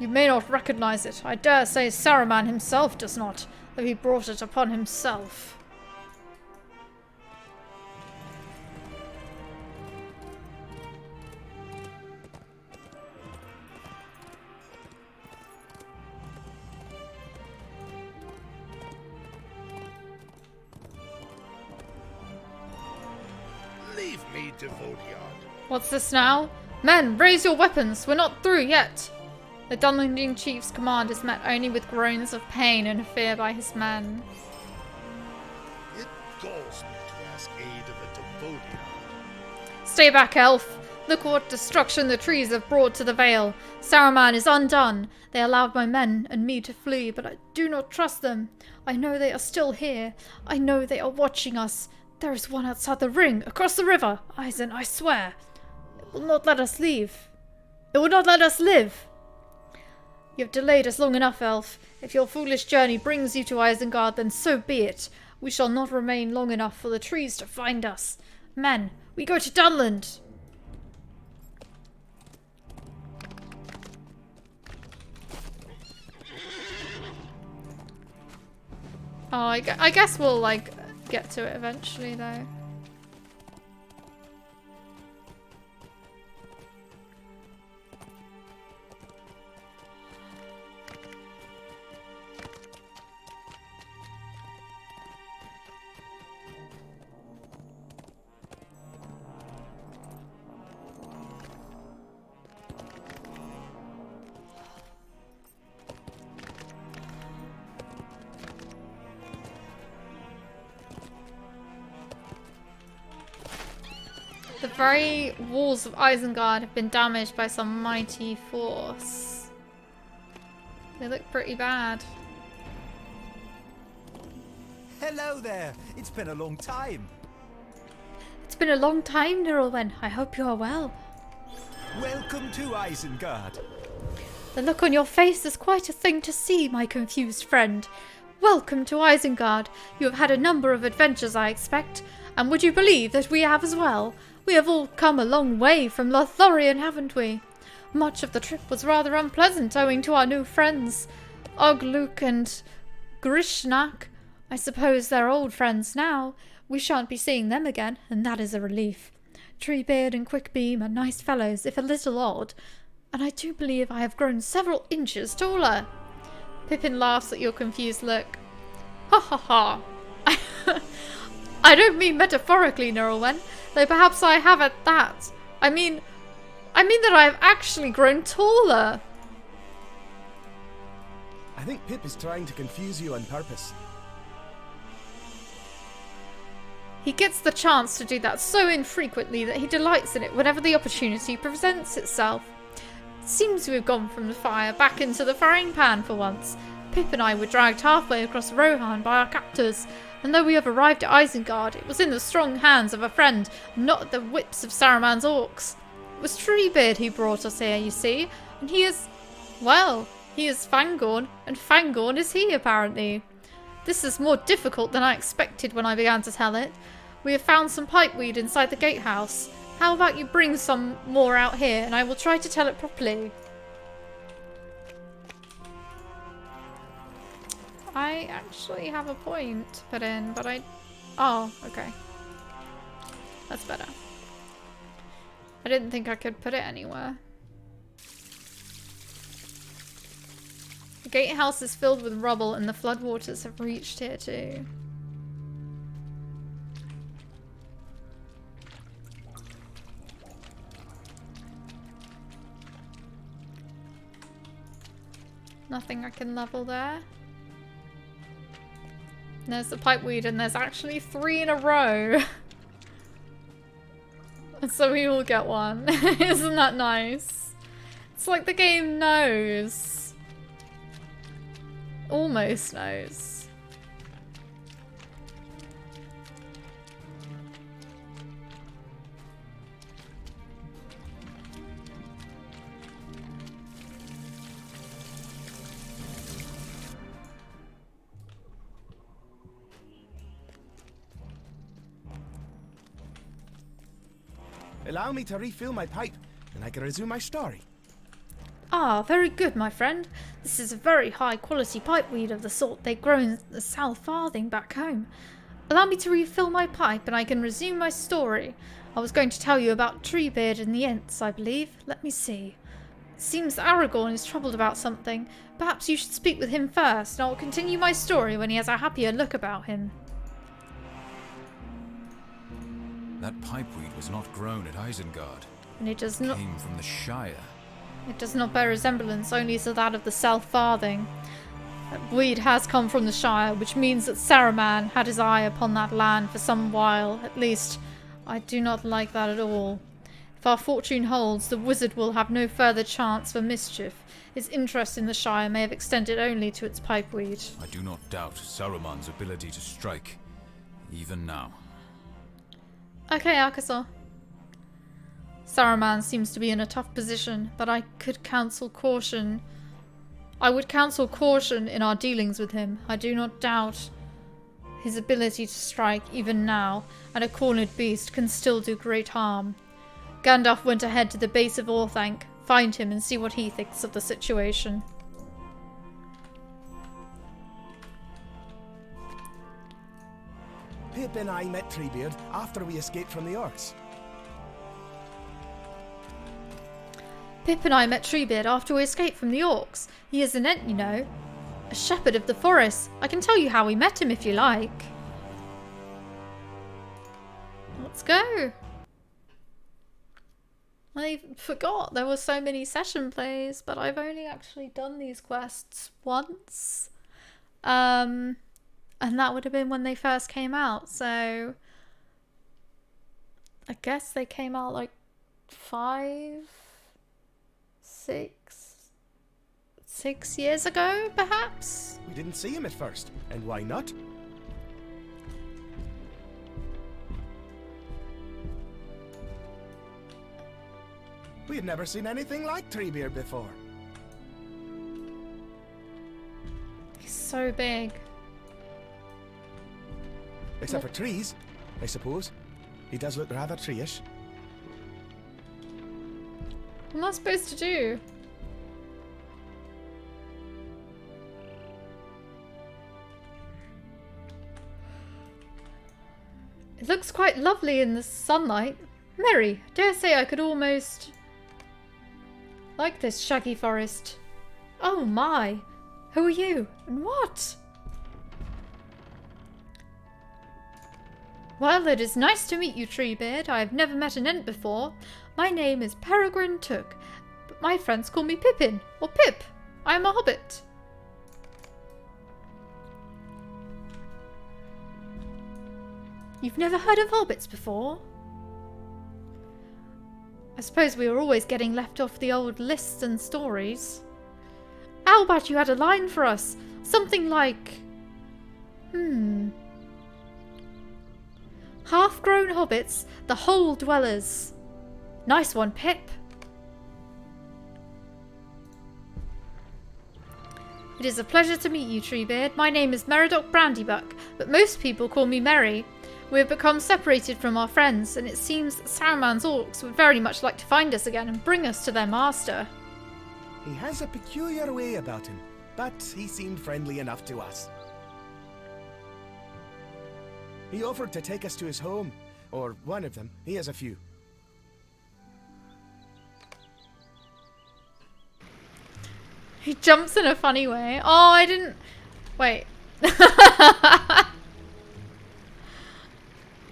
You may not recognize it. I dare say Saruman himself does not, though he brought it upon himself. Leave me, Devoniard. What's this now? Men, raise your weapons! We're not through yet! The Dunlending chief's command is met only with groans of pain and fear by his men. It galls me to ask aid of a Devoniard. Stay back, elf! Look what destruction the trees have brought to the Vale. Saruman is undone. They allowed my men and me to flee, but I do not trust them. I know they are still here. I know they are watching us. There is one outside the ring, across the river. Isen, I swear. It will not let us leave. It will not let us live. You have delayed us long enough, elf. If your foolish journey brings you to Isengard, then so be it. We shall not remain long enough for the trees to find us. Men, we go to Dunland. Oh, I guess we'll, like, get to it eventually, though. The very walls of Isengard have been damaged by some mighty force. They look pretty bad. Hello there. It's been a long time. It's been a long time, Nurulwen. I hope you are well. Welcome to Isengard. The look on your face is quite a thing to see, my confused friend. Welcome to Isengard. You have had a number of adventures, I expect. And would you believe that we have as well? We have all come a long way from Lothlorien, haven't we? Much of the trip was rather unpleasant owing to our new friends, Ogluk and Grishnak. I suppose they're old friends now. We shan't be seeing them again, and that is a relief. Treebeard and Quickbeam are nice fellows, if a little odd, and I do believe I have grown several inches taller. Pippin laughs at your confused look. Ha ha ha. I don't mean metaphorically, Laurelin, though perhaps I have at that. I mean that I have actually grown taller. I think Pip is trying to confuse you on purpose. He gets the chance to do that so infrequently that he delights in it whenever the opportunity presents itself. It seems we've gone from the fire back into the frying pan for once. Pip and I were dragged halfway across Rohan by our captors, and though we have arrived at Isenguard, it was in the strong hands of a friend, not at the whips of Saruman's orcs. It was Treebeard who brought us here, you see, and he is... well, he is Fangorn, and Fangorn is he, apparently. This is more difficult than I expected when I began to tell it. We have found some pipeweed inside the gatehouse. How about you bring some more out here, and I will try to tell it properly. I actually have a point to put in, but I... oh, okay. That's better. I didn't think I could put it anywhere. The gatehouse is filled with rubble and the floodwaters have reached here too. Nothing I can level there. There's the pipeweed and there's actually 3 in a row. So we all get one. Isn't that nice? It's like the game knows. Almost knows. Allow me to refill my pipe, and I can resume my story. Ah, very good, my friend. This is a very high quality pipeweed of the sort they grow in the South Farthing back home. Allow me to refill my pipe and I can resume my story. I was going to tell you about Treebeard and the Ents, I believe. Let me see. It seems Aragorn is troubled about something. Perhaps you should speak with him first, and I will continue my story when he has a happier look about him. That pipeweed was not grown at Isengard. And it does not... came from the Shire. It does not bear resemblance only to that of the South Farthing. That weed has come from the Shire, which means that Saruman had his eye upon that land for some while. At least, I do not like that at all. If our fortune holds, the wizard will have no further chance for mischief. His interest in the Shire may have extended only to its pipeweed. I do not doubt Saruman's ability to strike, even now. Okay, Akasor. Saruman seems to be in a tough position, but I would counsel caution in our dealings with him. I do not doubt his ability to strike even now, and a cornered beast can still do great harm. Gandalf went ahead to the base of Orthanc. Find him and see what he thinks of the situation. Pip and I met Treebeard after we escaped from the orcs. Pip and I met Treebeard after we escaped from the orcs. He is an Ent, you know. A shepherd of the forest. I can tell you how we met him if you like. Let's go. I forgot there were so many session plays, but I've only actually done these quests once. And that would have been when they first came out, so I guess they came out like 6 years ago, perhaps? We didn't see him at first, and why not? We had never seen anything like Treebeard before. He's so big. Except for trees, I suppose. He does look rather tree-ish. What am I supposed to do? It looks quite lovely in the sunlight. Merry, dare say I could almost like this shaggy forest. Oh my! Who are you? And what? Well, it is nice to meet you, Treebeard. I have never met an Ent before. My name is Peregrine Took, but my friends call me Pippin, or Pip. I am a hobbit. You've never heard of hobbits before? I suppose we were always getting left off the old lists and stories. How about you had a line for us? Something like... Half-grown hobbits, the hole dwellers. Nice one, Pip. It is a pleasure to meet you, Treebeard. My name is Meridoc Brandybuck, but most people call me Merry. We have become separated from our friends, and it seems that Saruman's orcs would very much like to find us again and bring us to their master. He has a peculiar way about him, but he seemed friendly enough to us. He offered to take us to his home, or one of them. He has a few. He jumps in a funny way. Oh, I didn't... Wait.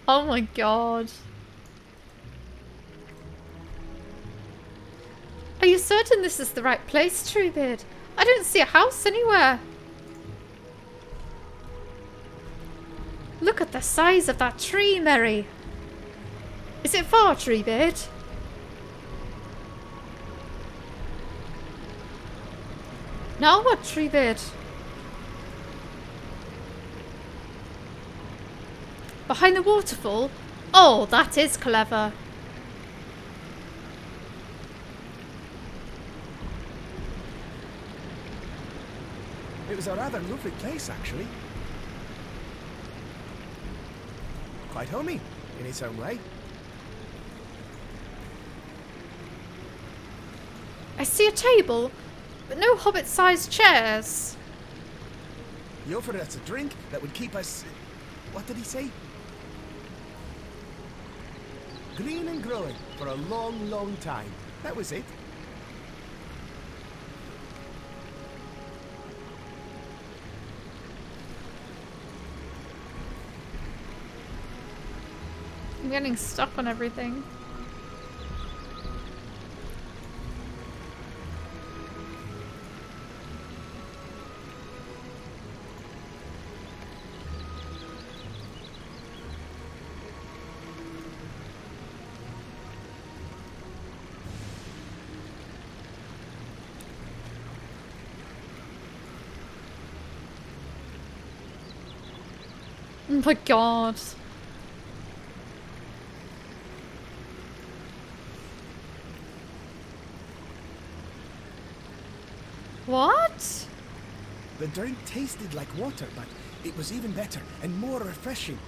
Oh my god. Are you certain this is the right place, Treebeard? I don't see a house anywhere. Look at the size of that tree, Merry. Is it far, Treebeard? Now what, Treebeard? Behind the waterfall? Oh, that is clever. It was a rather lovely place, actually. Quite homey, in its own way. I see a table, but no hobbit-sized chairs. He offered us a drink that would keep us... What did he say? Green and growing for a long, long time. That was it. I'm getting stuck on everything. Oh my god. What? The drink tasted like water, but it was even better and more refreshing.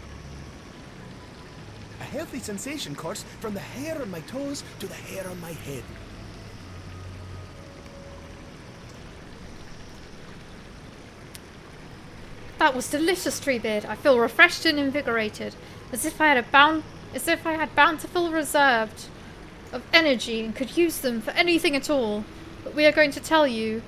A healthy sensation course from the hair on my toes to the hair on my head. That was delicious, Treebeard. I feel refreshed and invigorated, as if I had bountiful reserves of energy and could use them for anything at all. But we were going to tell you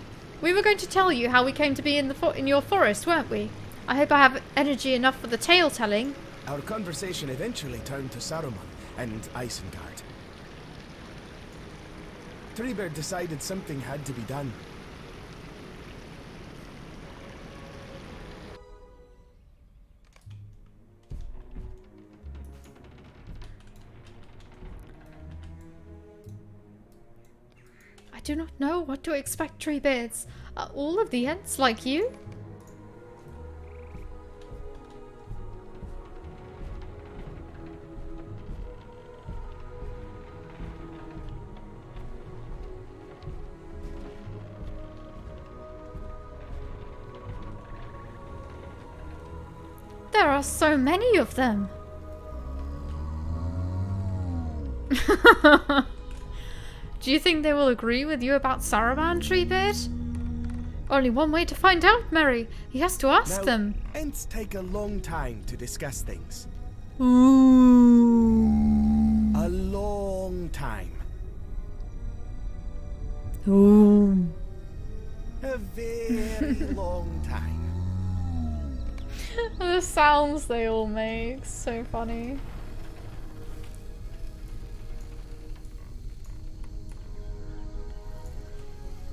how we came to be in your forest, weren't we? I hope I have energy enough for the tale telling. Our conversation eventually turned to Saruman and Isengard. Treebeard decided something had to be done. I do not know what to expect, Treebeards. Are all of the Ents like you? There are so many of them. Do you think they will agree with you about Saruman, Treebeard? Only one way to find out, Merry. He has to ask them. Ents take a long time to discuss things. Ooh. A long time. Ooh. A very long time. the sounds they all make. So funny.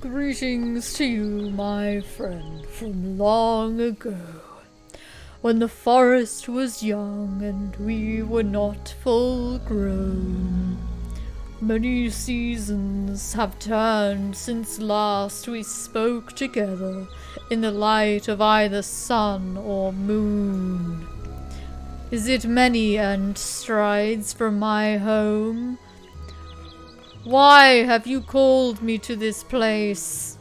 Greetings to you, my friend, from long ago, when the forest was young and we were not full grown. Many seasons have turned since last we spoke together in the light of either sun or moon. Is it many ant strides from my home? Why have you called me to this place?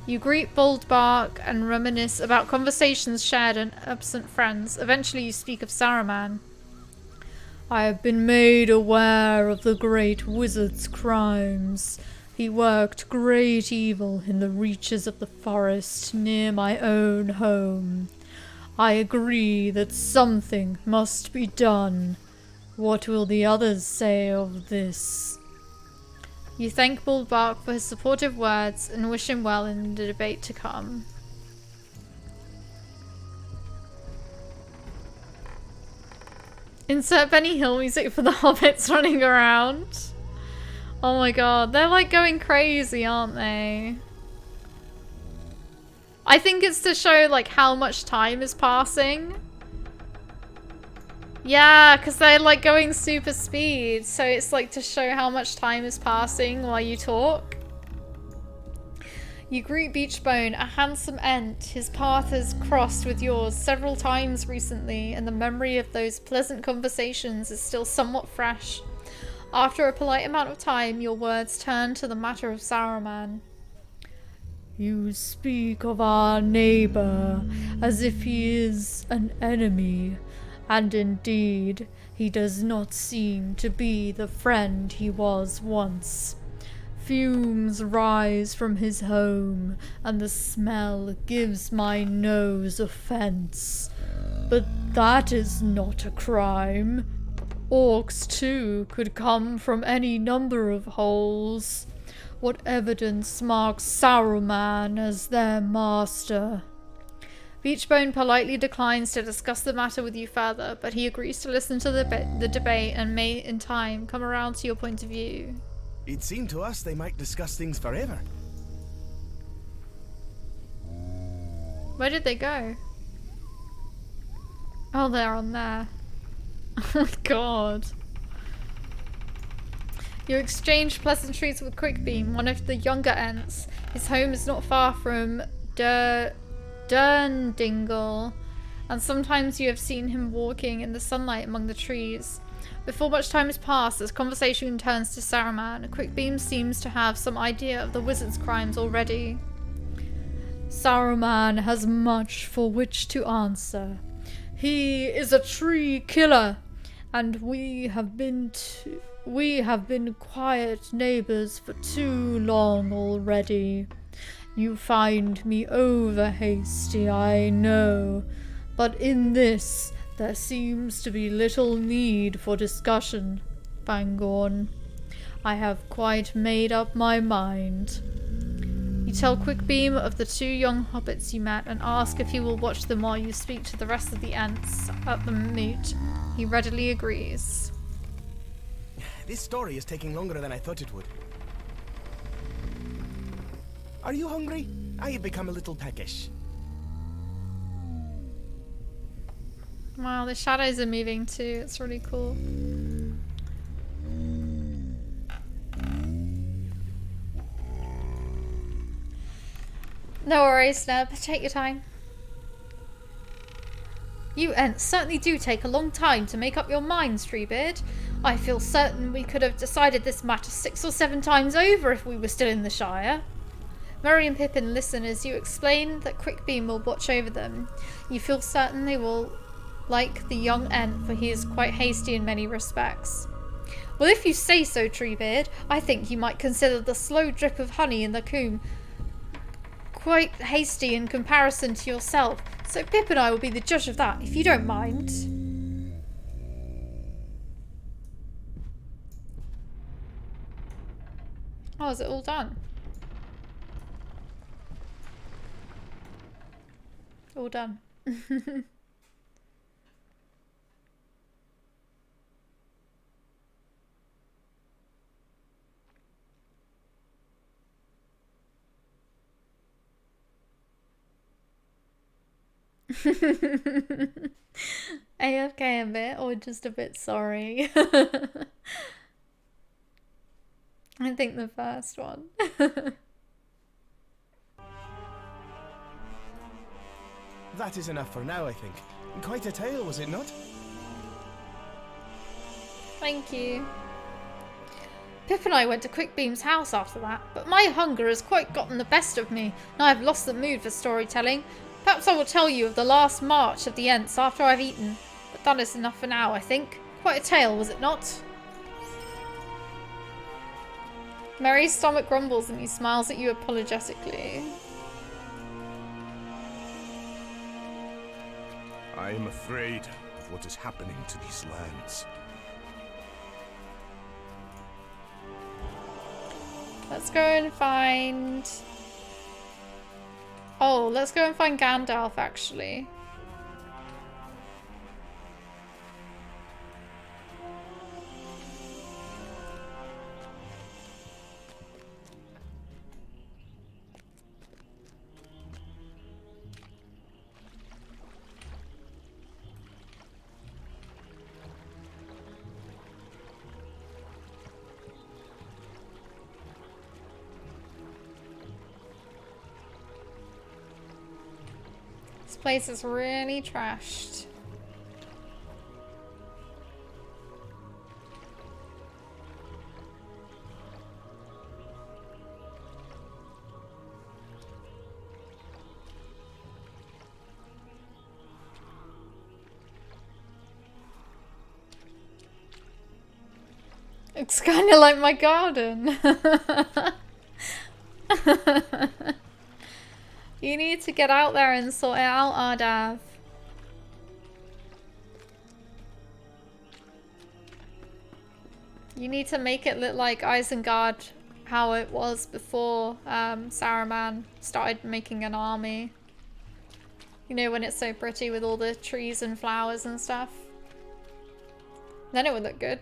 You greet Boldbark and reminisce about conversations shared and absent friends. Eventually you speak of Saruman. I have been made aware of the great wizard's crimes. He worked great evil in the reaches of the forest near my own home. I agree that something must be done. What will the others say of this? You thank Boldbark for his supportive words and wish him well in the debate to come. Insert Benny Hill music for the hobbits running around. Oh my god, they're like going crazy, aren't they? I think it's to show like how much time is passing. Yeah, because they're like going super speed, so it's like to show how much time is passing while you talk. You greet Beachbone, a handsome ent. His path has crossed with yours several times recently, and the memory of those pleasant conversations is still somewhat fresh. After a polite amount of time, your words turn to the matter of Saruman. You speak of our neighbor as if he is an enemy. And indeed, he does not seem to be the friend he was once. Fumes rise from his home, and the smell gives my nose offense. But that is not a crime. Orcs, too, could come from any number of holes. What evidence marks Saruman as their master? Beachbone politely declines to discuss the matter with you further, but he agrees to listen to the debate and may, in time, come around to your point of view. It seemed to us they might discuss things forever. Where did they go? Oh, they're on there. Oh my god. You exchange pleasantries with Quickbeam, one of the younger Ents. His home is not far from Durdingle, and sometimes you have seen him walking in the sunlight among the trees. Before much time has passed, as conversation turns to Saruman, Quickbeam seems to have some idea of the wizard's crimes already. Saruman has much for which to answer. He is a tree killer, and we have been quiet neighbors for too long already. You find me over hasty, I know, but in this there seems to be little need for discussion, Fangorn. I have quite made up my mind. You tell Quickbeam of the two young hobbits you met and ask if he will watch them while you speak to the rest of the Ents at the moot. He readily agrees. This story is taking longer than I thought it would. Are you hungry? I have become a little peckish. Wow, the shadows are moving too. It's really cool. No worries, Neb. Take your time. You Ents certainly do take a long time to make up your minds, Treebeard. I feel certain we could have decided this matter 6 or 7 times over if we were still in the Shire. Merry and Pippin listen as you explain that Quickbeam will watch over them. You feel certain they will like the young Ent, for he is quite hasty in many respects. Well, if you say so, Treebeard, I think you might consider the slow drip of honey in the comb quite hasty in comparison to yourself. So Pip and I will be the judge of that, if you don't mind. Oh, is it all done? All done. AFK a bit or just a bit sorry? I think the first one. That is enough for now, I think. Quite a tale, was it not? Thank you. Pip and I went to Quickbeam's house after that, but my hunger has quite gotten the best of me, and I have lost the mood for storytelling. Perhaps I will tell you of the last march of the Ents after I've eaten, but that is enough for now, I think. Quite a tale, was it not? Mary's stomach grumbles and he smiles at you apologetically. I am afraid of what is happening to these lands. Let's go and find... Oh, let's go and find Gandalf, actually. This place is really trashed. It's kind of like my garden. You need to get out there and sort it out, Ardav. You need to make it look like Isengard, how it was before Saruman started making an army. You know, when it's so pretty with all the trees and flowers and stuff. Then it would look good.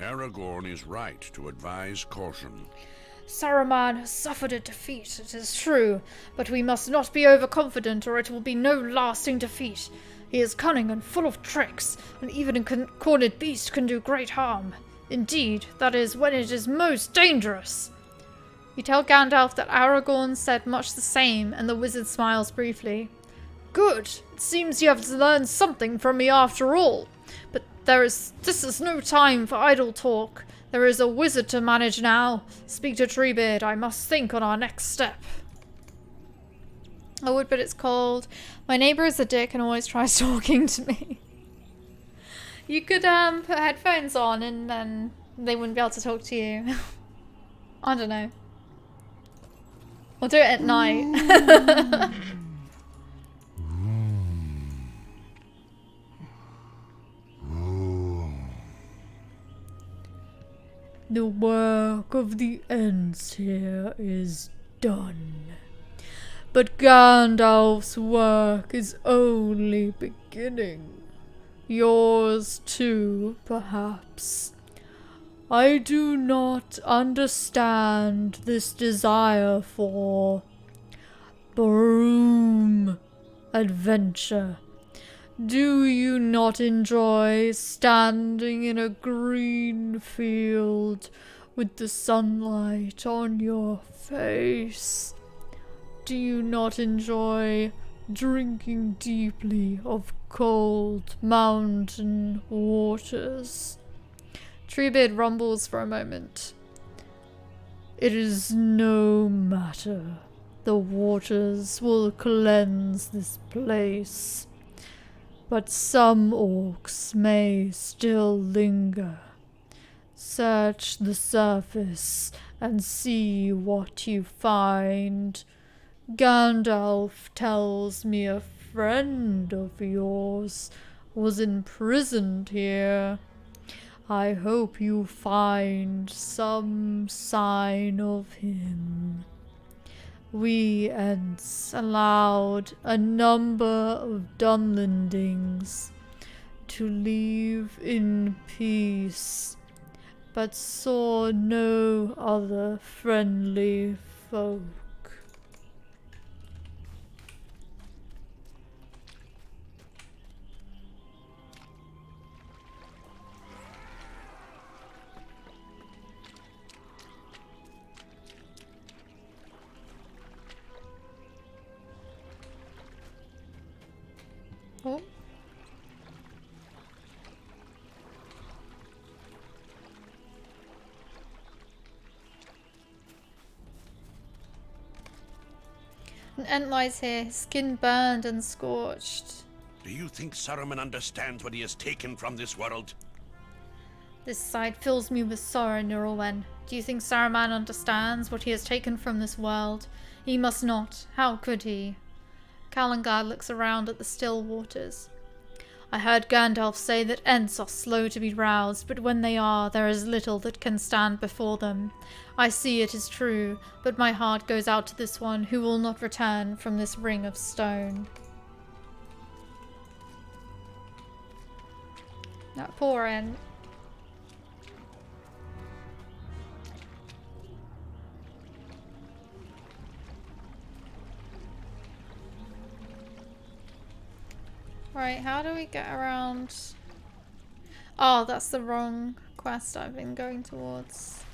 Aragorn is right to advise caution. Saruman has suffered a defeat, it is true, but we must not be overconfident or it will be no lasting defeat. He is cunning and full of tricks, and even a cornered beast can do great harm. Indeed, that is when it is most dangerous. You tell Gandalf that Aragorn said much the same, and the wizard smiles briefly. Good, it seems you have learned something from me after all. But this is no time for idle talk. There is a wizard to manage now. Speak to Treebeard. I must think on our next step. I would, but it's cold. My neighbour is a dick and always tries talking to me. You could put headphones on and then they wouldn't be able to talk to you. I don't know. Or do it at night. The work of the Ents here is done. But Gandalf's work is only beginning. Yours too, perhaps. I do not understand this desire for broom adventure. Do you not enjoy standing in a green field with the sunlight on your face? Do you not enjoy drinking deeply of cold mountain waters? Treebeard rumbles for a moment. It is no matter. The waters will cleanse this place. But some orcs may still linger. Search the surface and see what you find. Gandalf tells me a friend of yours was imprisoned here. I hope you find some sign of him. We Ents allowed a number of Dunlendings to leave in peace, but saw no other friendly folk. An Ent lies here, his skin burned and scorched. Do you think Saruman understands what he has taken from this world? This sight fills me with sorrow, Laurelin. Do you think Saruman understands what he has taken from this world? He must not. How could he? Calangard looks around at the still waters. I heard Gandalf say that Ents are slow to be roused, but when they are, there is little that can stand before them. I see it is true, but my heart goes out to this one who will not return from this ring of stone. That poor Ent. Right, how do we get around? Oh, that's the wrong quest I've been going towards.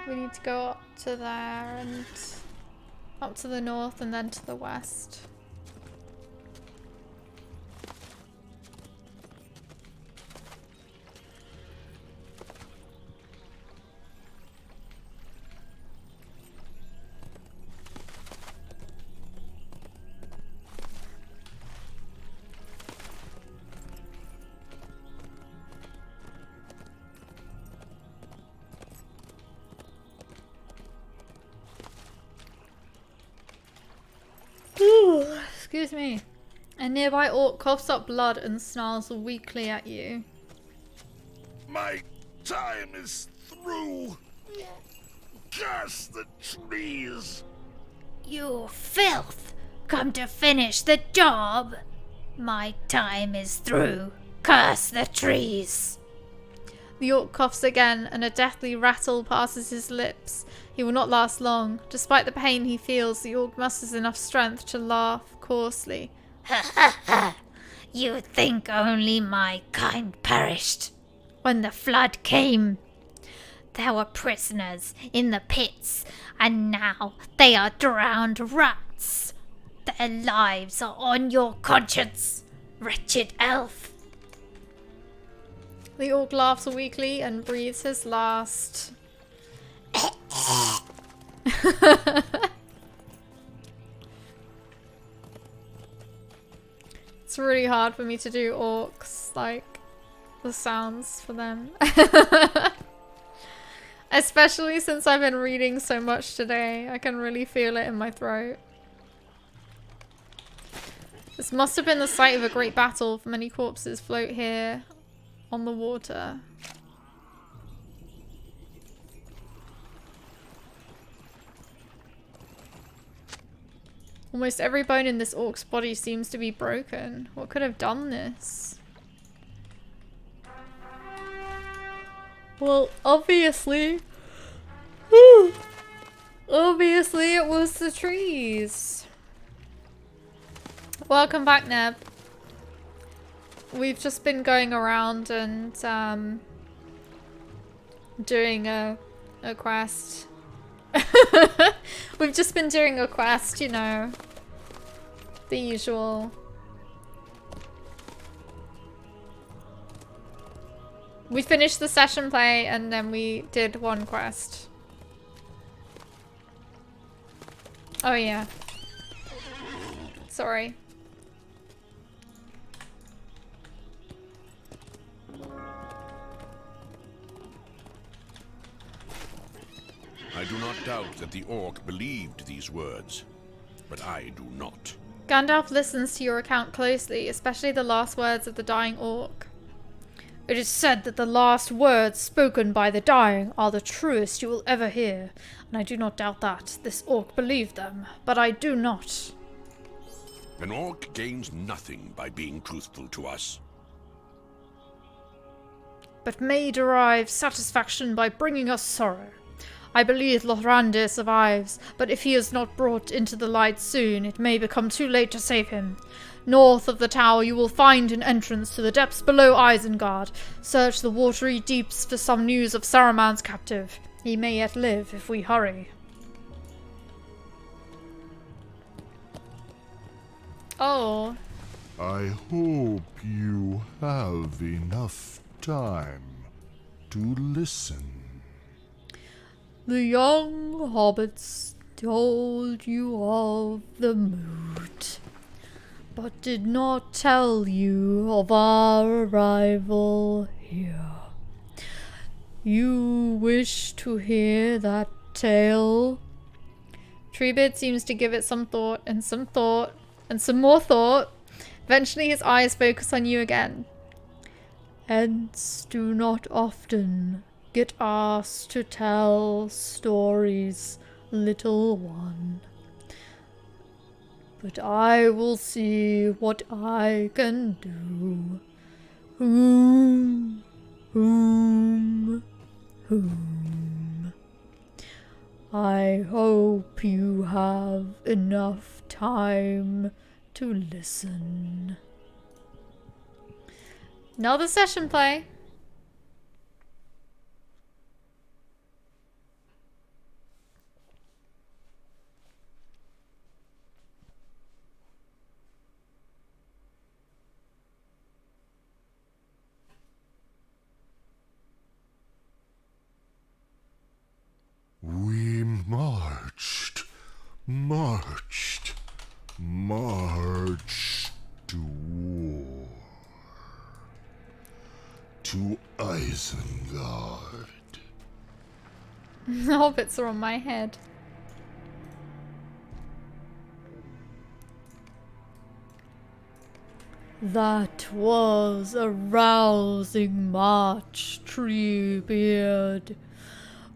We need to go up to there and up to the north and then to the west. Excuse me. A nearby orc coughs up blood and snarls weakly at you. My time is through. Curse the trees. You filth! Come to finish the job! My time is through. Curse the trees! The orc coughs again, and a deathly rattle passes his lips. He will not last long. Despite the pain he feels, the orc musters enough strength to laugh coarsely. Ha ha ha! You think only my kind perished. When the flood came, there were prisoners in the pits, and now they are drowned rats. Their lives are on your conscience, wretched elf. The orc laughs weakly and breathes his last. It's really hard for me to do orcs, like, the sounds for them. Especially since I've been reading so much today. I can really feel it in my throat. This must have been the site of a great battle, for many corpses float here on the water. Almost every bone in this orc's body seems to be broken. What could have done this? Well, obviously... obviously it was the trees. Welcome back, Neb. We've just been going around and doing a quest. We've just been doing a quest, you know. The usual. We finished the session play and then we did one quest. Oh yeah. Sorry. I do not doubt that the orc believed these words, but I do not. Gandalf listens to your account closely, especially the last words of the dying orc. It is said that the last words spoken by the dying are the truest you will ever hear, and I do not doubt that. This orc believed them, but I do not. An orc gains nothing by being truthful to us. But may derive satisfaction by bringing us sorrow. I believe Laurelin survives, but if he is not brought into the light soon, it may become too late to save him. North of the tower you will find an entrance to the depths below Isengard. Search the watery deeps for some news of Saruman's captive. He may yet live if we hurry. Oh. I hope you have enough time to listen. The young hobbits told you of the moot, but did not tell you of our arrival here. You wish to hear that tale? Treebeard seems to give it some thought, and some thought, and some more thought. Eventually his eyes focus on you again. Ents do not often get asked to tell stories, little one. But I will see what I can do. Whom? I hope you have enough time to listen. Another session play. We marched to war. To Isengard. The hobbits are on my head. That was a rousing march, Treebeard.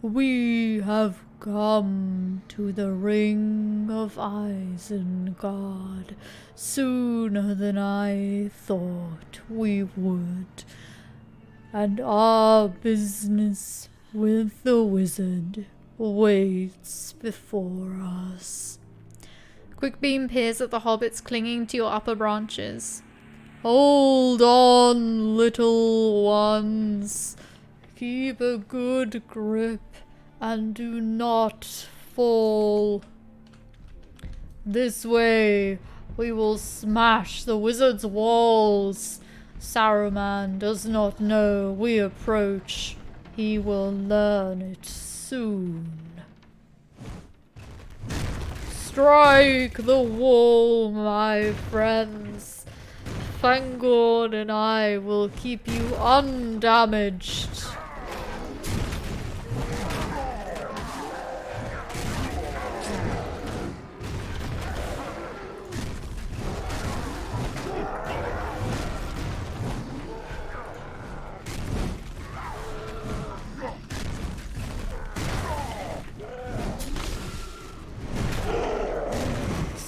We have come to the Ring of Isengard sooner than I thought we would. And our business with the wizard waits before us. Quick beam peers at the hobbits clinging to your upper branches. Hold on, little ones. Keep a good grip and do not fall. This way, we will smash the wizard's walls. Saruman does not know we approach. He will learn it soon. Strike the wall, my friends. Isenguard and I will keep you undamaged.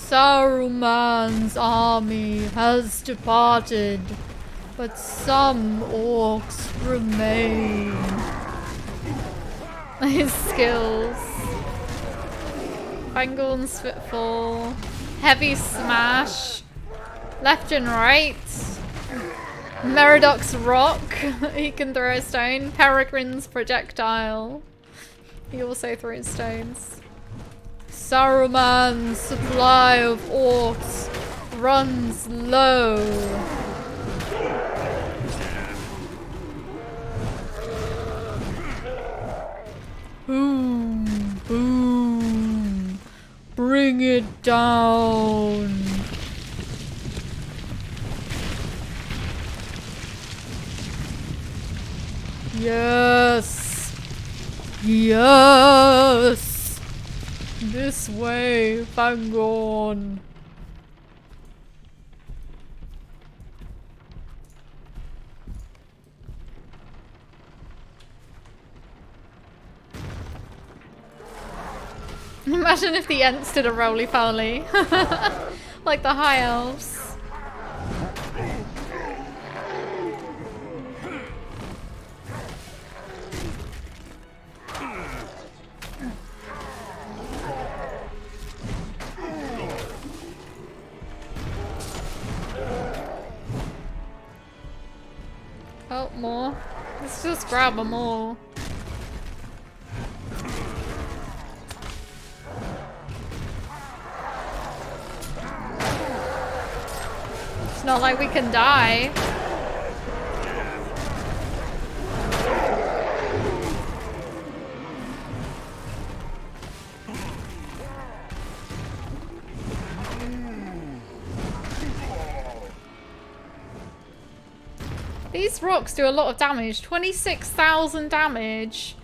Saruman's army has departed, but some orcs remain. His skills. Fangorn's Footfall. Heavy Smash. Left and right. Merodoc's Rock. He can throw a stone. Peregrine's Projectile. He also throws stones. Saruman's supply of orcs runs low. Boom, boom. Bring it down. Yes. Yes. This way, Fangorn. Imagine if the Ents did a roly-poly. Like the High Elves. Oh, more. Let's just grab them all. It's not like we can die. These rocks do a lot of damage. 26,000 damage.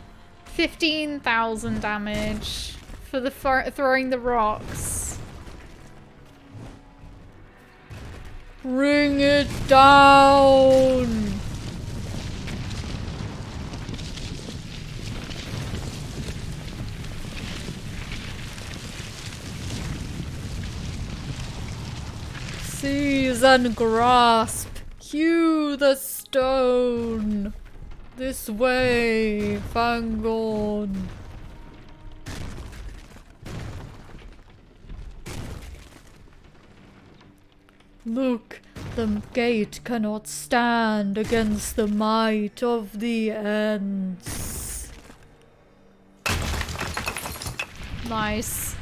15,000 damage for the throwing the rocks. Bring it down! Seize and grasp. Hew the stone. This way, Fangorn. Look, the gate cannot stand against the might of the Ents. Nice.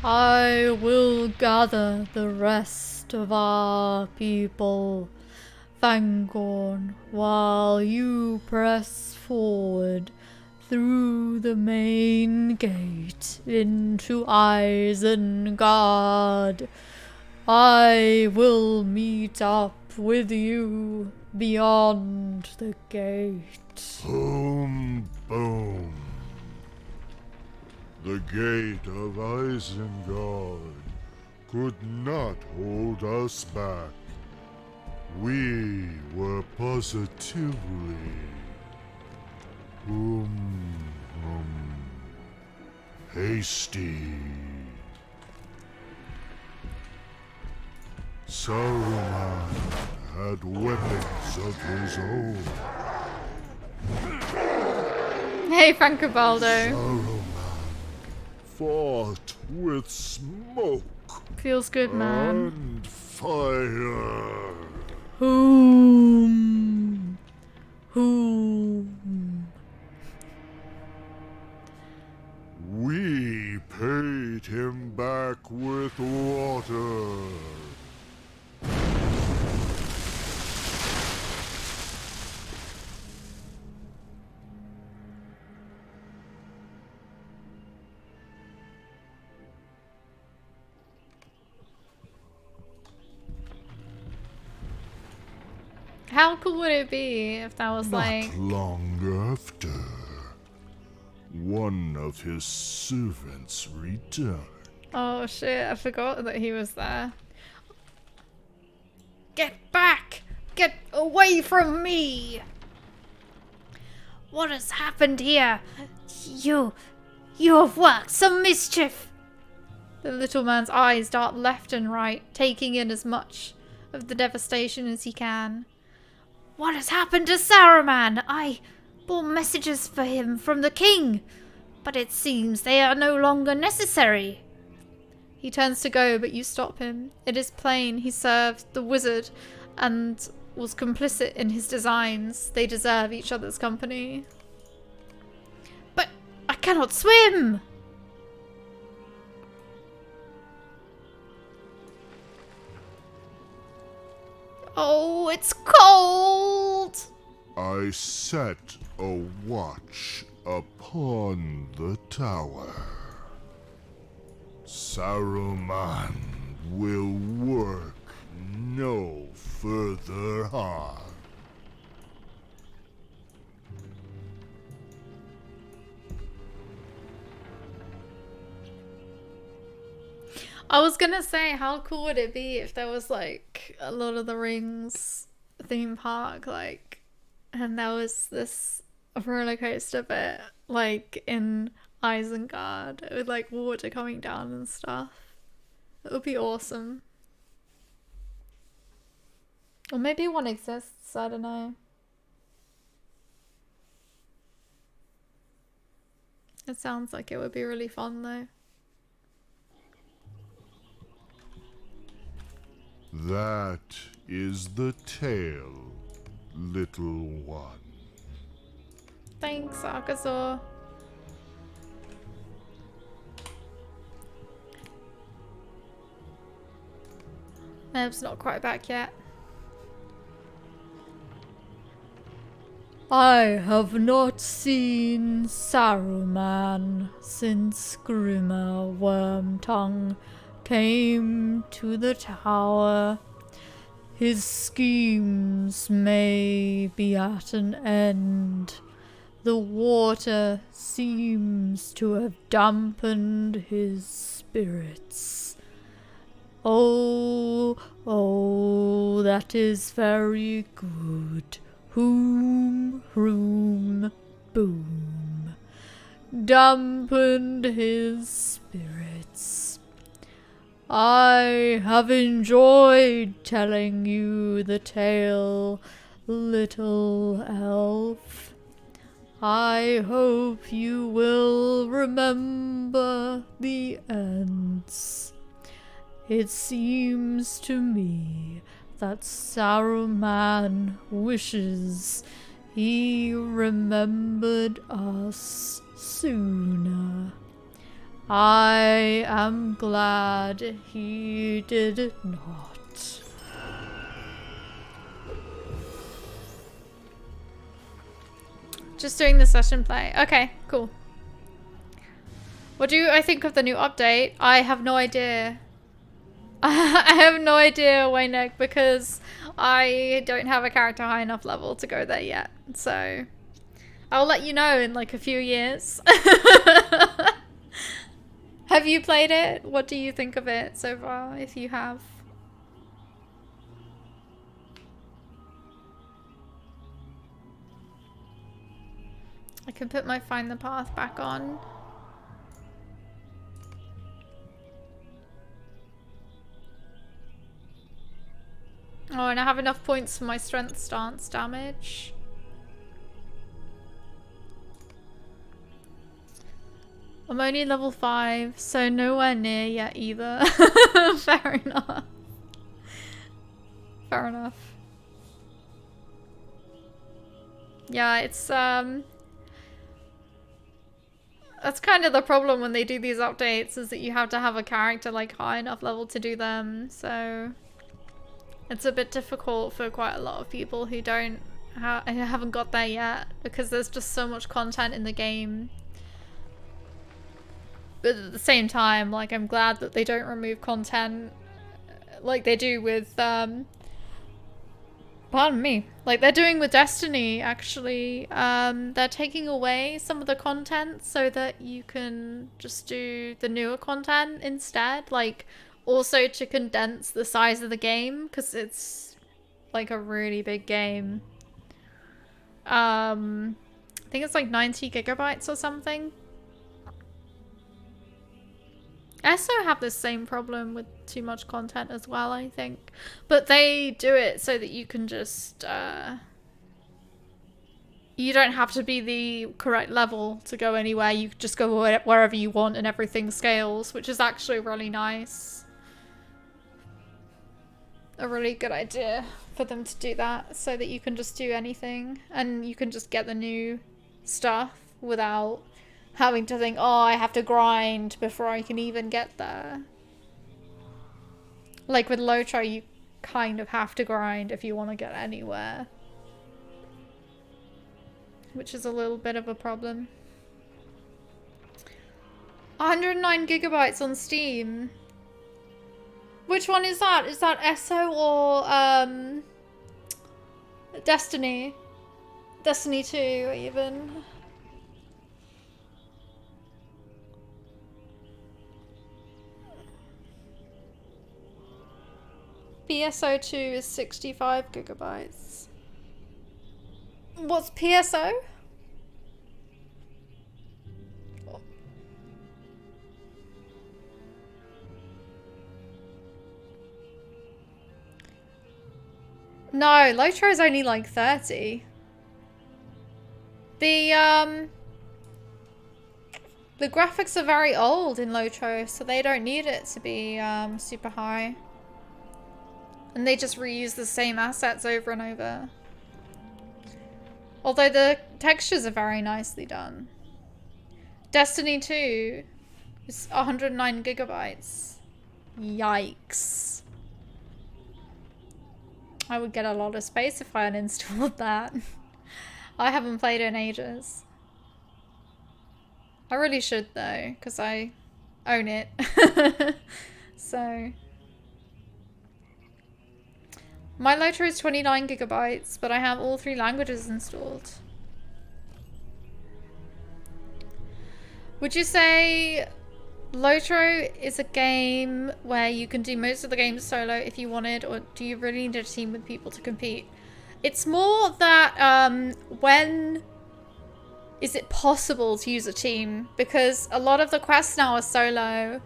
I will gather the rest of our people, Fangorn, while you press forward through the main gate into Isengard. I will meet up with you beyond the gate. Boom, boom. The gate of Isengard could not hold us back. We were positively hasty. Saruman had weapons of his own. Hey, Francobaldo. Saruman fought with smoke Feels good, man. and fire. Whom? We paid him back with water. How cool would it be if that was like... Not long after, one of his servants returned. Oh shit, I forgot that he was there. Get back! Get away from me! What has happened here? You have worked some mischief! The little man's eyes dart left and right, taking in as much of the devastation as he can. What has happened to Saruman? I bore messages for him from the king, but it seems they are no longer necessary. He turns to go, but you stop him. It is plain he served the wizard and was complicit in his designs. They deserve each other's company. But I cannot swim! Oh, it's cold! I set a watch upon the tower. Saruman will work no further harm. I was gonna say, how cool would it be if there was like a Lord of the Rings theme park, like, and there was this roller coaster bit, like in Isengard, with like water coming down and stuff. It would be awesome. Or maybe one exists, I don't know. It sounds like it would be really fun though. That is the tale, little one. Thanks, Akazor. It's not quite back yet. I have not seen Saruman since Grimmer Wormtongue came to the tower. His schemes may be at an end. The water seems to have dampened his spirits. Oh, that is very good. Hoom, hroom, boom. Dampened his spirits. I have enjoyed telling you the tale, little elf. I hope you will remember the ends. It seems to me that Saruman wishes he remembered us sooner. I am glad he did not. Just doing the session play. Okay, cool. What do I think of the new update? I have no idea. I have no idea, Wayneck, because I don't have a character high enough level to go there yet. So I'll let you know in like a few years. Have you played it? What do you think of it so far, if you have? I can put my Find the Path back on. Oh, and I have enough points for my strength stance damage. I'm only level 5, so nowhere near yet either. Fair enough. Fair enough. Yeah, it's that's kind of the problem when they do these updates, is that you have to have a character like high enough level to do them, so it's a bit difficult for quite a lot of people who haven't got there yet, because there's just so much content in the game. But at the same time, like, I'm glad that they don't remove content like they do with pardon me, like they're doing with Destiny, actually. They're taking away some of the content so that you can just do the newer content instead, like also to condense the size of the game, because it's like a really big game. I think it's like 90 gigabytes or something. ESO have the same problem with too much content as well, I think. But they do it so that you can just, you don't have to be the correct level to go anywhere. You just go wherever you want and everything scales, which is actually really nice. A really good idea for them to do that, so that you can just do anything and you can just get the new stuff without having to think, oh, I have to grind before I can even get there. Like with Lotro, you kind of have to grind if you want to get anywhere, which is a little bit of a problem. 109 gigabytes on Steam. Which one is that? Is that ESO or Destiny? Destiny 2 even. PSO2 is 65 gigabytes. What's PSO? No, Lotro is only like 30. The graphics are very old in Lotro, so they don't need it to be super high. And they just reuse the same assets over and over. Although the textures are very nicely done. Destiny 2 is 109 gigabytes. Yikes. I would get a lot of space if I uninstalled that. I haven't played in ages. I really should though, because I own it. So my Lotro is 29 gigabytes, but I have all 3 languages installed. Would you say Lotro is a game where you can do most of the game solo if you wanted, or do you really need a team with people to compete? It's more that when is it possible to use a team, because a lot of the quests now are solo.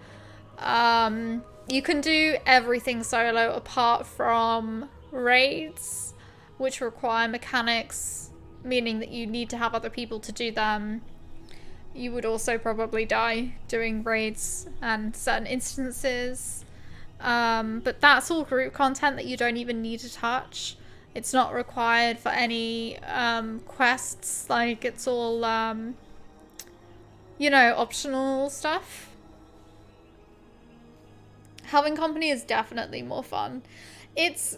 You can do everything solo apart from raids, which require mechanics, meaning that you need to have other people to do them. You would also probably die doing raids and certain instances. But that's all group content that you don't even need to touch. It's not required for any quests. Like, it's all, you know, optional stuff. Having company is definitely more fun. It's,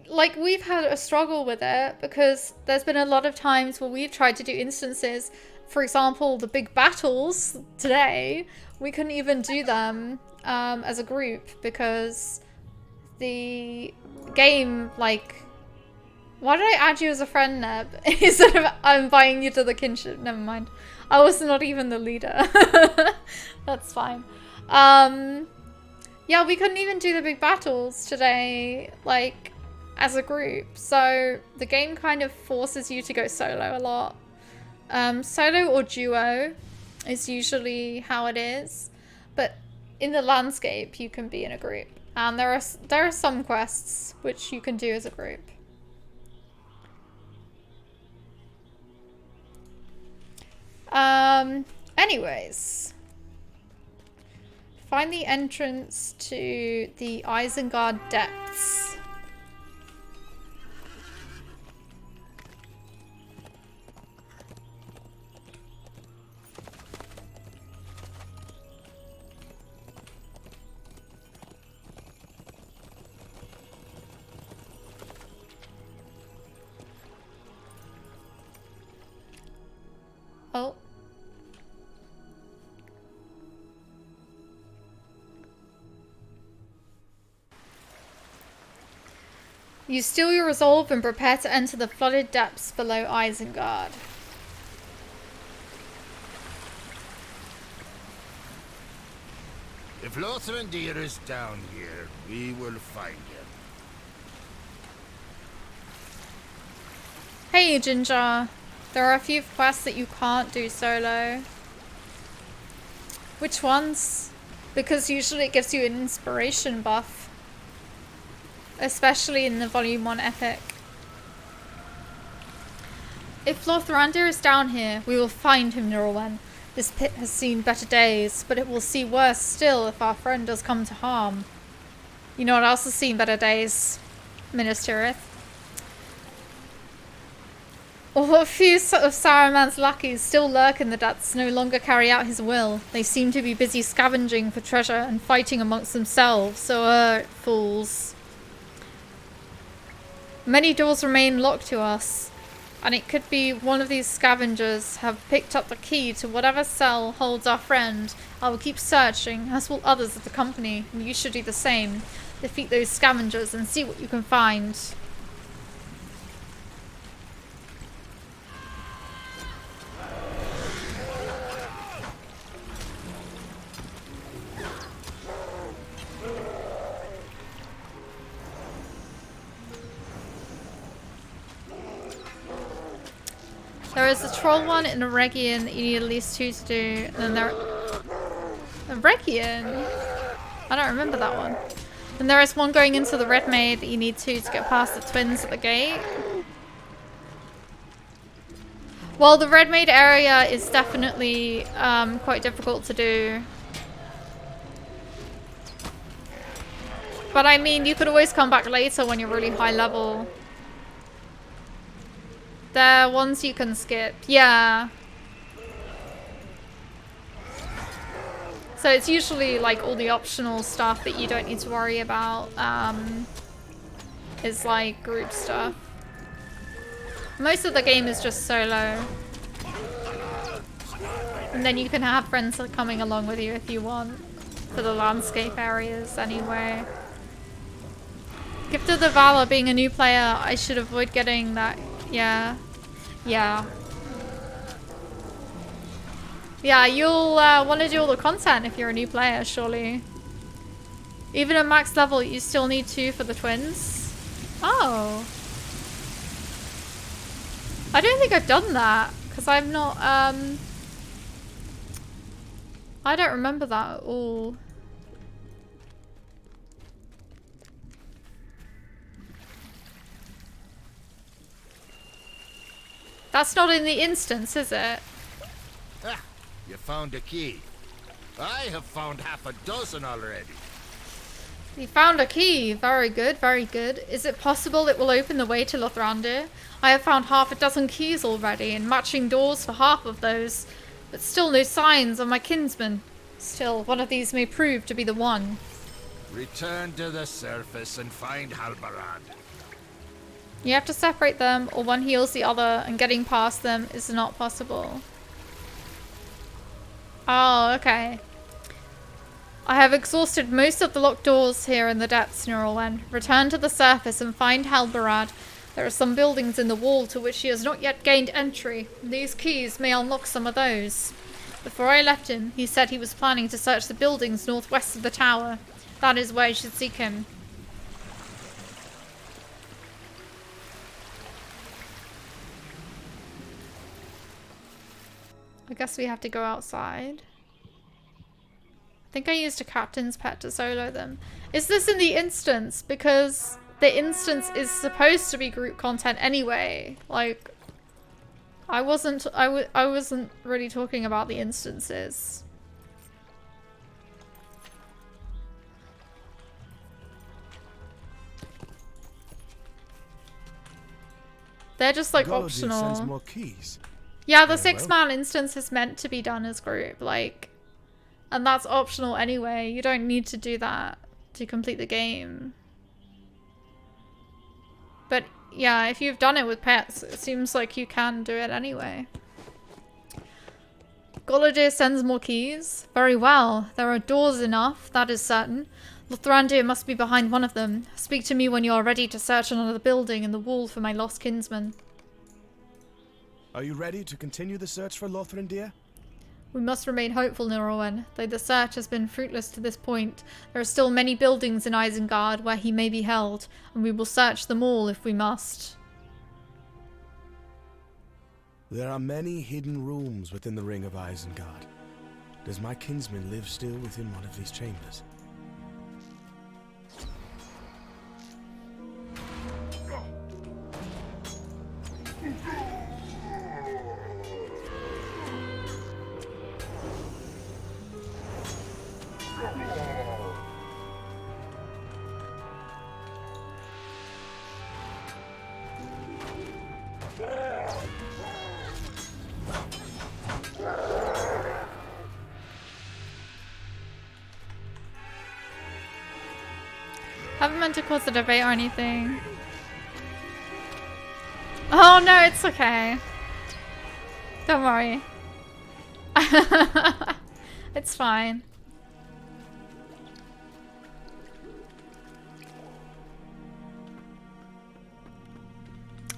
like, we've had a struggle with it because there's been a lot of times where we've tried to do instances. For example, the big battles today, we couldn't even do them as a group because the game, like... Why did I add you as a friend, Neb? Instead of I'm buying you to the kinship. Never mind. I was not even the leader. That's fine. Yeah, we couldn't even do the big battles today, like, as a group. So the game kind of forces you to go solo a lot. Solo or duo is usually how it is. But in the landscape, you can be in a group. And there are some quests which you can do as a group. Anyways. Find the entrance to the Isenguard depths. Oh. You steel your resolve and prepare to enter the flooded depths below Isengard. If Laurelin is down here, we will find him. Hey, Ginger. There are a few quests that you can't do solo. Which ones? Because usually it gives you an inspiration buff. Especially in the Volume 1 Epic. If Laurelin is down here, we will find him, Laurelin. This pit has seen better days, but it will see worse still if our friend does come to harm. You know what else has seen better days, Ministereth? Although a few of Saruman's lackeys still lurk in the depths, no longer carry out his will. They seem to be busy scavenging for treasure and fighting amongst themselves, so fools. Many doors remain locked to us, and it could be one of these scavengers have picked up the key to whatever cell holds our friend. I will keep searching, as will others of the company, and you should do the same. Defeat those scavengers and see what you can find. There is a troll one and a Regian that you need at least 2 to do. And then there... A Regian? I don't remember that one. And there is one going into the Red Maid that you need 2 to get past the twins at the gate. Well, the Red Maid area is definitely quite difficult to do. But I mean, you could always come back later when you're really high level. They're ones you can skip. Yeah. So it's usually like all the optional stuff that you don't need to worry about. is like group stuff. Most of the game is just solo. And then you can have friends coming along with you if you want. For the landscape areas anyway. Gift of the Valor, being a new player, I should avoid getting that. Yeah. Yeah. Yeah, you'll want to do all the content if you're a new player, surely. Even at max level, you still need 2 for the twins. Oh. I don't think I've done that, because I'm not, I don't remember that at all. That's not in the instance, is it? Ah, you found a key. I have found half a dozen already. You found a key. Very good, very good. Is it possible it will open the way to Lothrandir? I have found half a dozen keys already, and matching doors for half of those, but still no signs of my kinsman. Still, one of these may prove to be the one. Return to the surface and find Halbarad. You have to separate them, or one heals the other, and getting past them is not possible. Oh, okay. I have exhausted most of the locked doors here in the depths, Laurelin. Return to the surface and find Halbarad. There are some buildings in the wall to which he has not yet gained entry. These keys may unlock some of those. Before I left him, he said he was planning to search the buildings northwest of the tower. That is where I should seek him. I guess we have to go outside. I think I used a captain's pet to solo them. Is this in the instance? Because the instance is supposed to be group content anyway. Like, I wasn't really talking about the instances. They're just like optional. Sends more keys. Yeah, the 6-man instance is meant to be done as group, like, and that's optional anyway. You don't need to do that to complete the game. But yeah, if you've done it with pets, it seems like you can do it anyway. Golodir sends more keys. Very well. There are doors enough, that is certain. Lothrandir must be behind one of them. Speak to me when you are ready to search another building in the wall for my lost kinsman. Are you ready to continue the search for Lothrandir? We must remain hopeful, Laurelin. Though the search has been fruitless to this point, there are still many buildings in Isenguard where he may be held, and we will search them all if we must. There are many hidden rooms within the ring of Isengard. Does my kinsman live still within one of these chambers? Haven't meant to cause a debate or anything. Oh no, it's okay. Don't worry. It's fine.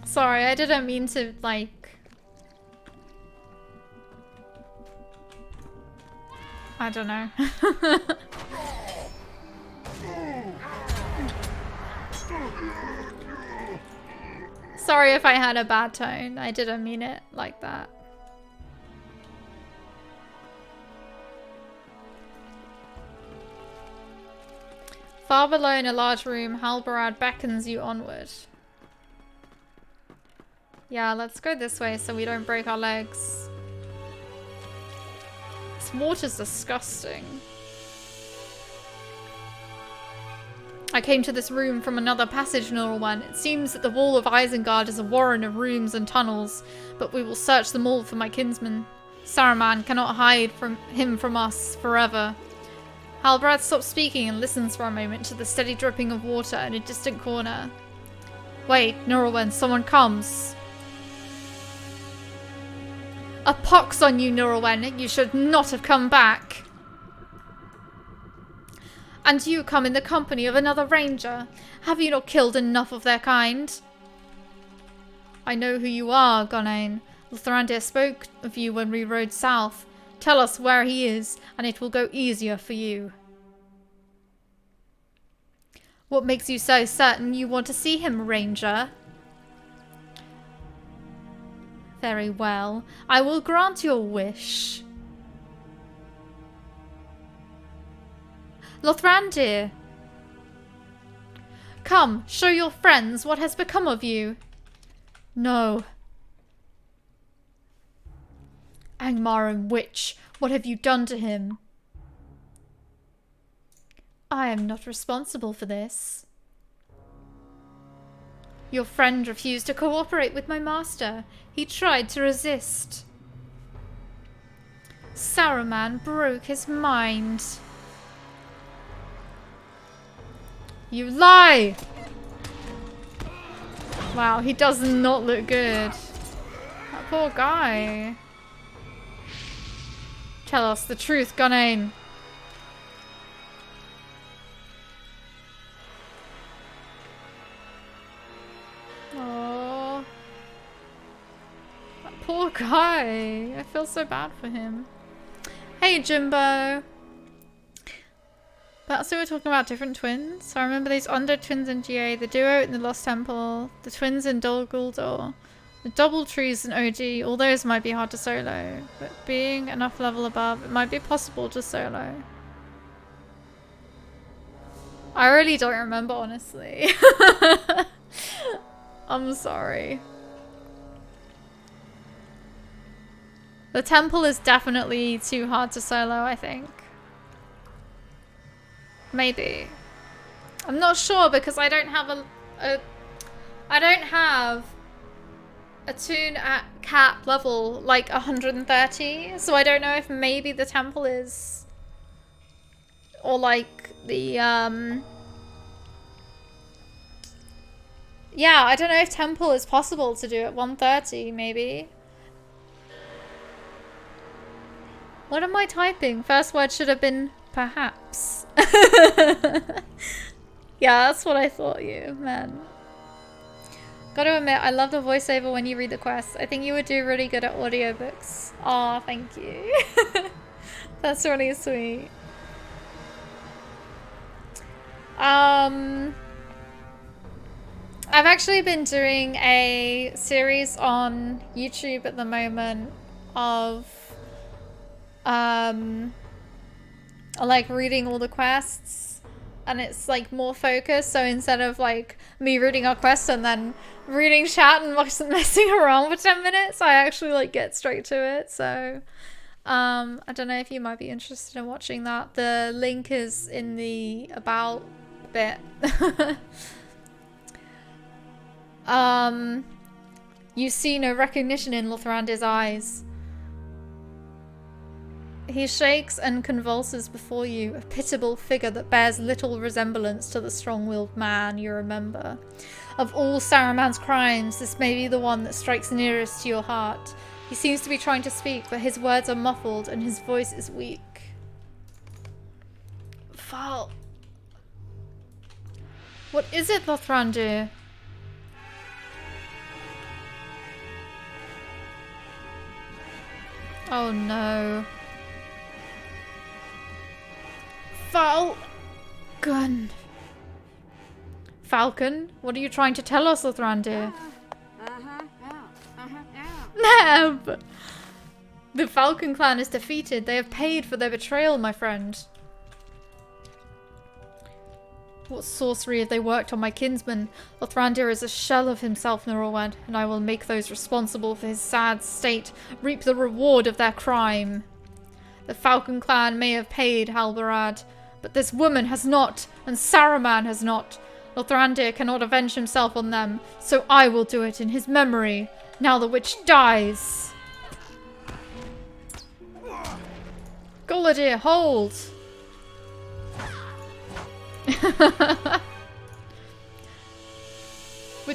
Sorry, I didn't mean to, like... I don't know. Sorry if I had a bad tone. I didn't mean it like that. Far below in a large room, Halbarad beckons you onward. Yeah, let's go this way so we don't break our legs. This water's disgusting. I came to this room from another passage, Laurelin. It seems that the wall of Isengard is a warren of rooms and tunnels, but we will search them all for my kinsman. Saruman cannot hide him from us forever. Halbarad stops speaking and listens for a moment to the steady dripping of water in a distant corner. Wait, Laurelin, someone comes. A pox on you, Laurelin. You should not have come back. And you come in the company of another ranger. Have you not killed enough of their kind? I know who you are, Gawain. Lothrandir spoke of you when we rode south. Tell us where he is, and it will go easier for you. What makes you so certain you want to see him, Ranger? Very well. I will grant your wish. Lothrandir! Come, show your friends what has become of you. No. Angmaran witch, what have you done to him? I am not responsible for this. Your friend refused to cooperate with my master. He tried to resist. Saruman broke his mind. You lie! Wow, he does not look good. That poor guy. Tell us the truth, Gawain. Oh, that poor guy. I feel so bad for him. Hey, Jimbo. But so we're talking about different twins. So I remember these undead twins in GA, the duo in the Lost Temple, the twins in Dol Guldur, the double trees in OG. All those might be hard to solo, but being enough level above, it might be possible to solo. I really don't remember, honestly. I'm sorry. The temple is definitely too hard to solo, I think. Maybe. I'm not sure because I don't have I don't have a tune at cap level like 130, so I don't know if maybe the temple is, or like the yeah, I don't know if temple is possible to do at 130 maybe. What am I typing? First word should have been perhaps. Yeah, that's what I thought you, man. Gotta admit, I love the voiceover when you read the quests. I think you would do really good at audiobooks. Aw, thank you. That's really sweet. I've actually been doing a series on YouTube at the moment of like reading all the quests, and it's like more focused, so instead of like me reading a quest and then reading chat and messing around for 10 minutes, I actually like get straight to it. So I don't know if you might be interested in watching that. The link is in the about bit. You see no recognition in Lothrandir's eyes. He shakes and convulses before you, a pitiable figure that bears little resemblance to the strong-willed man you remember. Of all Saruman's crimes, this may be the one that strikes nearest to your heart. He seems to be trying to speak, but his words are muffled and his voice is weak. Val. What is it, Lothrandir? Oh no. Falcon. Falcon? What are you trying to tell us, Lothrandir? Neb! The Falcon clan is defeated. They have paid for their betrayal, my friend. What sorcery have they worked on my kinsman? Lothrandir is a shell of himself, Laurelin, and I will make those responsible for his sad state reap the reward of their crime. The Falcon clan may have paid Halbarad, but this woman has not, and Saruman has not. Lothrandir cannot avenge himself on them, so I will do it in his memory, now the witch dies. Guladir, hold!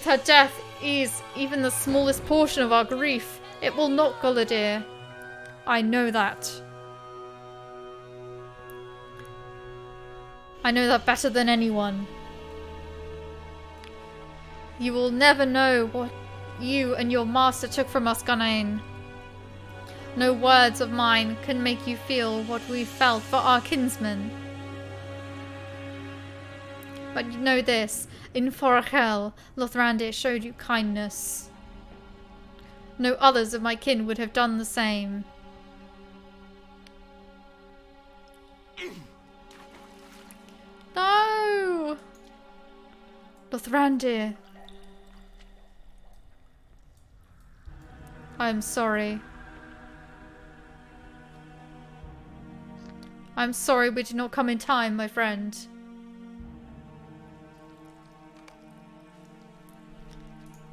with her death ease even the smallest portion of our grief. It will not, Guladir. I know that. I know that better than anyone. You will never know what you and your master took from us, Gunane. No words of mine can make you feel what we felt for our kinsmen. But you know this, in Forachel, Lothrandir showed you kindness. No others of my kin would have done the same. No! Lothrandir. I'm sorry. I'm sorry we did not come in time, my friend.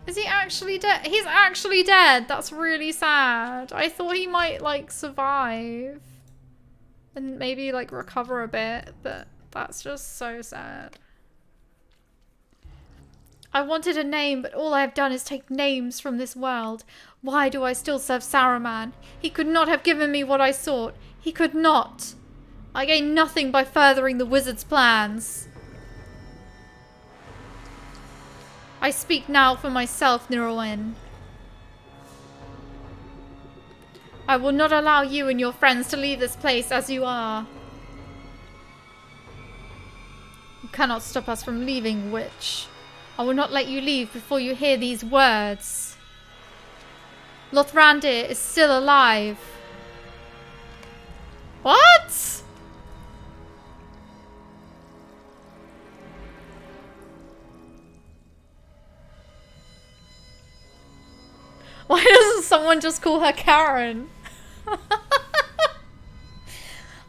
Is he actually dead? He's actually dead. That's really sad. I thought he might, like, survive. And maybe, like, recover a bit. But that's just so sad. I wanted a name, but all I have done is take names from this world. Why do I still serve Saruman? He could not have given me what I sought. He could not. I gain nothing by furthering the wizard's plans. I speak now for myself, Laurelin. I will not allow you and your friends to leave this place as you are. You cannot stop us from leaving, witch. I will not let you leave before you hear these words. Lothrandir is still alive. What? Why doesn't someone just call her Karen?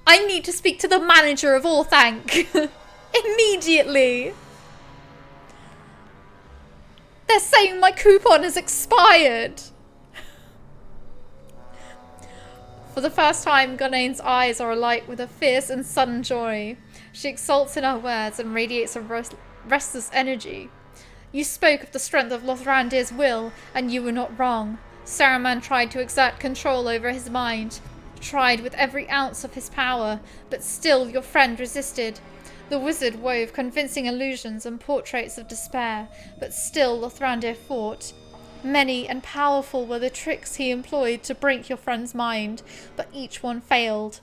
I need to speak to the manager of Orthanc. Immediately. They're saying my coupon has expired. For the first time, Gunane's eyes are alight with a fierce and sudden joy. She exults in her words and radiates a restless energy. You spoke of the strength of Lothrandir's will, and you were not wrong. Saruman tried to exert control over his mind, tried with every ounce of his power, but still your friend resisted. The wizard wove convincing illusions and portraits of despair, but still Lothrandir fought. Many and powerful were the tricks he employed to break your friend's mind, but each one failed.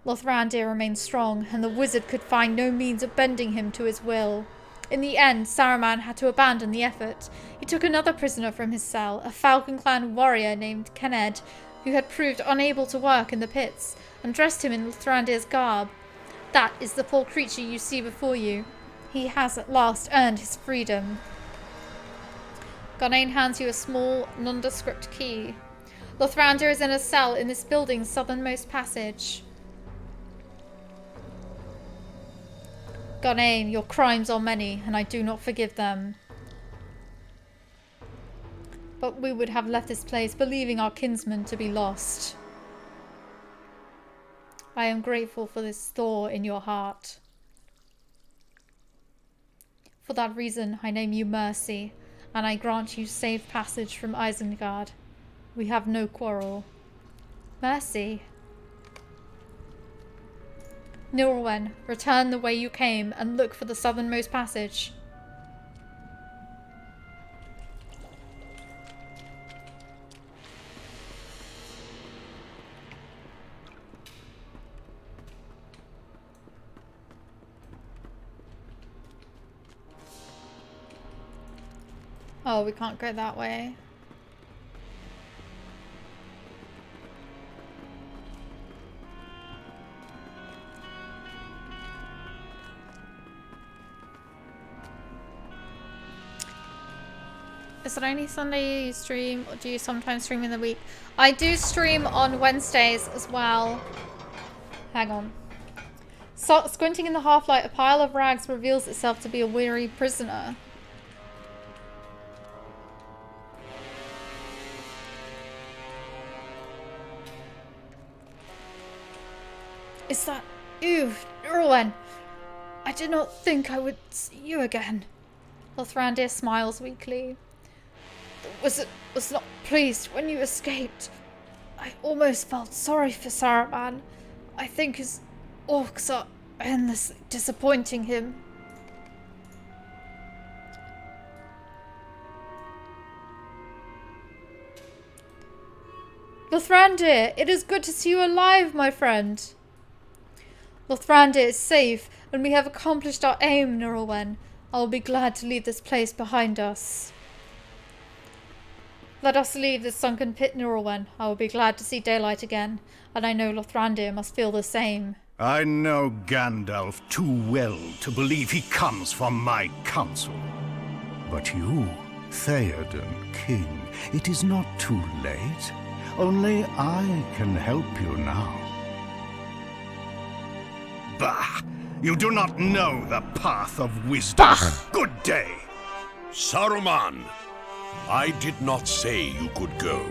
Lothrandir remained strong, and the wizard could find no means of bending him to his will. In the end, Saruman had to abandon the effort. He took another prisoner from his cell, a Falcon Clan warrior named Kenned, who had proved unable to work in the pits, and dressed him in Lothrandir's garb. That is the poor creature you see before you. He has at last earned his freedom. Gunane hands you a small, nondescript key. Lothrandir is in a cell in this building's southernmost passage. Gunane, your crimes are many, and I do not forgive them. But we would have left this place believing our kinsman to be lost. I am grateful for this thaw in your heart. For that reason, I name you Mercy, and I grant you safe passage from Isenguard. We have no quarrel. Mercy. Nilwen, return the way you came and look for the southernmost passage. Oh, we can't go that way. Is it only Sunday you stream, or do you sometimes stream in the week? I do stream on Wednesdays as well. Hang on. So, squinting in the half-light, a pile of rags reveals itself to be a weary prisoner. Is that you, Laurelin? I did not think I would see you again. Lothrandir smiles weakly. Was not pleased when you escaped. I almost felt sorry for Saruman. I think his orcs are endlessly disappointing him. Lothrandir, it is good to see you alive, my friend. Lothrandir is safe, and we have accomplished our aim, Laurelin. I will be glad to leave this place behind us. Let us leave this sunken pit, Laurelin. I will be glad to see daylight again, and I know Lothrandir must feel the same. I know Gandalf too well to believe he comes from my counsel. But you, Theoden, King, it is not too late. Only I can help you now. Bah! You do not know the path of wisdom. Bah. Good day. Saruman, I did not say you could go.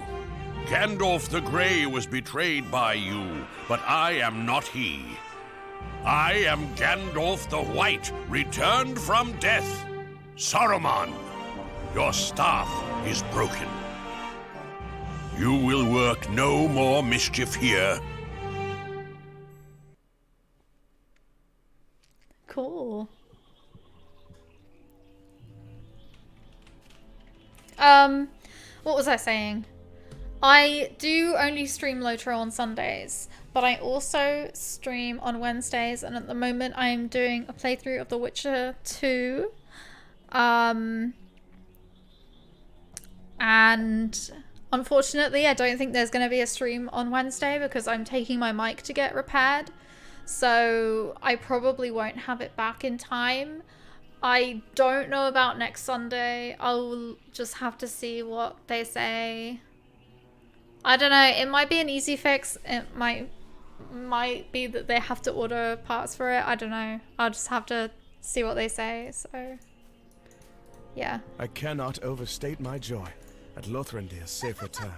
Gandalf the Grey was betrayed by you, but I am not he. I am Gandalf the White, returned from death. Saruman, your staff is broken. You will work no more mischief here. Cool. What was I saying? I do only stream Lotro on Sundays, but I also stream on Wednesdays, and at the moment I'm doing a playthrough of The Witcher 2. And unfortunately, I don't think there's going to be a stream on Wednesday because I'm taking my mic to get repaired. So I probably won't have it back in time. I don't know about next Sunday. I'll just have to see what they say. I don't know. It might be an easy fix. It might be that they have to order parts for it. I don't know. I'll just have to see what they say. So, yeah. I cannot overstate my joy at Lothrandir's safe return.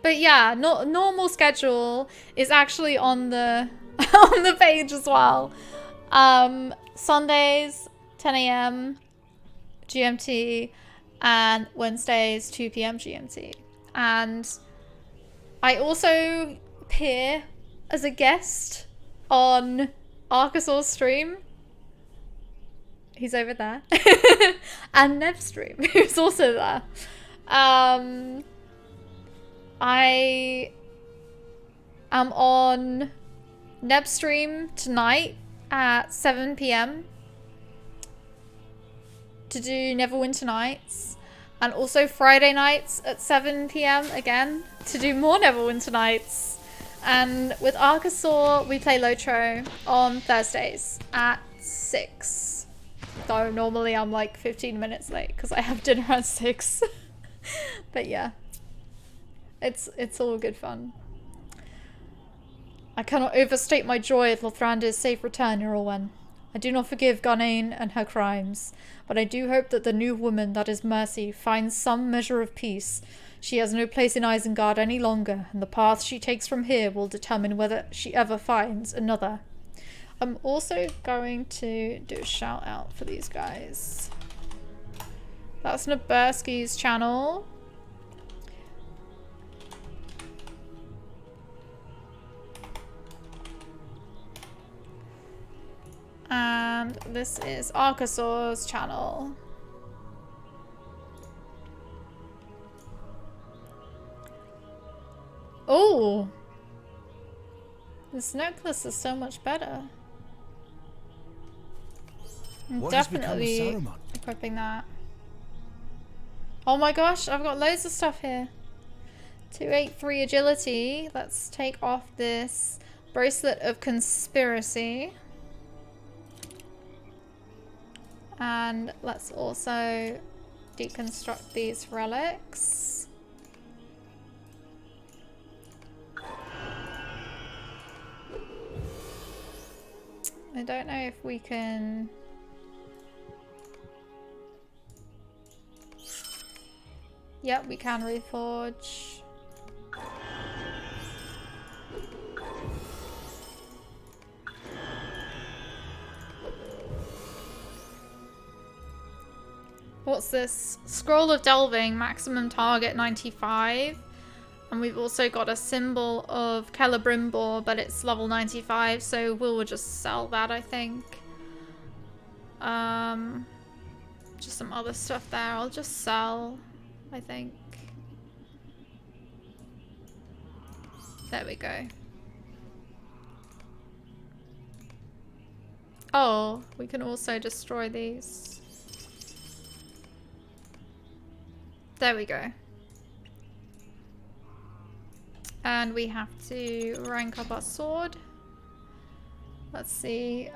But yeah, normal schedule is actually on the on the page as well. Sundays 10 a.m. GMT and Wednesdays 2 p.m. GMT. And I also appear as a guest on Arkasaur's stream. He's over there. And Nev's stream, who's also there. I am on Neb's stream tonight at 7 p.m. to do Neverwinter Nights, and also Friday nights at 7 p.m. again to do more Neverwinter Nights. And with Arkasaur, we play Lotro on Thursdays at 6. Though normally I'm like 15 minutes late because I have dinner at 6. But yeah. It's all good fun. I cannot overstate my joy at Lothrandir's safe return, Laurelin. I do not forgive Gunane and her crimes, but I do hope that the new woman that is Mercy finds some measure of peace. She has no place in Isengard any longer, and the path she takes from here will determine whether she ever finds another. I'm also going to do a shout out for these guys. That's Nabursky's channel. And this is Arkasaur's channel. Oh! This necklace is so much better. I'm definitely equipping that. Oh my gosh, I've got loads of stuff here. 283 agility. Let's take off this bracelet of conspiracy. And let's also deconstruct these relics. I don't know if we can... Yep, we can reforge. What's this? Scroll of Delving, maximum target 95. And we've also got a symbol of Celebrimbor, but it's level 95, so we'll just sell that, I think. Just some other stuff there. I'll just sell, I think. There we go. Oh, we can also destroy these. There we go. And we have to rank up our sword. Let's see.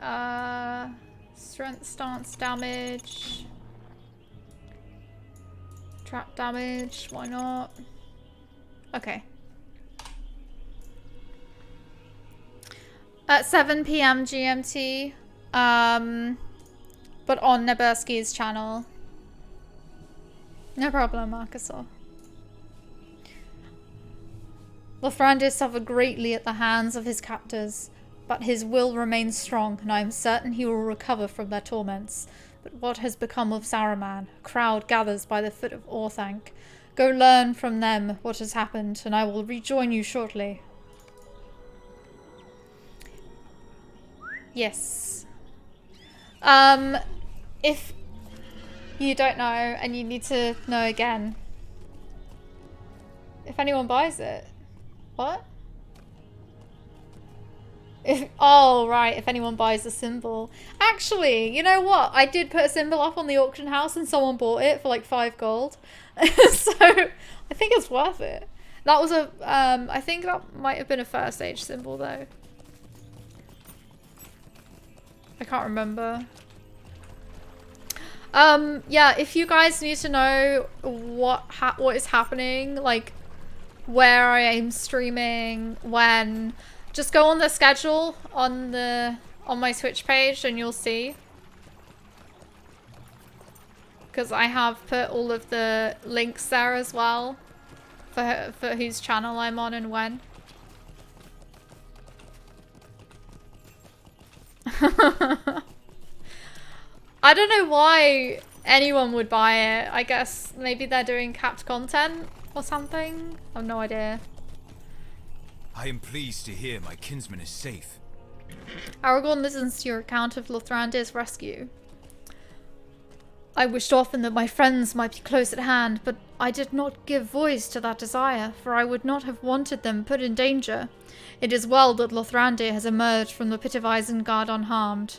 Strength, stance, damage. Trap damage, why not? Okay. At 7 PM GMT. But on Neberski's channel. No problem, Marcusor. Lothrandis suffered greatly at the hands of his captors, but his will remains strong, and I am certain he will recover from their torments. But what has become of Saruman? A crowd gathers by the foot of Orthanc. Go learn from them what has happened, and I will rejoin you shortly. Yes. If you don't know, and you need to know again, if anyone buys it. What? Oh, right, if anyone buys the symbol. Actually, you know what? I did put a symbol up on the auction house and someone bought it for like 5 gold. So, I think it's worth it. That was a, I think that might have been a first age symbol though. I can't remember. Yeah, if you guys need to know what is happening, like where I am streaming, when, just go on the schedule on my Twitch page and you'll see. Because I have put all of the links there as well for whose channel I'm on and when. I don't know why anyone would buy it. I guess maybe they're doing capped content or something. I have no idea. I am pleased to hear my kinsman is safe. Aragorn listens to your account of Lothrandir's rescue. I wished often that my friends might be close at hand, but I did not give voice to that desire, for I would not have wanted them put in danger. It is well that Lothrandir has emerged from the pit of Isengard unharmed.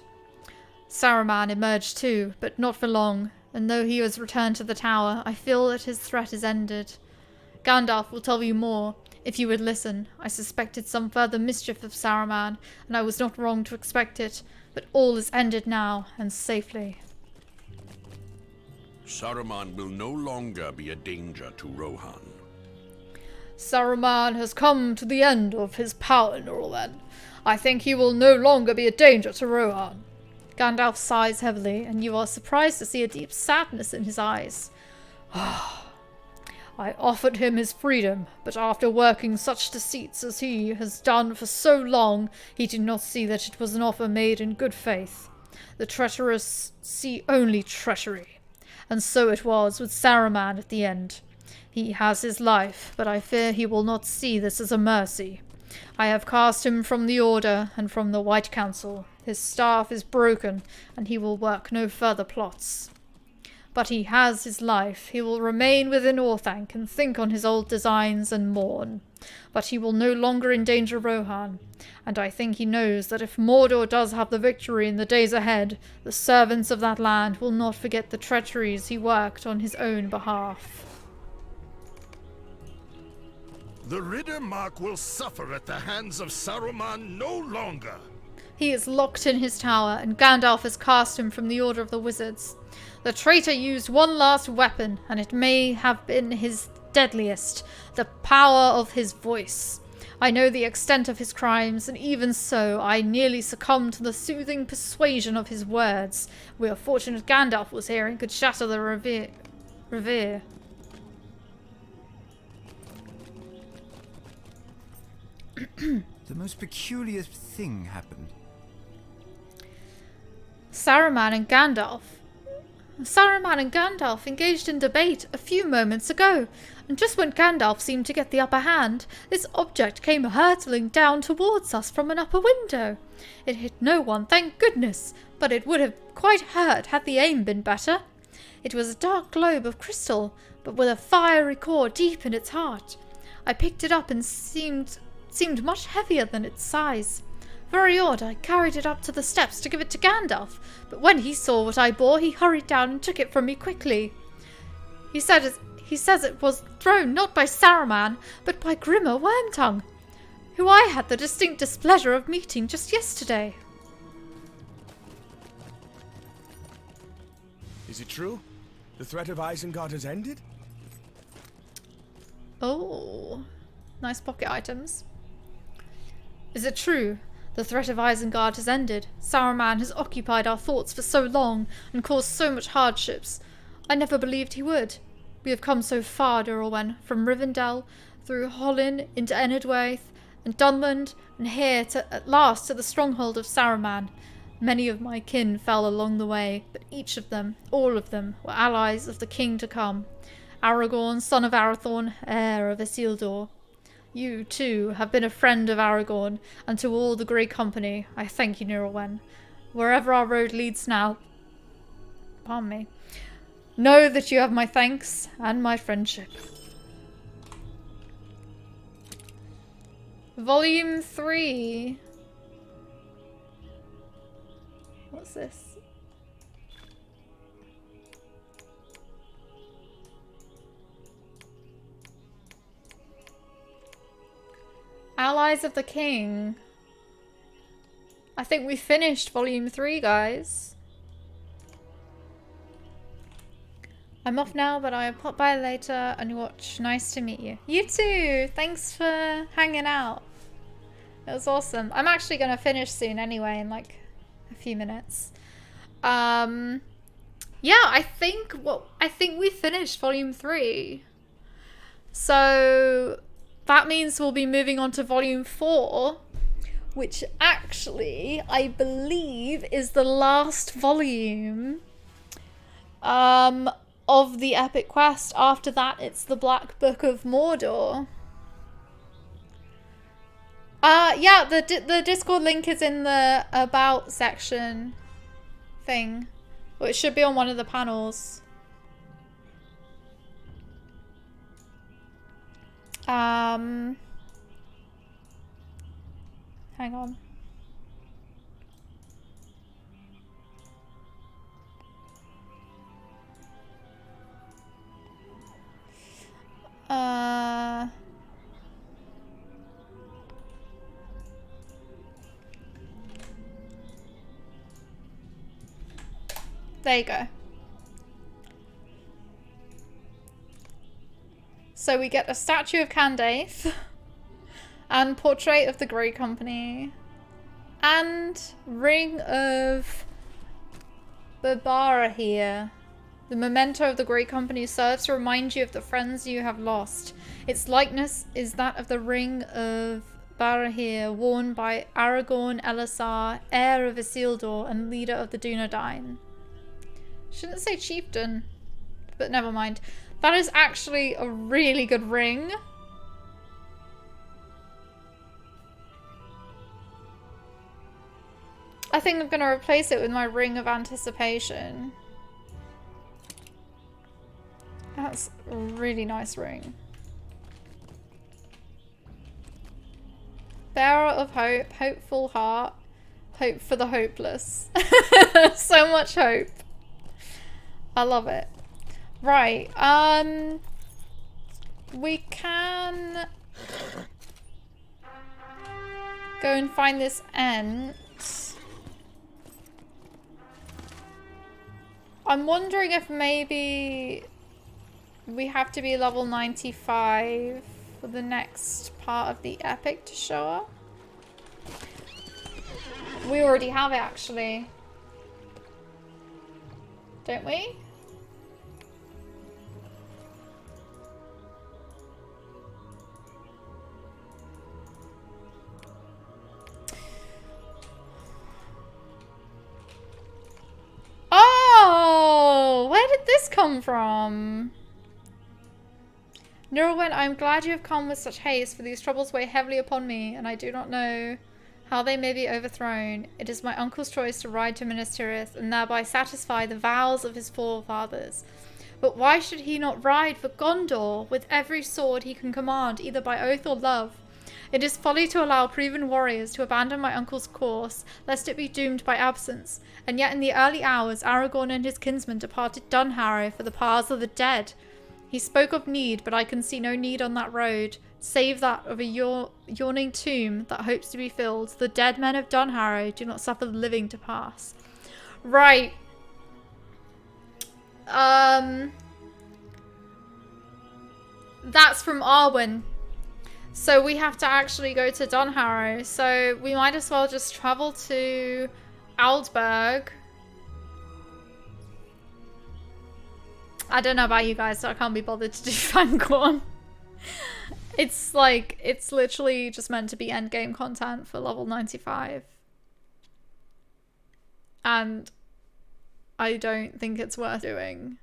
Saruman emerged too, but not for long, and though he has returned to the tower, I feel that his threat is ended. Gandalf will tell you more, if you would listen. I suspected some further mischief of Saruman, and I was not wrong to expect it, but all is ended now, and safely. Saruman will no longer be a danger to Rohan. Saruman has come to the end of his power, Laurelin. I think he will no longer be a danger to Rohan. Gandalf sighs heavily, and you are surprised to see a deep sadness in his eyes. I offered him his freedom, but after working such deceits as he has done for so long, he did not see that it was an offer made in good faith. The treacherous see only treachery. And so it was with Saruman at the end. He has his life, but I fear he will not see this as a mercy. I have cast him from the Order and from the White Council. His staff is broken, and he will work no further plots. But he has his life. He will remain within Orthanc and think on his old designs and mourn. But he will no longer endanger Rohan, and I think he knows that if Mordor does have the victory in the days ahead, the servants of that land will not forget the treacheries he worked on his own behalf. The Riddermark will suffer at the hands of Saruman no longer. He is locked in his tower, and Gandalf has cast him from the Order of the Wizards. The traitor used one last weapon, and it may have been his deadliest, the power of his voice. I know the extent of his crimes, and even so, I nearly succumbed to the soothing persuasion of his words. We are fortunate Gandalf was here and could shatter the revere. The most peculiar thing happened. Saruman and Gandalf. Saruman and Gandalf engaged in debate a few moments ago, and just when Gandalf seemed to get the upper hand, this object came hurtling down towards us from an upper window. It hit no one, thank goodness, but it would have quite hurt had the aim been better. It was a dark globe of crystal, but with a fiery core deep in its heart. I picked it up and seemed much heavier than its size. Very odd, I carried it up to the steps to give it to Gandalf, but when he saw what I bore, he hurried down and took it from me quickly. He says it was thrown not by Saruman, but by Grimmer Wormtongue, who I had the distinct displeasure of meeting just yesterday. Is it true? The threat of Isengard has ended? Oh, nice pocket items. Is it true? The threat of Isengard has ended. Saruman has occupied our thoughts for so long and caused so much hardships. I never believed he would. We have come so far, Laurelin, from Rivendell, through Hollin into Enedwaith, and Dunland, and here at last to the stronghold of Saruman. Many of my kin fell along the way, but each of them, all of them, were allies of the king to come. Aragorn, son of Arathorn, heir of Isildur. You, too, have been a friend of Aragorn, and to all the Grey Company, I thank you, Laurelin. Wherever our road leads now, pardon me, know that you have my thanks and my friendship. Volume 3. What's this? Allies of the King. I think we finished Volume 3, guys. I'm off now, but I'll pop by later and watch. Nice to meet you. You too! Thanks for hanging out. It was awesome. I'm actually going to finish soon anyway, in like a few minutes. Yeah, I think we finished Volume 3. So that means we'll be moving on to Volume 4, which actually, I believe, is the last volume of the epic quest. After that, it's the Black Book of Mordor. Yeah, the Discord link is in the About section thing. Well, it should be on one of the panels. Hang on. There you go. So we get a statue of Candace and portrait of the Grey Company and ring of Barbara here. The memento of the Grey Company serves to remind you of the friends you have lost. Its likeness is that of the ring of Barahir, worn by Aragorn Elisar, heir of Isildur and leader of the Dunedain. Shouldn't say chieftain, but never mind. That is actually a really good ring. I think I'm going to replace it with my ring of anticipation. That's a really nice ring. Bearer of hope, hopeful heart, hope for the hopeless. So much hope. I love it. Right, we can go and find this Ent. I'm wondering if maybe we have to be level 95 for the next part of the epic to show up. We already have it actually. Don't we? Oh, come from? Laurelin, I am glad you have come with such haste, for these troubles weigh heavily upon me, and I do not know how they may be overthrown. It is my uncle's choice to ride to Minas Tirith, and thereby satisfy the vows of his forefathers. But why should he not ride for Gondor with every sword he can command, either by oath or love? It is folly to allow proven warriors to abandon my uncle's course, lest it be doomed by absence. And yet in the early hours, Aragorn and his kinsmen departed Dunharrow for the paths of the dead. He spoke of need, but I can see no need on that road, save that of a yawning tomb that hopes to be filled. The dead men of Dunharrow do not suffer the living to pass. Right. That's from Arwen. So we have to actually go to Dunharrow. So we might as well just travel to Aldberg. I don't know about you guys, so I can't be bothered to do Fangorn. It's like, it's literally just meant to be endgame content for level 95. And I don't think it's worth doing.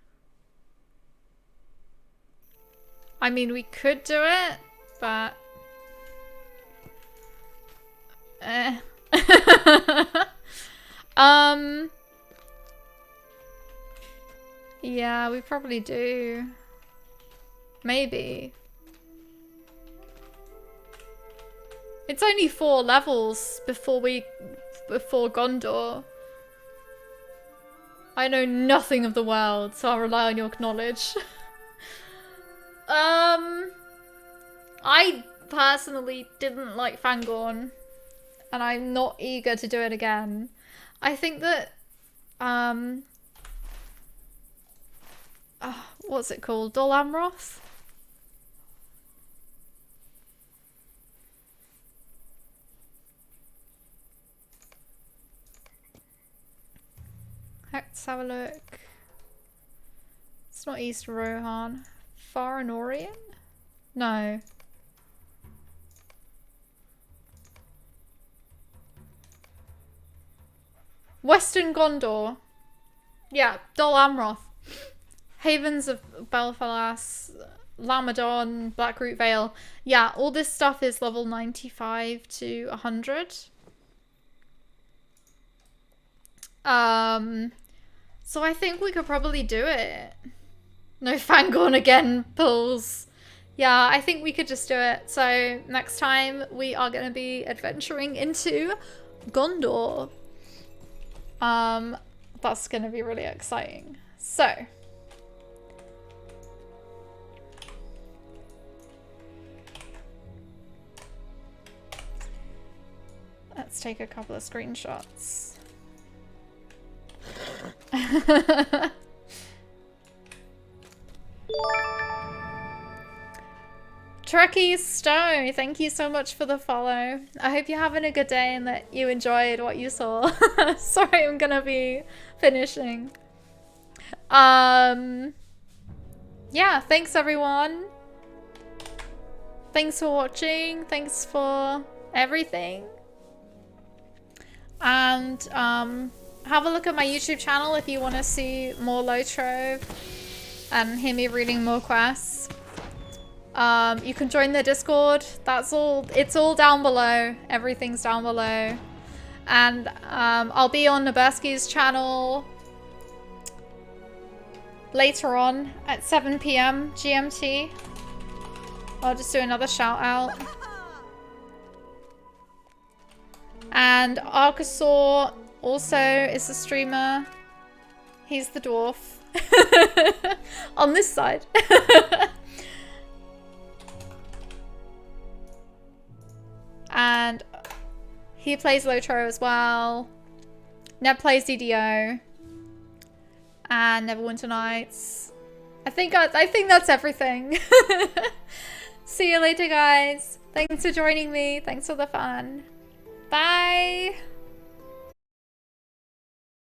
I mean, we could do it, but... Yeah, we probably do. Maybe. It's only 4 levels before Gondor. I know nothing of the world, so I'll rely on your knowledge. I personally didn't like Fangorn, and I'm not eager to do it again. I think that, what's it called? Dol Amroth? Let's have a look. It's not East Rohan. Farinorian? No. Western Gondor. Yeah, Dol Amroth. Havens of Belfalas, Lamadon, Blackroot Vale. Yeah, all this stuff is level 95 to 100. So I think we could probably do it. No Fangorn again, pulls. Yeah, I think we could just do it. So next time we are going to be adventuring into Gondor. That's going to be really exciting. So let's take a couple of screenshots. Trekkie Stowe, thank you so much for the follow. I hope you're having a good day and that you enjoyed what you saw. Sorry, I'm gonna be finishing. Yeah, thanks everyone. Thanks for watching. Thanks for everything. And have a look at my YouTube channel if you want to see more Lotro and hear me reading more quests. You can join the Discord. That's all. It's all down below. Everything's down below. And I'll be on Nabursky's channel later on at 7 PM GMT. I'll just do another shout out. And Archosaur also is a streamer. He's the dwarf. On this side. And he plays Lotro as well. Neb plays DDO. And Neverwinter Nights. I think that's everything. See you later, guys. Thanks for joining me. Thanks for the fun. Bye.